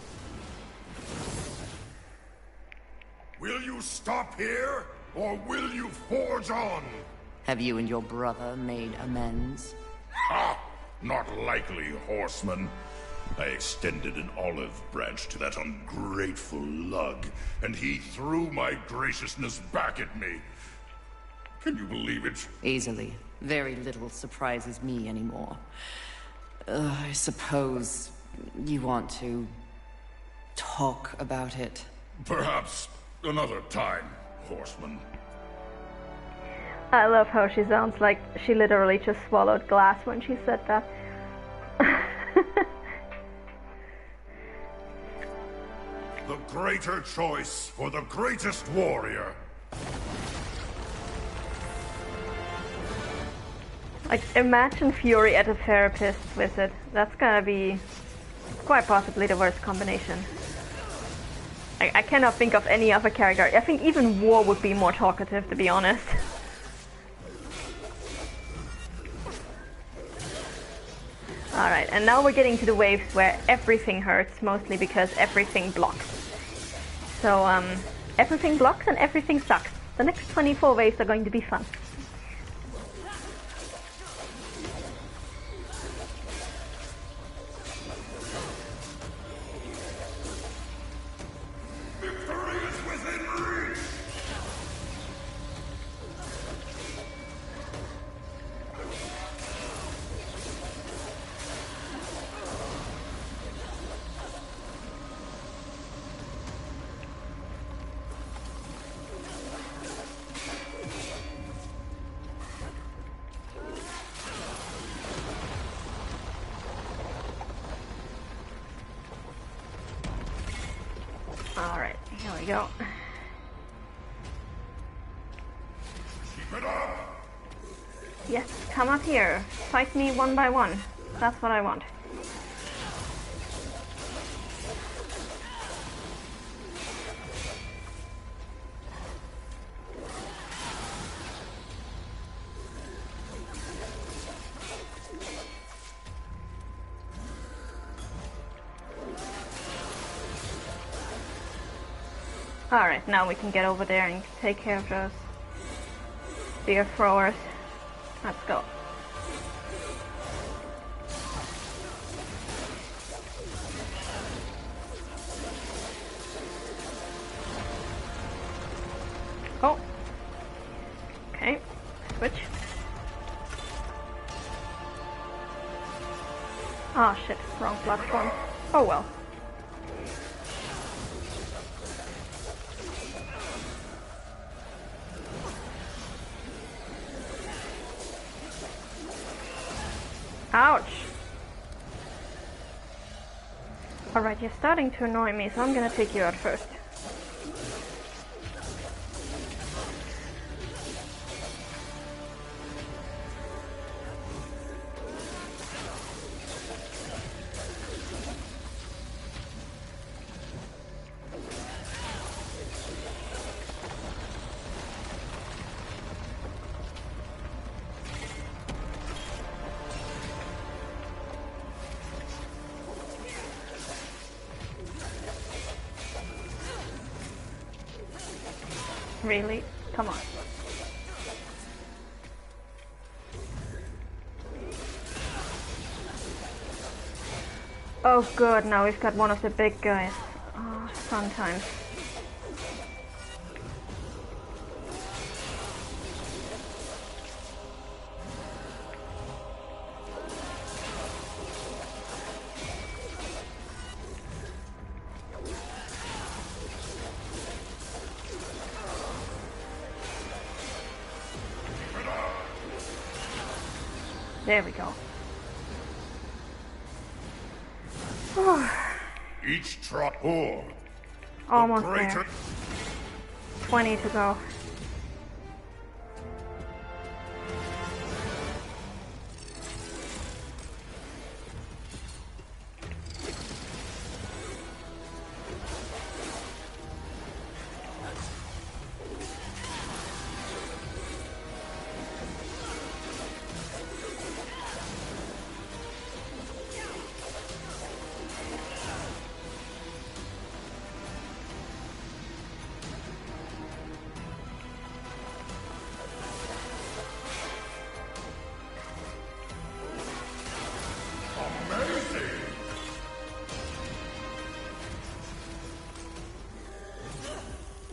Will you stop here, or will you forge on? Have you and your brother made amends? Ha! Not likely, horseman. I extended an olive branch to that ungrateful lug, and he threw my graciousness back at me. Can you believe it? Easily. Very little surprises me anymore. I suppose you want to talk about it? Perhaps another time, horseman. I love how she sounds like she literally just swallowed glass when she said that. The greater choice for the greatest warrior. Like, imagine Fury at a therapist visit. That's gonna be quite possibly the worst combination. I cannot think of any other character. I think even War would be more talkative, to be honest. Alright, and now we're getting to the waves where everything hurts, mostly because everything blocks. So, everything blocks and everything sucks. The next 24 waves are going to be fun. Alright, here we go. Keep it up! Yes, come up here. Fight me one by one. That's what I want. Alright, now we can get over there and take care of those spear throwers. Let's go. Oh. Okay, switch. Oh shit, wrong platform. Oh well. Ouch! Alright, you're starting to annoy me, so I'm gonna take you out first. Really? Come on. Oh good, now we've got one of the big guys. Oh, fun times. There we go. Each trot or Almost the greater there. 20 to go.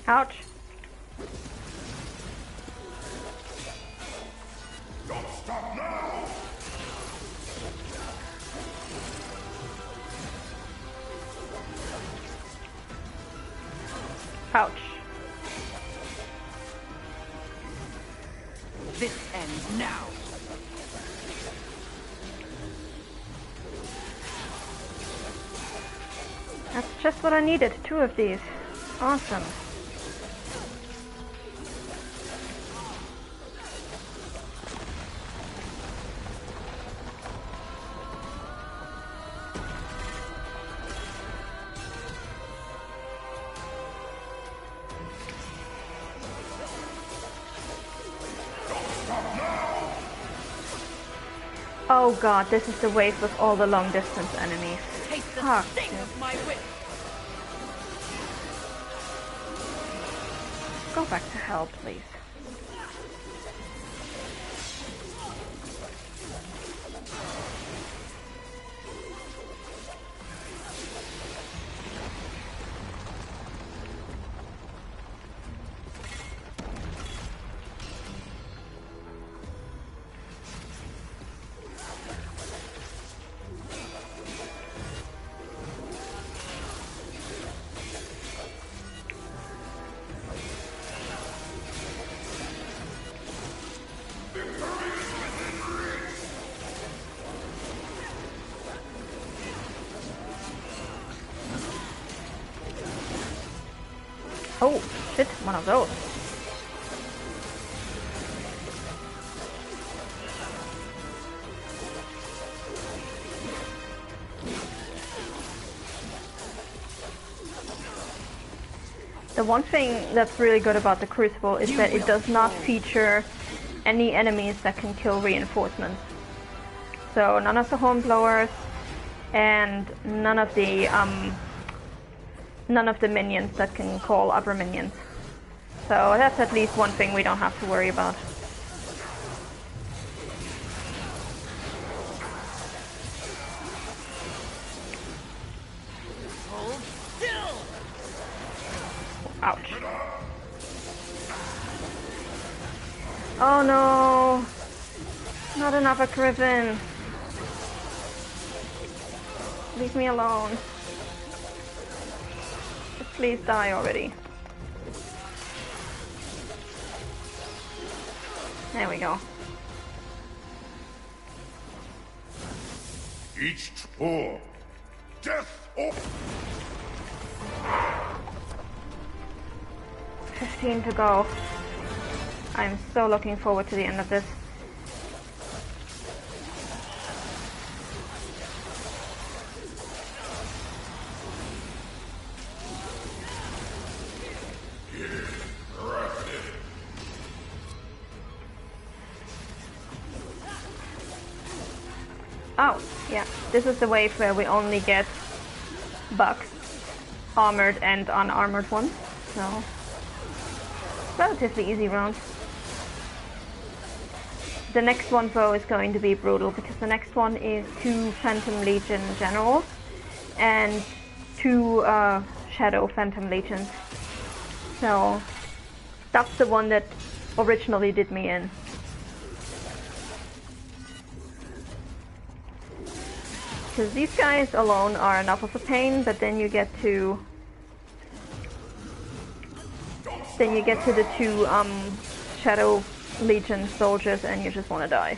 Ouch. Don't stop now! Ouch. This ends now. That's just what I needed. 2 of these. Awesome. Oh god, this is the wave with all the long distance enemies. Taste the Fuck. sting of my whip. Go back to hell, please. Oh, shit, one of those. The one thing that's really good about the Crucible is that it does not feature any enemies that can kill reinforcements. So none of the hornblowers and none of the minions that can call other minions. So that's at least one thing we don't have to worry about. Hold still. Ouch. Oh no! Not another griffin! Leave me alone. Just please die already. There we go. Each or death or 15 to go. I'm so looking forward to the end of this. Oh, yeah, this is the wave where we only get bugs, armored and unarmored ones, so relatively easy round. The next one though is going to be brutal because the next one is 2 Phantom Legion generals and 2 Shadow Phantom Legions. So that's the one that originally did me in. Because these guys alone are enough of a pain, but then you get to the 2 Shadow Legion soldiers and you just want to die.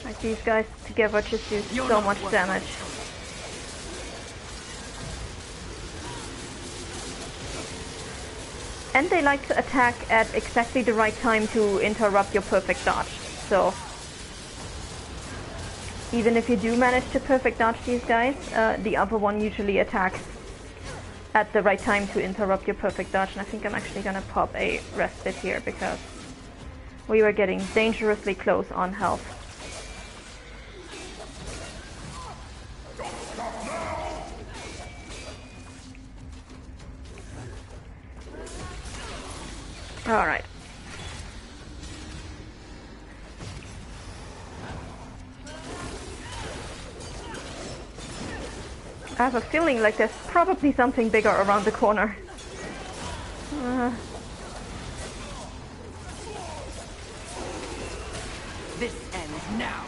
Like these guys together just do so much damage. And they like to attack at exactly the right time to interrupt your perfect dodge. So even if you do manage to perfect dodge these guys, the other one usually attacks at the right time to interrupt your perfect dodge. And I think I'm actually gonna pop a respite here because we were getting dangerously close on health. Alright. I have a feeling like there's probably something bigger around the corner. This ends now.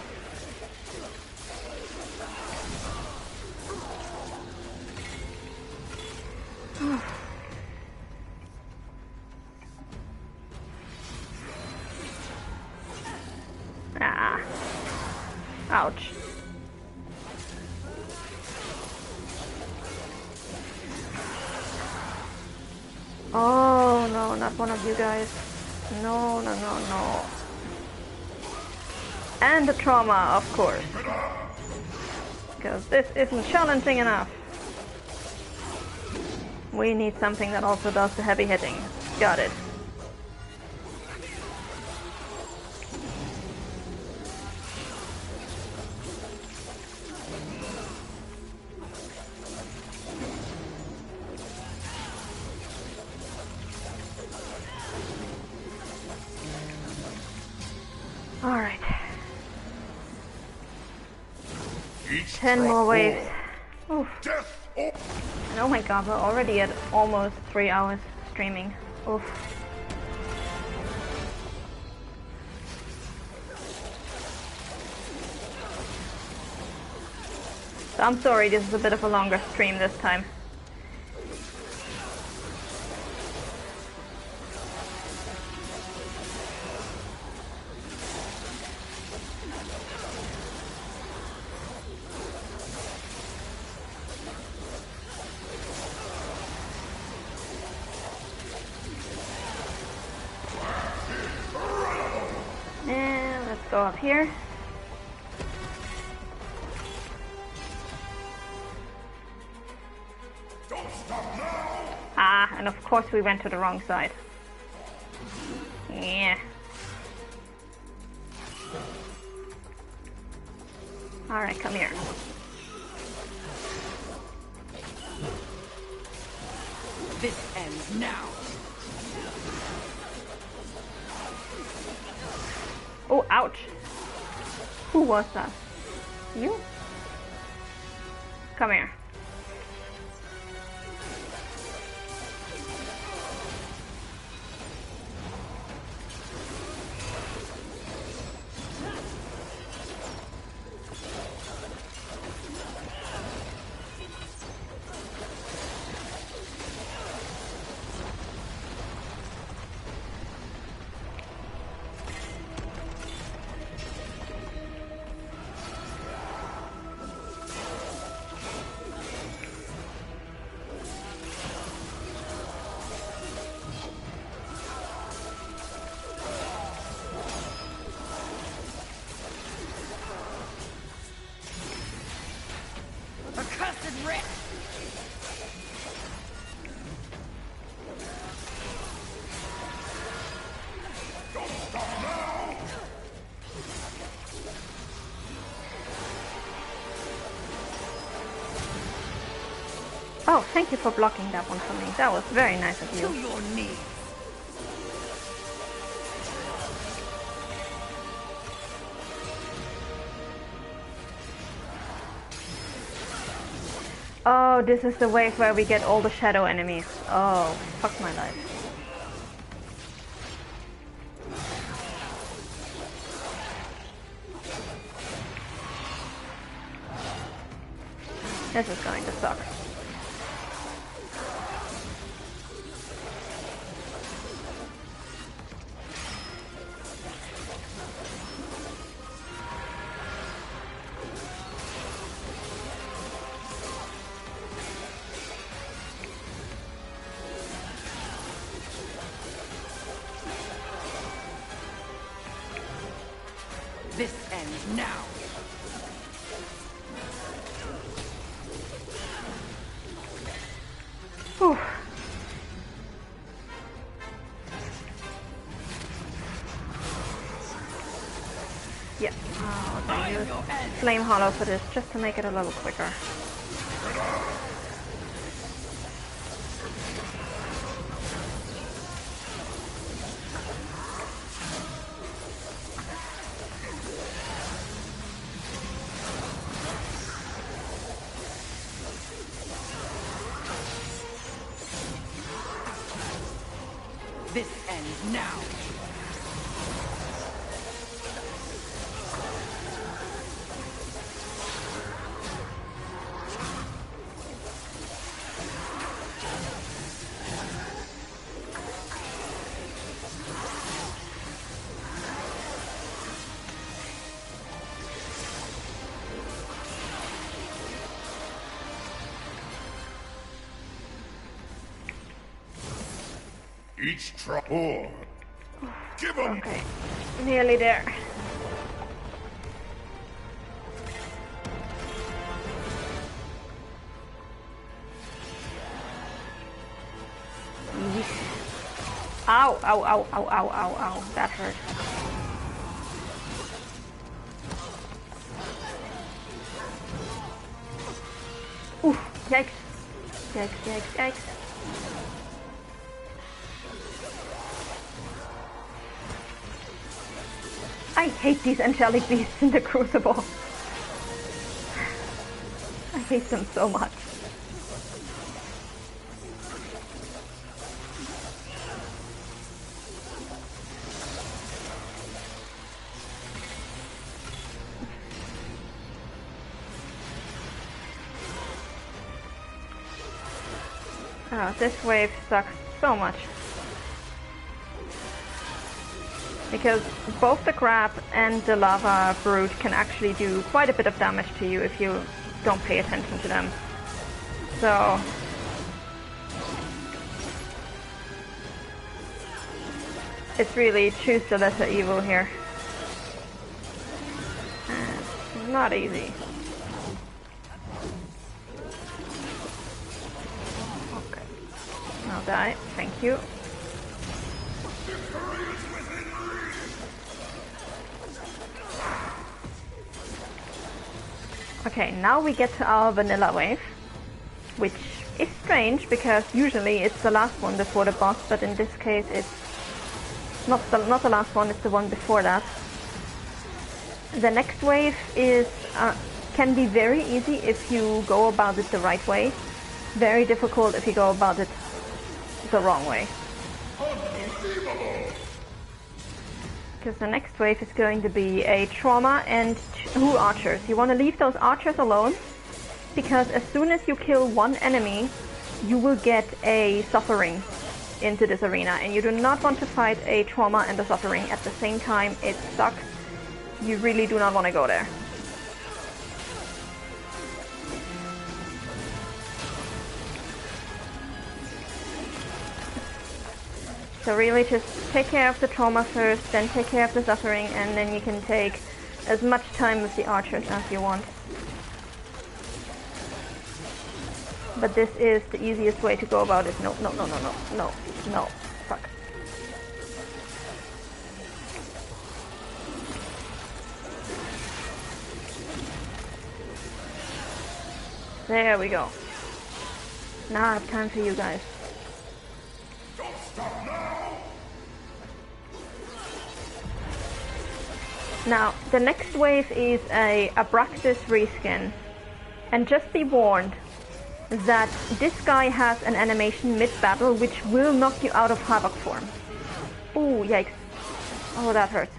Ah. Ouch. Oh no, not one of you guys. No, no, no, no. And the trauma, of course. Because this isn't challenging enough. We need something that also does the heavy hitting. Got it. Alright. 10 more waves. Oof. And oh my god, we're already at almost 3 hours streaming. Oof. So I'm sorry, this is a bit of a longer stream this time. Go up here. Ah, and of course we went to the wrong side. Yeah. Alright, come here. This ends now. Oh, ouch. Who was that? You? Come here. Oh, thank you for blocking that one for me. That was very nice of you. To your knees. Oh, this is the wave where we get all the shadow enemies. Oh, fuck my life. This is going to suck. This ends now. Whew. Yeah, I'll use Flame Hollow for this, just to make it a little quicker. This ends now. Each trouble. Give him. Okay, nearly there. Ow, ow, ow, ow, ow, ow, ow. That hurt. Ooh, yikes. Yikes, yikes, yikes. I hate these angelic beasts in the Crucible. I hate them so much. Oh, this wave sucks so much. Because both the crab and the lava brute can actually do quite a bit of damage to you if you don't pay attention to them. So it's really choose the lesser evil here. And it's not easy. Okay. I'll die. Thank you. Okay, now we get to our vanilla wave, which is strange because usually it's the last one before the boss, but in this case it's not the last one, it's the one before that. The next wave is can be very easy if you go about it the right way, very difficult if you go about it the wrong way. Because the next wave is going to be a trauma and 2 archers. You want to leave those archers alone, because as soon as you kill one enemy, you will get a suffering into this arena, and you do not want to fight a trauma and a suffering at the same time. It sucks. You really do not want to go there. So really just take care of the trauma first, then take care of the suffering, and then you can take as much time with the archers as you want. But this is the easiest way to go about it. No, no, no, no, no, no, no, fuck. There we go. Now I have time for you guys. Now, the next wave is a Abraxas reskin, and just be warned that this guy has an animation mid-battle which will knock you out of Havoc form. Ooh, yikes. Oh, that hurts.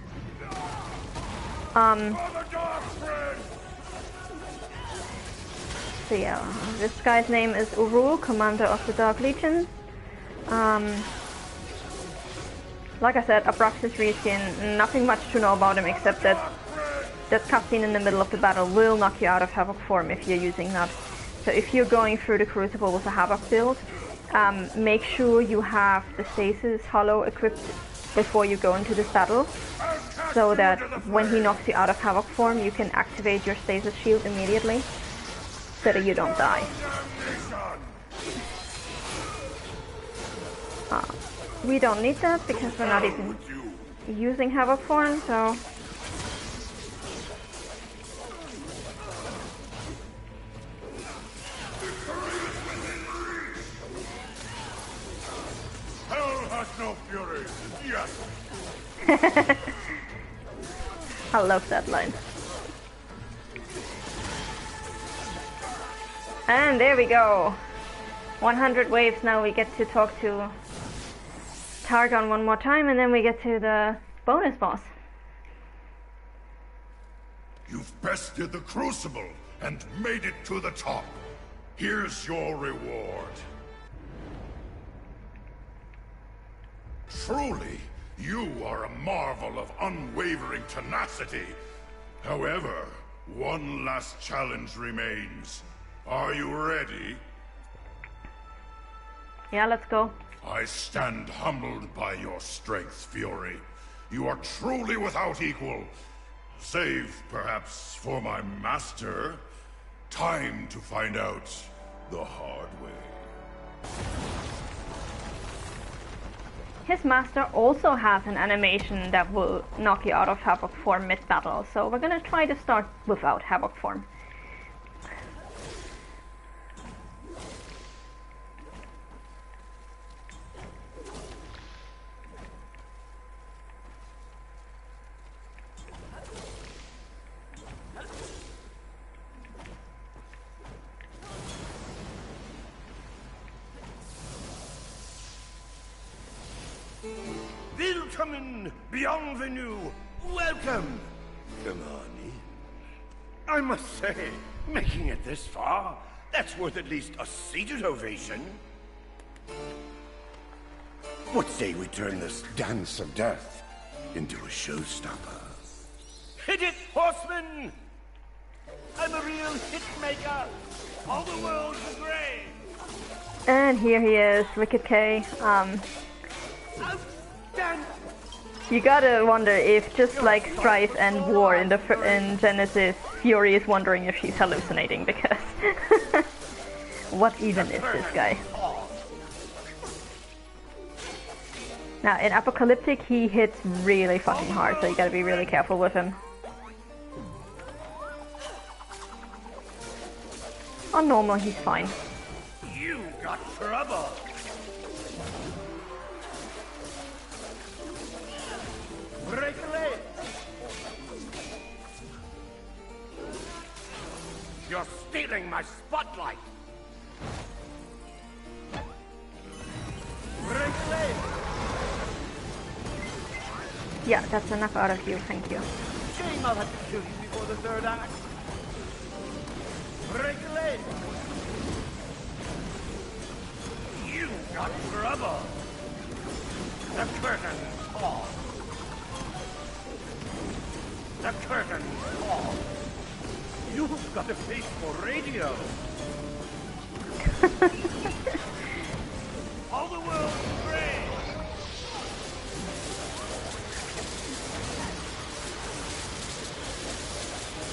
So yeah, this guy's name is Urul, commander of the Dark Legion. Like I said, Abraxas reskin, nothing much to know about him except that that cutscene in the middle of the battle will knock you out of Havoc form if you're using that. So if you're going through the Crucible with a Havoc build, make sure you have the Stasis Hollow equipped before you go into this battle, so that when he knocks you out of Havoc form, you can activate your Stasis Shield immediately, so that you don't die. We don't need that because we're not even using Havoc form, so... Hell has no fury. Yes. I love that line. And there we go. 100 waves, now we get to talk to Targon one more time, and then we get to the bonus boss. You've bested the Crucible and made it to the top. Here's your reward. Truly, you are a marvel of unwavering tenacity. However, one last challenge remains. Are you ready? Yeah, let's go. I stand humbled by your strength, Fury. You are truly without equal. Save, perhaps, for my master. Time to find out the hard way. His master also has an animation that will knock you out of Havoc form mid-battle, so we're gonna try to start without Havoc form. Willkommen, bienvenue, welcome. Come on in. I must say, making it this far, that's worth at least a seated ovation. What say we turn this dance of death into a showstopper? Hit it, horseman! I'm a real hit maker. All the world's agree. And here he is, Wicked K. You gotta wonder if, just like Strife and War in Genesis, Fury is wondering if she's hallucinating, because what even is this guy? Now, in Apocalyptic, he hits really fucking hard, so you gotta be really careful with him. On normal, he's fine. You got trouble. Break a leg. You're stealing my spotlight. Break a leg. Yeah, that's enough out of you, thank you. Shame I'll have to kill you before the third act. Break a leg. You got trouble. The curtain's fall. The curtain's fall. You've got a face for radio. All the world's gray.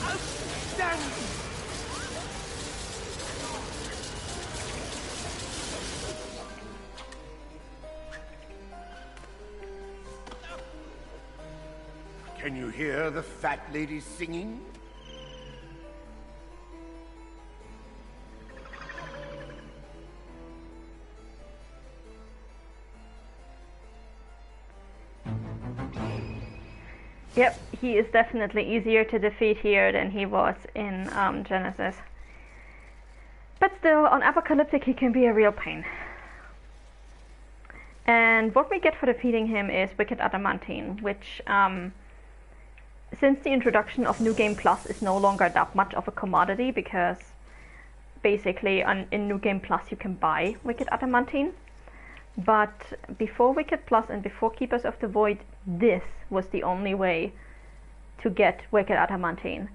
Outstanding. Can you hear the fat lady singing? Yep, he is definitely easier to defeat here than he was in Genesis. But still, on Apocalyptic he can be a real pain. And what we get for defeating him is Wicked Adamantine, which, since the introduction of New Game Plus, is no longer that much of a commodity, because basically in New Game Plus you can buy Wicked Adamantine. But before Wicked Plus and before Keepers of the Void, this was the only way to get Wicked Adamantine,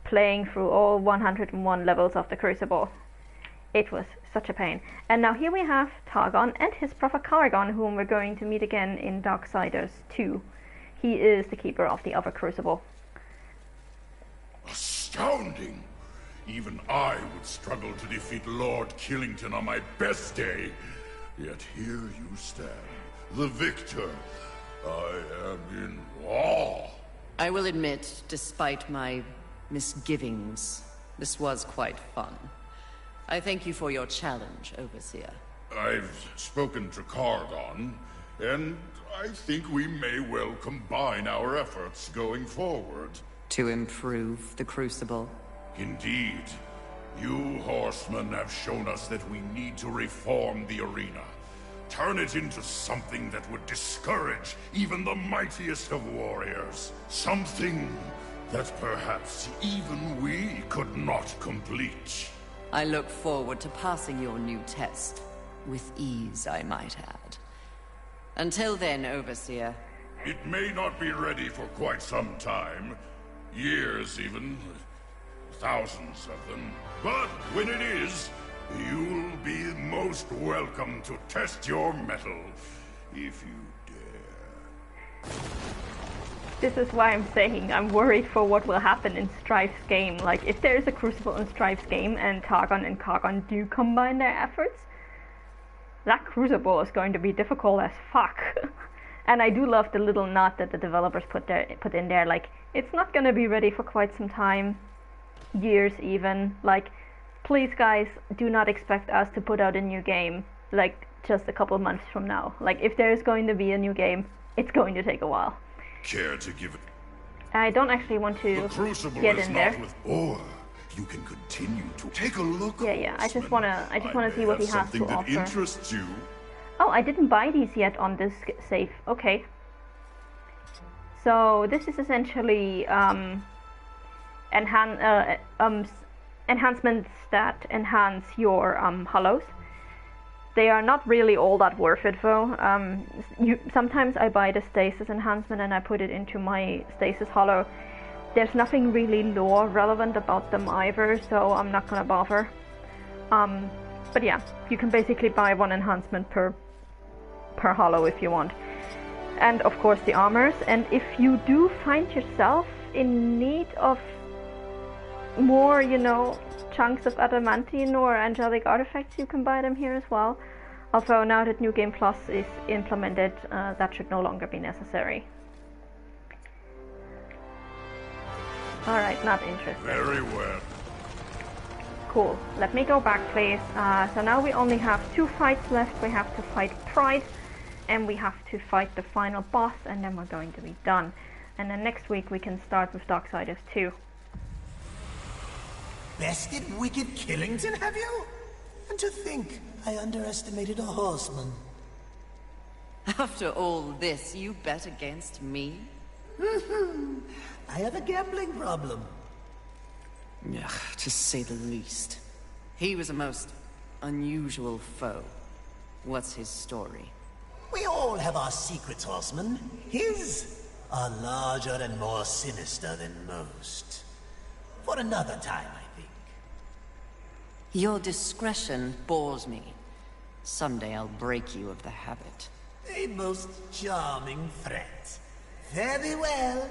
playing through all 101 levels of the Crucible. It was such a pain. And now here we have Targon and his brother Cargon, whom we're going to meet again in Darksiders 2. He is the keeper of the other Crucible. Astounding! Even I would struggle to defeat Lord Killington on my best day. Yet here you stand, the victor. I am in awe. I will admit, despite my misgivings, this was quite fun. I thank you for your challenge, Overseer. I've spoken to Cargon, and I think we may well combine our efforts going forward. To improve the Crucible? Indeed. You horsemen have shown us that we need to reform the arena. Turn it into something that would discourage even the mightiest of warriors. Something that perhaps even we could not complete. I look forward to passing your new test. With ease, I might add. Until then, Overseer. It may not be ready for quite some time. Years even. Thousands of them. But when it is, you'll be most welcome to test your mettle, if you dare. This is why I'm saying I'm worried for what will happen in Strife's game. Like, if there is a Crucible in Strife's game and Targon and Kargon do combine their efforts, that Crucible is going to be difficult as fuck. And I do love the little nod that the developers put in there. Like, it's not gonna be ready for quite some time. Years even. Like, please guys, do not expect us to put out a new game, like, just a couple months from now. Like, if there is going to be a new game, it's going to take a while. Care to give it? I don't actually want to The Crucible get is in not there. with ore. You can continue to take a look. Yeah. I just wanna see what he has to something that offer. interests you. Oh, I didn't buy these yet on this save. Okay. So this is essentially enhancements that enhance your hollows. They are not really all that worth it though. Sometimes I buy the stasis enhancement and I put it into my stasis hollow. There's nothing really lore relevant about them either, so I'm not gonna bother. But yeah, you can basically buy one enhancement per hollow if you want. And of course the armors, and if you do find yourself in need of more, you know, chunks of adamantine or angelic artifacts, you can buy them here as well. Although now that New Game Plus is implemented, that should no longer be necessary. Alright, not interested. Very well. Cool. Let me go back, please. So now we only have 2 fights left. We have to fight Pride, and we have to fight the final boss, and then we're going to be done. And then next week we can start with Darksiders 2. Bested wicked Killington, have you? And to think, I underestimated a horseman. After all this, you bet against me? I have a gambling problem. Yeah, to say the least. He was a most unusual foe. What's his story? We all have our secrets, horseman. His are larger and more sinister than most. For another time, I think. Your discretion bores me. Someday I'll break you of the habit. A most charming threat. Very well.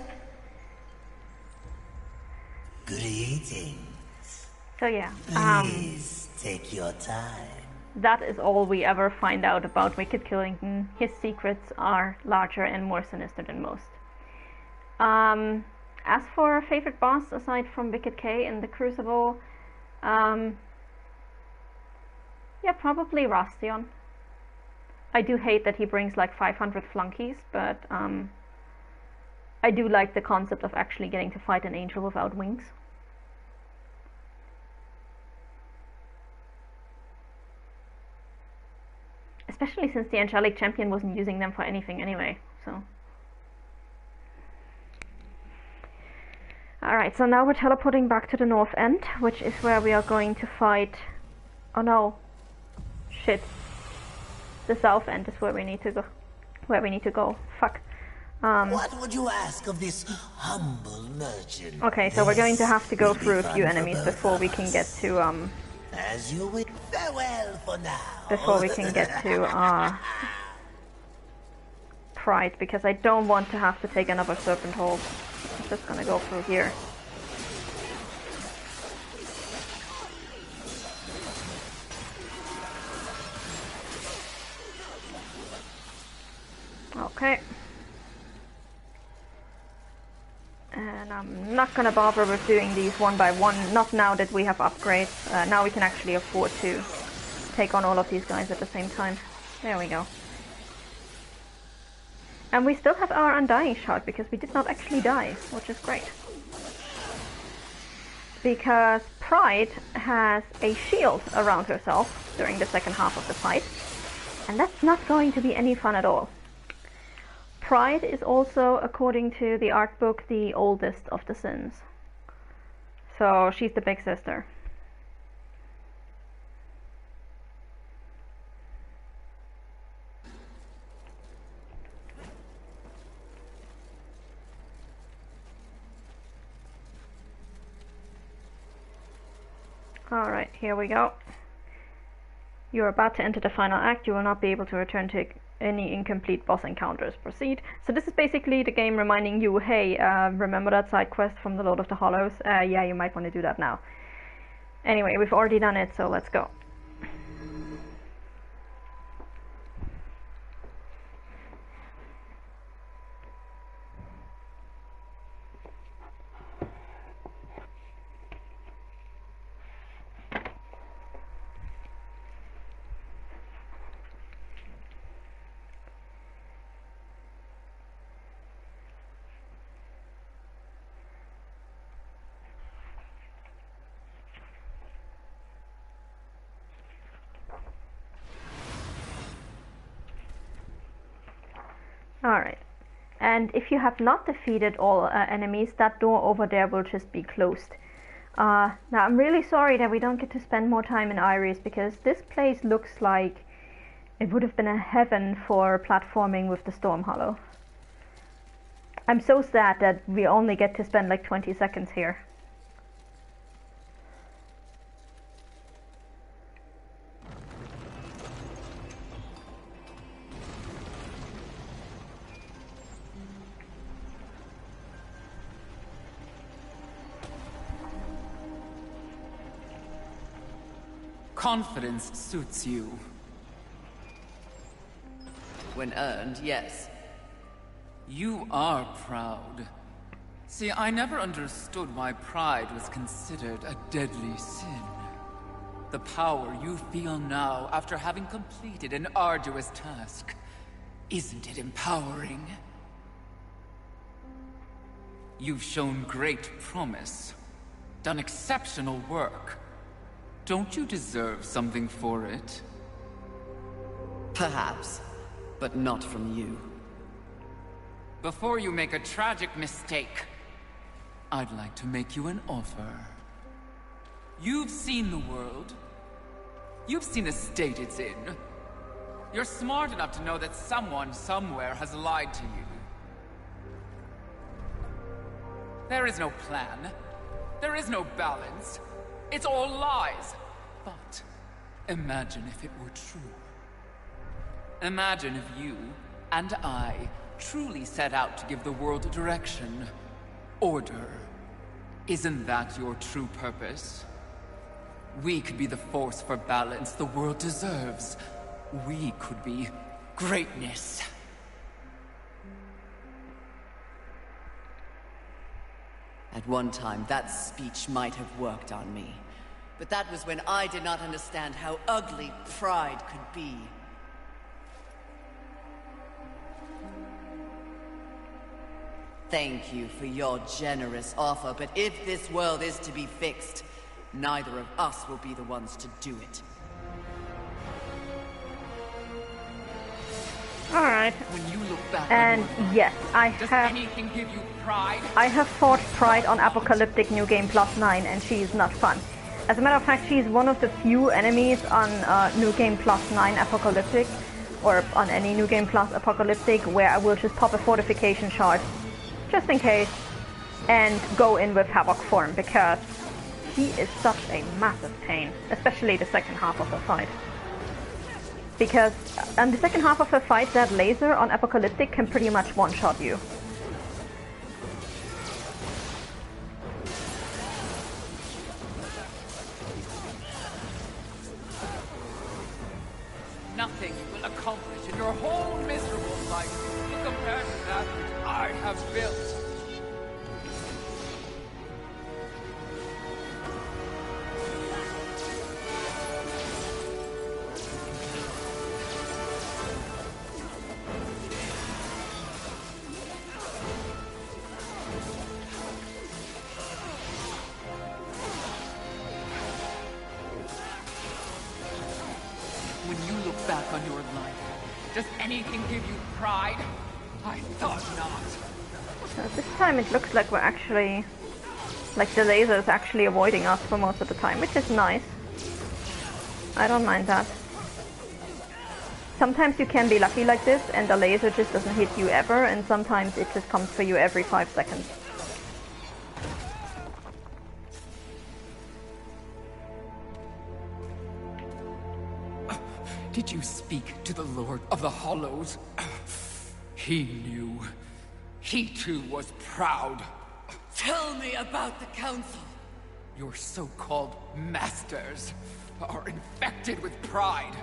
Greetings. So yeah, Please take your time. that is all we ever find out about Wicked Killington. His secrets are larger and more sinister than most. As for a favorite boss aside from Wicked K in the Crucible, yeah, probably Rastion. I do hate that he brings like 500 flunkies, but I do like the concept of actually getting to fight an angel without wings. Especially since the Angelic Champion wasn't using them for anything anyway, so... Alright, so now we're teleporting back to the North End, which is where we are going to fight... Oh no. Shit. The South End is where we need to go. Fuck. What would you ask of this humble merchant? Okay, so we're going to have to go Will be through a fun few for enemies both before of we can us. get to As you would. Farewell for now. before we can get to Pride, because I don't want to have to take another Serpent Hold. I'm just gonna go through here. Okay. And I'm not gonna bother with doing these one by one, not now that we have upgrades. Now we can actually afford to take on all of these guys at the same time. There we go. And we still have our Undying Shard, because we did not actually die, which is great. Because Pride has a shield around herself during the second half of the fight. And that's not going to be any fun at all. Pride is also, according to the art book, the oldest of the sins. So she's the big sister. Alright, here we go. You're about to enter the final act. You will not be able to return to any incomplete boss encounters. Proceed. So this is basically the game reminding you, hey, remember that side quest from the Lord of the Hollows? Yeah, you might want to do that now. Anyway, we've already done it, so let's go. Alright, and if you have not defeated all enemies, that door over there will just be closed. Now I'm really sorry that we don't get to spend more time in Iris, because this place looks like it would have been a heaven for platforming with the Storm Hollow. I'm so sad that we only get to spend like 20 seconds here. Confidence suits you. When earned, yes. You are proud. See, I never understood why pride was considered a deadly sin. The power you feel now after having completed an arduous task, isn't it empowering? You've shown great promise, done exceptional work. Don't you deserve something for it? Perhaps, but not from you. Before you make a tragic mistake, I'd like to make you an offer. You've seen the world. You've seen the state it's in. You're smart enough to know that someone somewhere has lied to you. There is no plan. There is no balance. It's all lies. But imagine if it were true. Imagine if you and I truly set out to give the world direction, order. Isn't that your true purpose? We could be the force for balance the world deserves. We could be greatness. At one time, that speech might have worked on me. But that was when I did not understand how ugly pride could be. Thank you for your generous offer, but if this world is to be fixed, neither of us will be the ones to do it. Alright. When you look back And yes, does anything give you pride? I have fought Pride on Apocalyptic New Game Plus 9, and she is not fun. As a matter of fact, she is one of the few enemies on New Game Plus 9 Apocalyptic, or on any New Game Plus Apocalyptic, where I will just pop a fortification shard, just in case, and go in with Havoc form, because he is such a massive pain, especially the second half of the fight. Because on the second half of the fight, that laser on Apocalyptic can pretty much one-shot you. Nothing you will accomplish in your whole miserable life will compare to that which I have built. When you look back on your life? Does anything give you pride? I thought not. So this time it looks like we're actually... like the laser is actually avoiding us for most of the time, which is nice. I don't mind that. Sometimes you can be lucky like this and the laser just doesn't hit you ever, and sometimes it just comes for you every 5 seconds. Did you speak to the Lord of the Hollows? He knew. He too was proud. Tell me about the Council. Your so-called masters are infected with pride.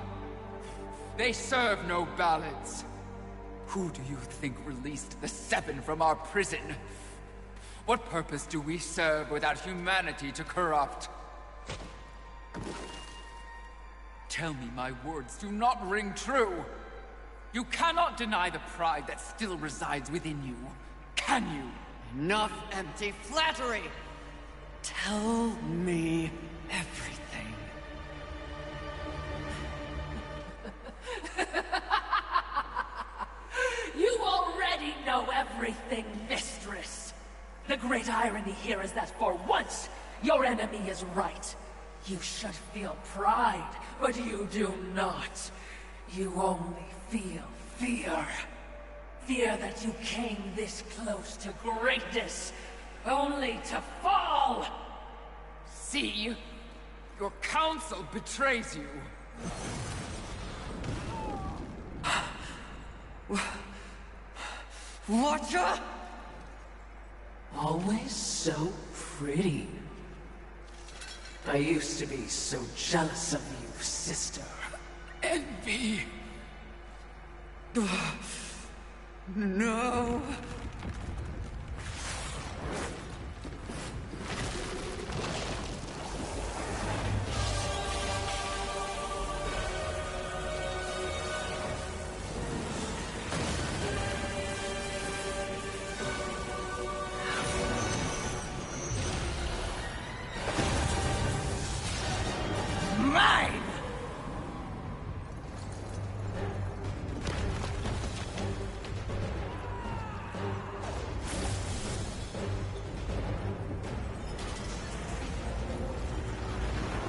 They serve no balance. Who do you think released the 7 from our prison? What purpose do we serve without humanity to corrupt? Tell me my words do not ring true. You cannot deny the pride that still resides within you, can you? Enough empty flattery! Tell me everything. You already know everything, mistress. The great irony here is that for once, your enemy is right. You should feel pride, but you do not. You only feel fear. Fear that you came this close to greatness, only to fall! See? Your council betrays you. Watcher? Always so pretty. I used to be so jealous of you, sister. Envy. No. Mine!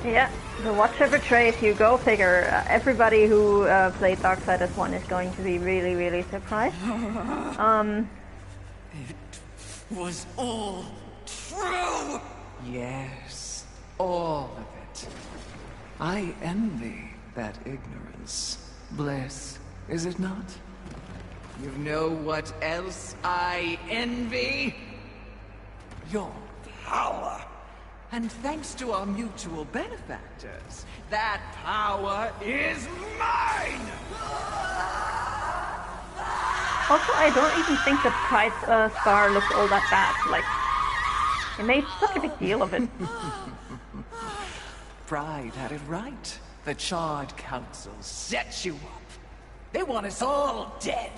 Yeah, the Watcher betrays you, go figure. Everybody who played Darksiders 1 is going to be really, really surprised. It was all true! Yes, all of it. I envy that ignorance. Bliss, is it not? You know what else I envy? Your power. And thanks to our mutual benefactors, that power is mine! Also, I don't even think the Pride scar looks all that bad. Like, they made such a big deal of it. Pride had it right. The Charred Council set you up. They want us all dead.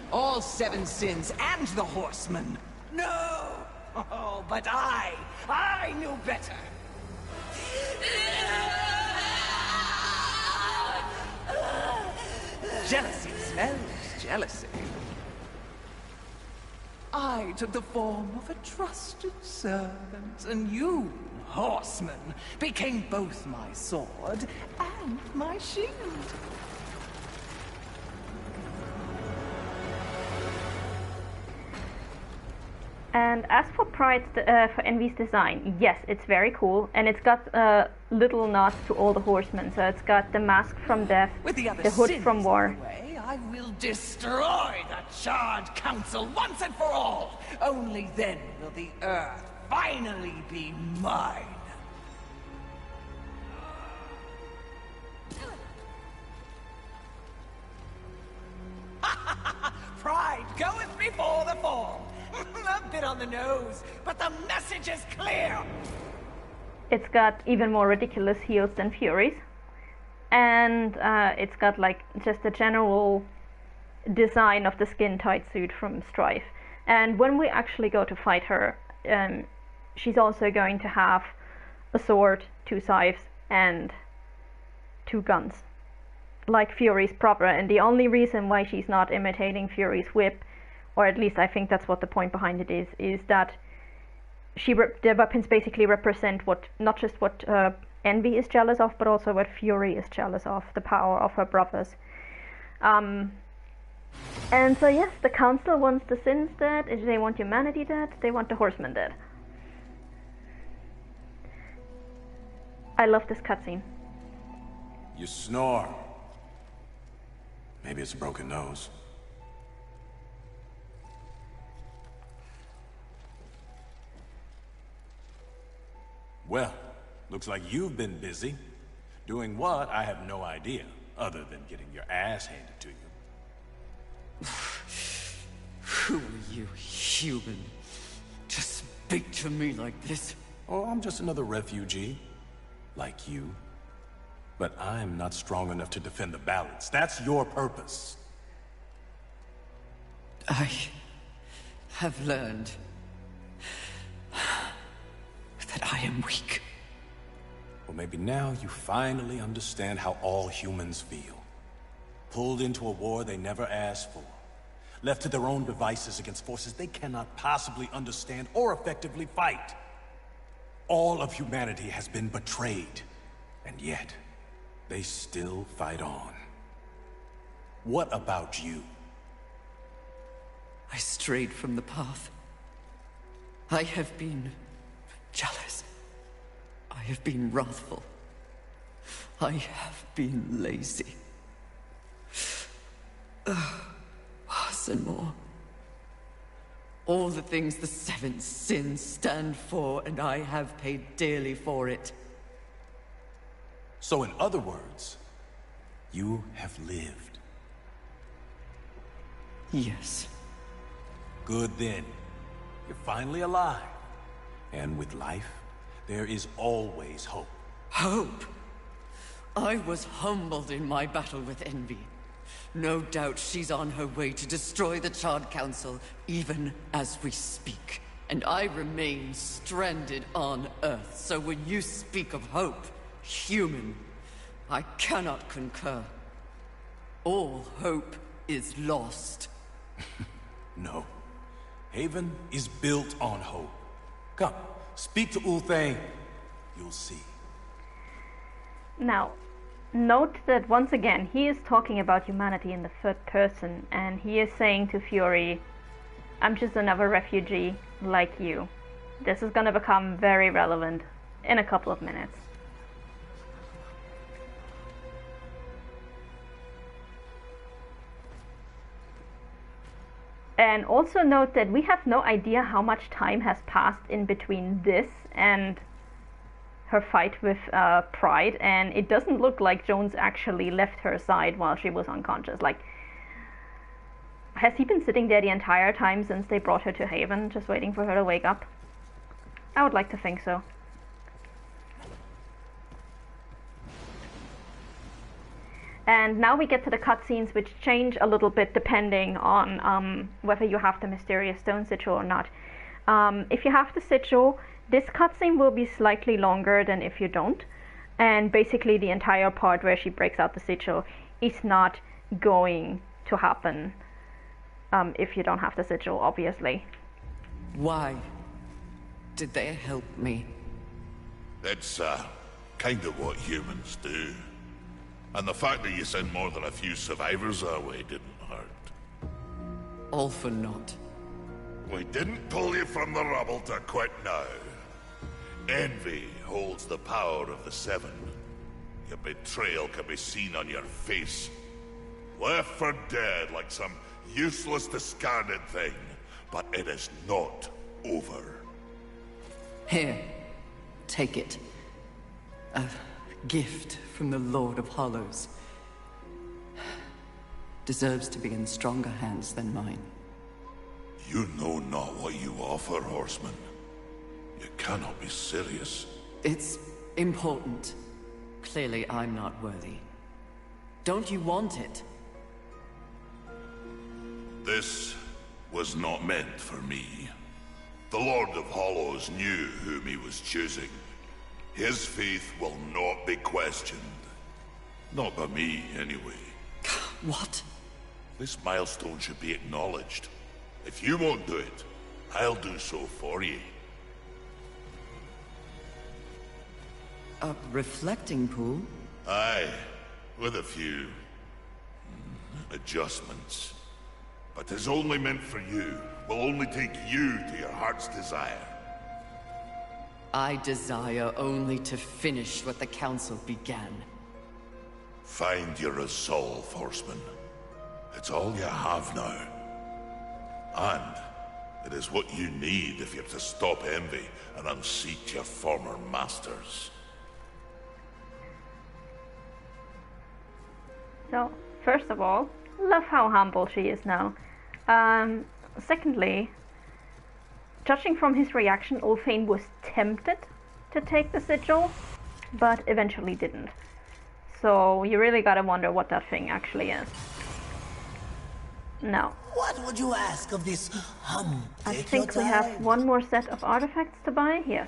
All 7 sins and the Horsemen. No! Oh, but I knew better. Jealousy smells jealousy. I took the form of a trusted servant, and you, Horseman, became both my sword and my shield. And as for for Envy's design, yes, it's very cool, and it's got little nods to all the Horsemen. So it's got the mask from death, With the other the hood sins from war. out of the way, I will destroy the Charred Council once and for all. Only then will the Earth finally be mine. Pride goeth before the fall. A bit on the nose, but the message is clear. It's got even more ridiculous heels than Fury's. And it's got like just a general design of the skin-tight suit from Strife. And when we actually go to fight her, she's also going to have a sword, 2 scythes, and 2 guns. like Fury's brother, and the only reason why she's not imitating Fury's whip, or at least I think that's what the point behind it is that the weapons basically represent not just what Envy is jealous of, but also what Fury is jealous of, the power of her brothers. And so yes, the Council wants the Sins dead, they want humanity dead, they want the Horsemen dead. I love this cutscene. You snore. Maybe it's a broken nose. Well, looks like you've been busy. Doing what, I have no idea, other than getting your ass handed to you. Who are you, human? To speak to me like this? Oh, I'm just another refugee. Like you. But I'm not strong enough to defend the balance. That's your purpose. I have learned that I am weak. Well, maybe now you finally understand how all humans feel. Pulled into a war they never asked for. Left to their own devices against forces they cannot possibly understand or effectively fight. All of humanity has been betrayed. And yet, they still fight on. What about you? I strayed from the path. I have been jealous. I have been wrathful. I have been lazy. Worse and more. All the things the seven sins stand for, and I have paid dearly for it. So in other words, you have lived. Yes. Good then. You're finally alive. And with life, there is always hope. Hope? I was humbled in my battle with Envy. No doubt she's on her way to destroy the Charred Council, even as we speak. And I remain stranded on Earth, so when you speak of hope, human, I cannot concur. All hope is lost. No. Haven is built on hope. Come, speak to Ulthane. You'll see. Now, note that once again, he is talking about humanity in the third person, and he is saying to Fury, I'm just another refugee like you. This is gonna become very relevant in a couple of minutes. And also note that we have no idea how much time has passed in between this and her fight with Pride, and it doesn't look like Jones actually left her side while she was unconscious. Like, has he been sitting there the entire time since they brought her to Haven, just waiting for her to wake up? I would like to think so. And now we get to the cutscenes, which change a little bit depending on whether you have the mysterious stone sigil or not. If you have the sigil, this cutscene will be slightly longer than if you don't. And basically the entire part where she breaks out the sigil is not going to happen if you don't have the sigil, obviously. Why did they help me? That's kind of what humans do. And the fact that you sent more than a few survivors our way didn't hurt. All for naught. We didn't pull you from the rubble to quit now. Envy holds the power of the Seven. Your betrayal can be seen on your face. Left for dead like some useless, discarded thing. But it is not over. Here, take it. A gift from the Lord of Hollows. Deserves to be in stronger hands than mine. You know not what you offer, Horseman. You cannot be serious. It's important. Clearly, I'm not worthy. Don't you want it? This was not meant for me. The Lord of Hollows knew whom he was choosing. His faith will not be questioned. Not by me, anyway. What? This milestone should be acknowledged. If you won't do it, I'll do so for you. A reflecting pool? Aye, with a few adjustments. But it's only meant for you. Will only take you to your heart's desire. I desire only to finish what the Council began. Find your resolve, Horseman. It's all you have now. And it is what you need if you're to stop envy and unseat your former masters. So, first of all, love how humble she is now. Secondly, judging from his reaction, Ulfane was tempted to take the sigil, but eventually didn't. So you really gotta wonder what that thing actually is. Now, What would you ask of this I think we have one more set of artifacts to buy. Yes.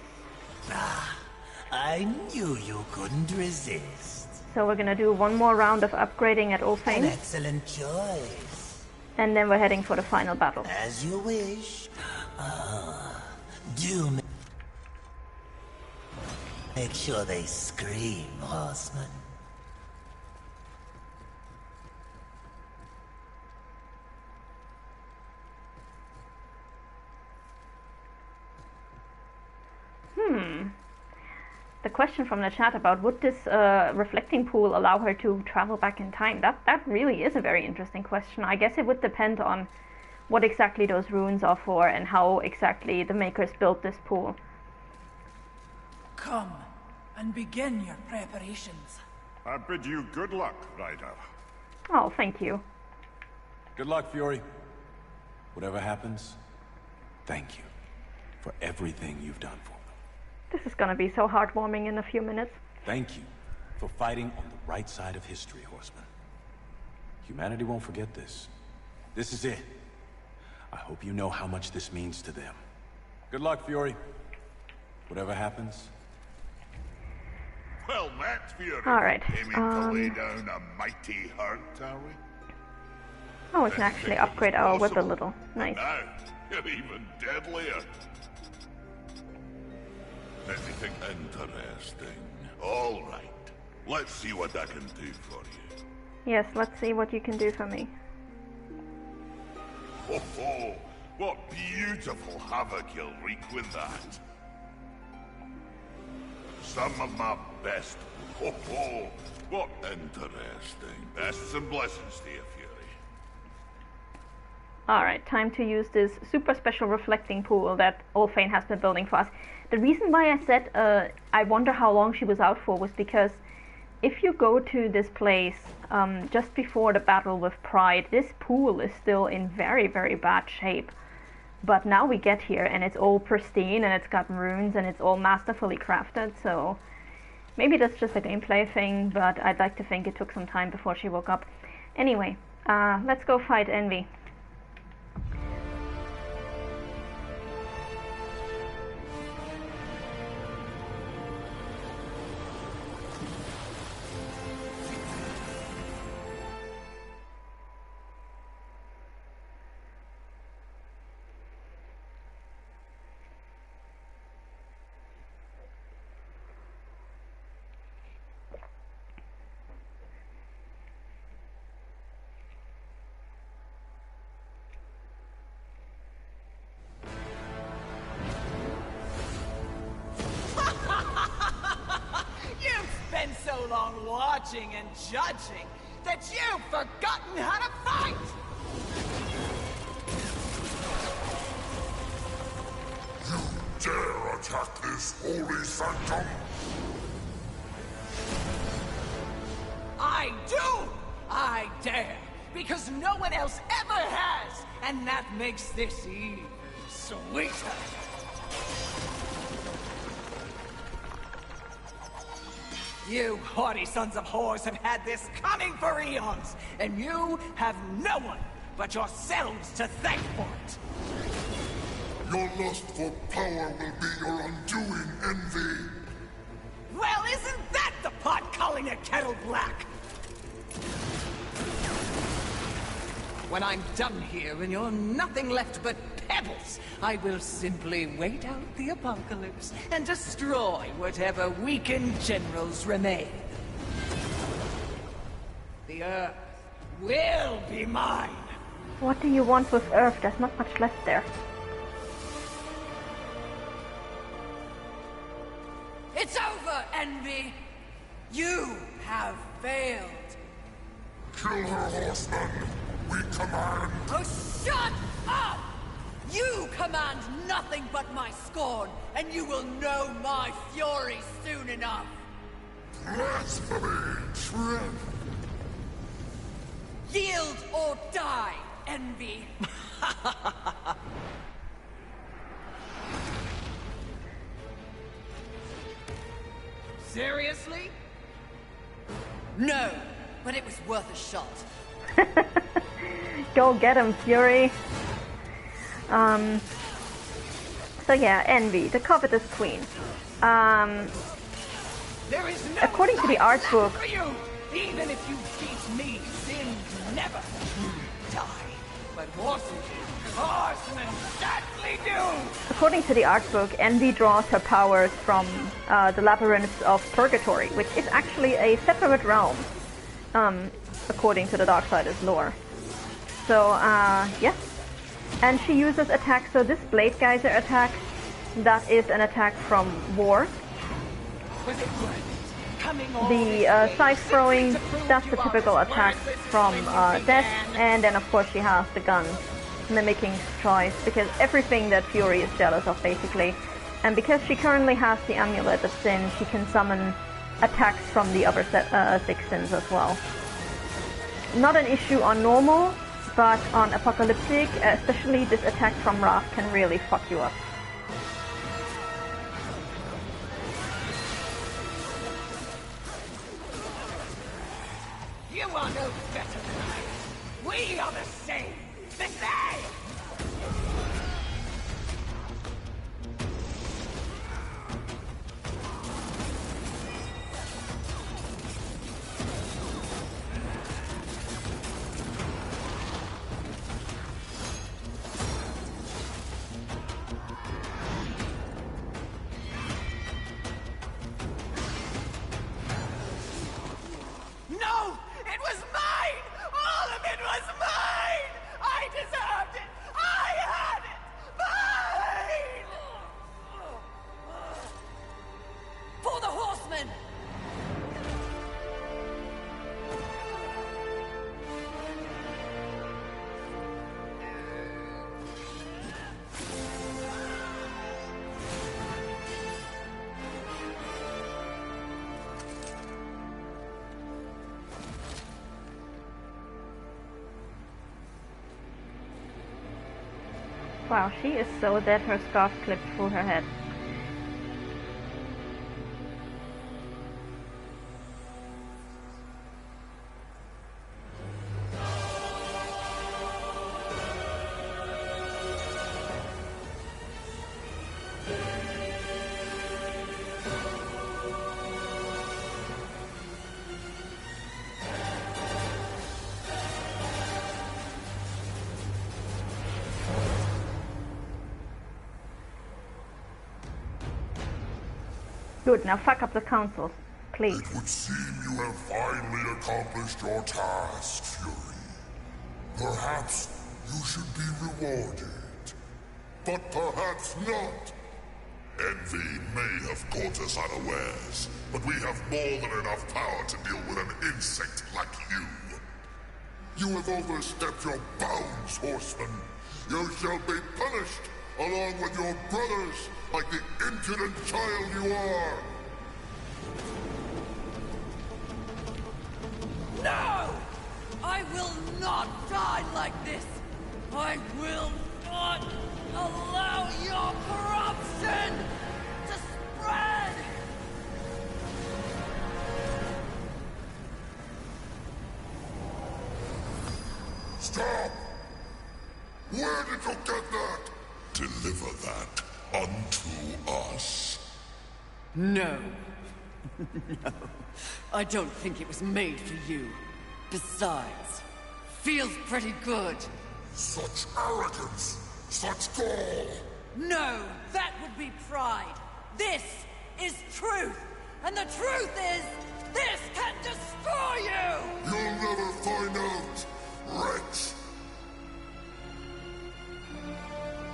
I knew you couldn't resist. So we're gonna do one more round of upgrading at An Ulfane, excellent choice. and then we're heading for the final battle. As you wish. Do make sure they scream, horseman. The question from the chat about would this reflecting pool allow her to travel back in time? That really is a very interesting question. I guess it would depend on what exactly those runes are for and how exactly the makers built this pool. Come and begin your preparations. I bid you good luck, Ryder. Oh, thank you. Good luck, Fury. Whatever happens, thank you for everything you've done for me. This is gonna be so heartwarming in a few minutes. Thank you for fighting on the right side of history, Horseman. Humanity won't forget this. This is it. I hope you know how much this means to them. Good luck, Fury. Whatever happens. Well met, Fury. All right, Aiming to lay down a mighty hurt, are we? Oh, we can actually upgrade our whip a little. Nice. Now, you're even deadlier. Anything interesting? All right. Let's see what I can do for you. Yes, let's see what you can do for me. Oh, oh, what beautiful havoc you'll wreak with that. Some of my best. Oh, oh, what interesting. Bests and blessings to you, Fury. Alright, time to use this super special reflecting pool that Ulfane has been building for us. The reason why I said I wonder how long she was out for was because if you go to this place just before the battle with Pride, this pool is still in very, very bad shape. But now we get here and it's all pristine and it's got runes and it's all masterfully crafted, so maybe that's just a gameplay thing, but I'd like to think it took some time before she woke up. Anyway, let's go fight Envy. So long watching and judging that you've forgotten how to fight! You dare attack this holy sanctum? I do! I dare! Because no one else ever has! And that makes this even sweeter! You haughty sons of whores have had this coming for eons, and you have no one but yourselves to thank for it. Your lust for power will be your undoing, Envy. Well, isn't that the pot calling a kettle black? when I'm done here and you're nothing left but pebbles, I will simply wait out the apocalypse and destroy whatever weakened generals remain. The Earth will be mine. What do you want with Earth? There's not much left there. It's over, Envy! You have failed! Kill her, horseman! We command! Oh, shut up! You command nothing but my scorn, and you will know my fury soon enough! Blasphemy! Shrimp! Yield or die, Envy! Seriously? No, but it was worth a shot. Go get him, Fury. So yeah, Envy, the covetous queen. There is no According to the art book, for you. Even if you beat me, sins never die. But horsemen sadly do. according to the art book, Envy draws her powers from the labyrinths of Purgatory, which is actually a separate realm, according to the Darksiders lore. So yeah, and she uses attacks. So this Blade Geyser attack, that is an attack from War. Was it worth it? Coming all The this way scythe throwing, simply to prove that's you the are typical as attack worthless from when you Death, began. and then of course she has the gun, mimicking choice, because everything that Fury is jealous of basically. And because she currently has the Amulet of Sin, she can summon attacks from the other 6 sins as well. Not an issue on normal, but on Apocalyptic, especially this attack from Wrath can really fuck you up. You are no better than I. We are the same. The same! No! It was mine! All of it was mine! I deserved it! I had it! Mine! For the horsemen! Wow, she is so dead, her scarf clipped through her head. Good, now fuck up the council, please. It would seem you have finally accomplished your task, Fury. Perhaps you should be rewarded. But perhaps not. Envy may have caught us unawares, but we have more than enough power to deal with an insect like you. You have overstepped your bounds, horseman. You shall be punished, along with your brothers, like the impudent child you are. No! I will not die like this! I will not allow your corruption to spread! Stop! Where did you get that? Deliver that unto us. No. No. I don't think it was made for you. Besides, Feels pretty good. Such arrogance! Such gall! No, that would be pride. This is truth. And the truth is, this can destroy you! You'll never find out, wretch!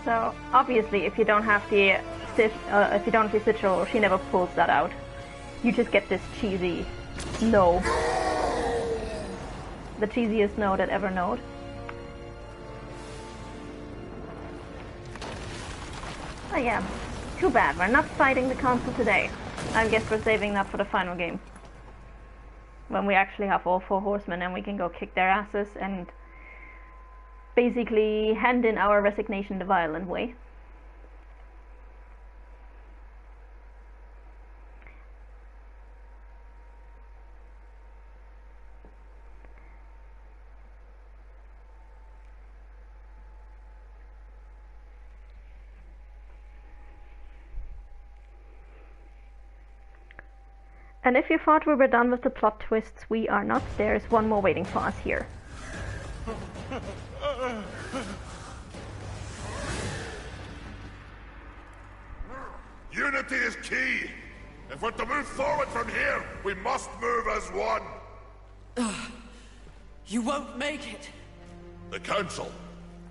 So obviously, if you don't have the sigil, she never pulls that out. You just get this cheesy no. The cheesiest no that ever knowed. Oh yeah, too bad. We're not fighting the council today. I guess we're saving that for the final game. When we actually have all 4 horsemen and we can go kick their asses and basically hand in our resignation the violent way. And if you thought we were done with the plot twists, we are not. There is one more waiting for us here. Unity is key! If we're to move forward from here, we must move as one! You won't make it. The Council.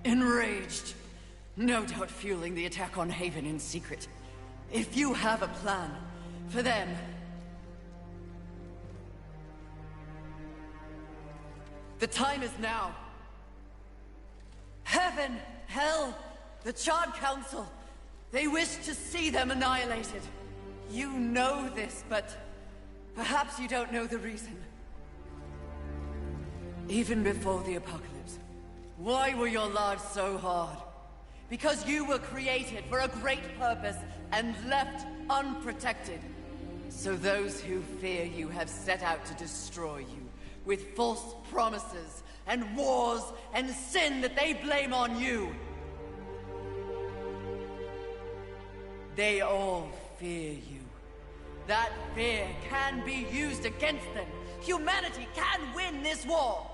Enraged. No doubt fueling the attack on Haven in secret. If you have a plan for them... The time is now. Heaven, hell, the Charred Council. They wish to see them annihilated. You know this, but perhaps you don't know the reason. Even before the apocalypse, why were your lives so hard? Because you were created for a great purpose and left unprotected. So those who fear you have set out to destroy you with false promises and wars and sin that they blame on you. They all fear you. That fear can be used against them. Humanity can win this war.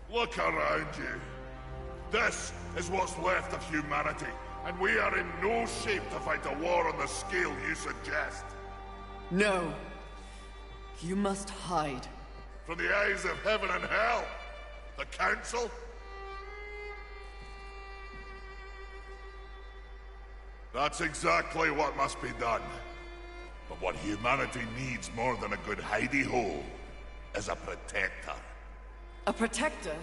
Look around you. This is what's left of humanity, and we are in no shape to fight a war on the scale you suggest. No. You must hide. From the eyes of heaven and hell? The Council? That's exactly what must be done. But what humanity needs more than a good hidey-hole is a protector. A protector?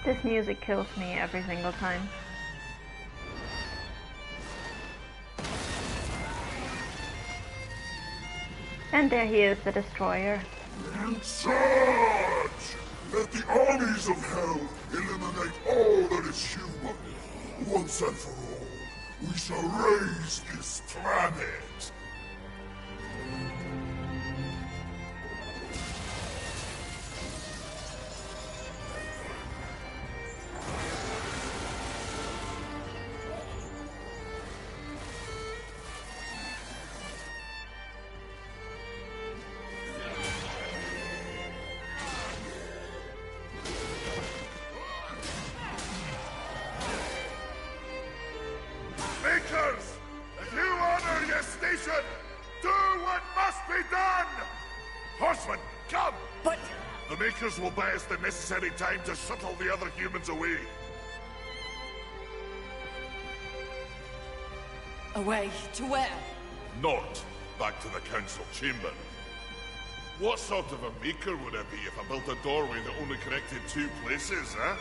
This music kills me every single time. And there he is, the destroyer. Charge! Let the armies of hell eliminate all that is human. Once and for all, we shall raise this planet. Will buy us the necessary time to shuttle the other humans away. Away? To where? Not back to the Council Chamber. What sort of a maker would I be if I built a doorway that only connected 2 places, huh?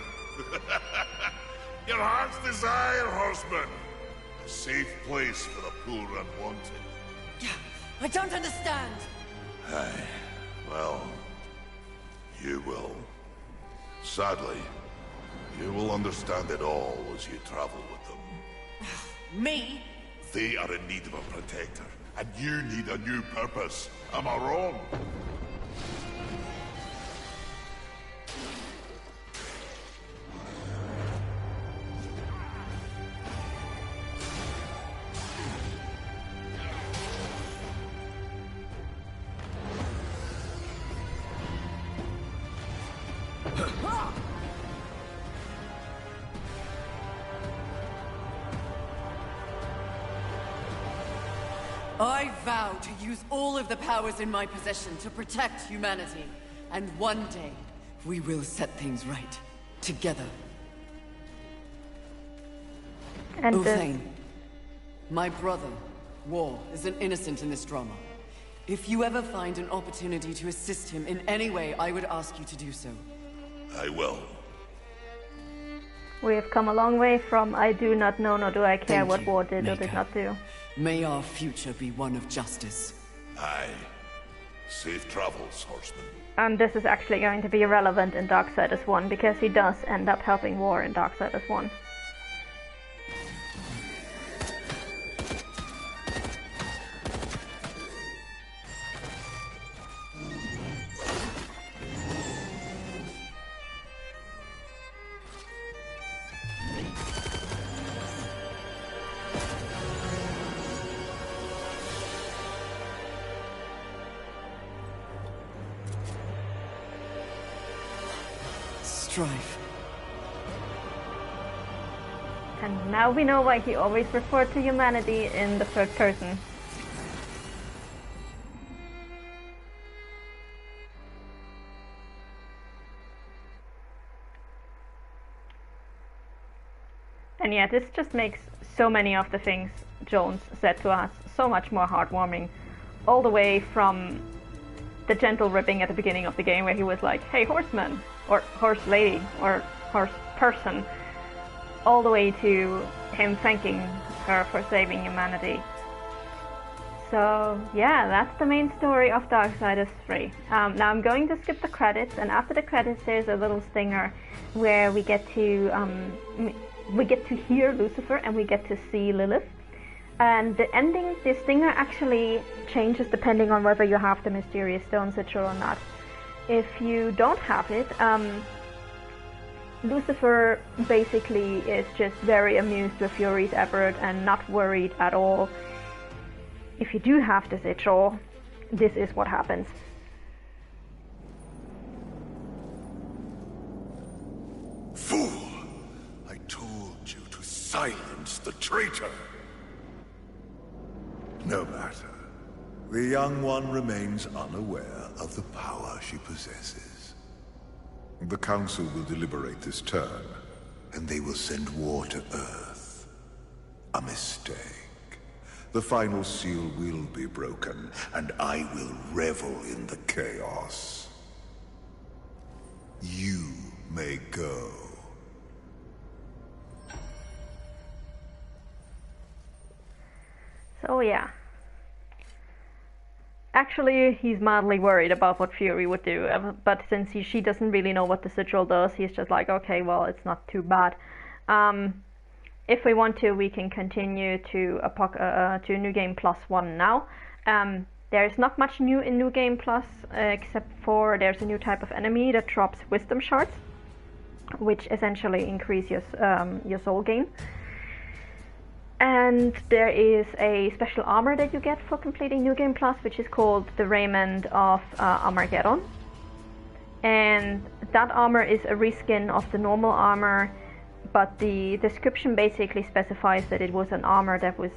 Your heart's desire, horseman. A safe place for the poor unwanted. I don't understand. Aye, well... You will. Sadly, you will understand it all as you travel with them. Me? They are in need of a protector, and you need a new purpose. Am I wrong? I vow to use all of the powers in my possession to protect humanity. And one day, we will set things right. Together. And Uthane, my brother, War, is an innocent in this drama. If you ever find an opportunity to assist him in any way, I would ask you to do so. I will. we have come a long way from I do not know nor do I care Thank what you, War did or Maker. did not do. May our future be one of justice. Aye. Safe travels, horseman. And this is actually going to be relevant in Darksiders 1 because he does end up helping War in Darksiders 1. Strife. And now we know why he always referred to humanity in the third person. And yeah, this just makes so many of the things Jones said to us so much more heartwarming. All the way from the gentle ripping at the beginning of the game where he was like, hey horseman, or horse lady, or horse person, all the way to him thanking her for saving humanity. So yeah, that's the main story of Darksiders 3. Now I'm going to skip the credits, and after the credits there's a little stinger where we get to hear Lucifer and we get to see Lilith. And the ending, the stinger actually changes depending on whether you have the Mysterious Stone Sigil or not. If you don't have it, Lucifer basically is just very amused with Fury's effort and not worried at all. If you do have the sigil, this is what happens. Fool! I told you to silence the traitor! No matter. The young one remains unaware of the power she possesses. The Council will deliberate this turn, and they will send War to Earth. A mistake. The final seal will be broken, and I will revel in the chaos. You may go. So yeah. Actually, he's madly worried about what Fury would do, but since she doesn't really know what the sigil does, he's just like, okay, well, it's not too bad. If we want to, we can continue to New Game Plus 1 now. There's not much new in New Game Plus, except for there's a new type of enemy that drops Wisdom Shards, which essentially increase your soul gain. And there is a special armor that you get for completing New Game Plus, which is called the Raiment of Armageddon. And that armor is a reskin of the normal armor, but the description basically specifies that it was an armor that was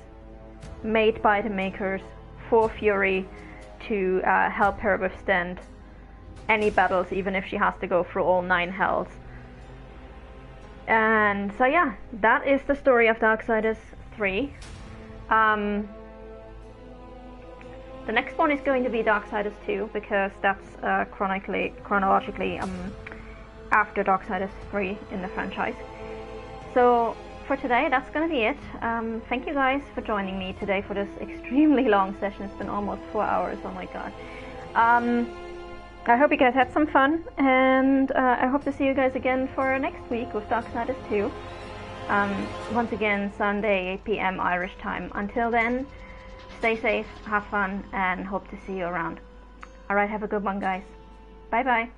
made by the makers for Fury to help her withstand any battles, even if she has to go through all 9 hells. And so yeah, that is the story of Darksiders 3. The next one is going to be Darksiders 2 because that's chronologically after Darksiders 3 in the franchise. So for today, that's going to be it. Thank you guys for joining me today for this extremely long session. It's been almost 4 hours. Oh my god. I hope you guys had some fun, and I hope to see you guys again for next week with Darksiders 2. Once again, Sunday, 8 PM Irish time. Until then, stay safe, have fun, and hope to see you around. Alright, have a good one, guys. Bye bye.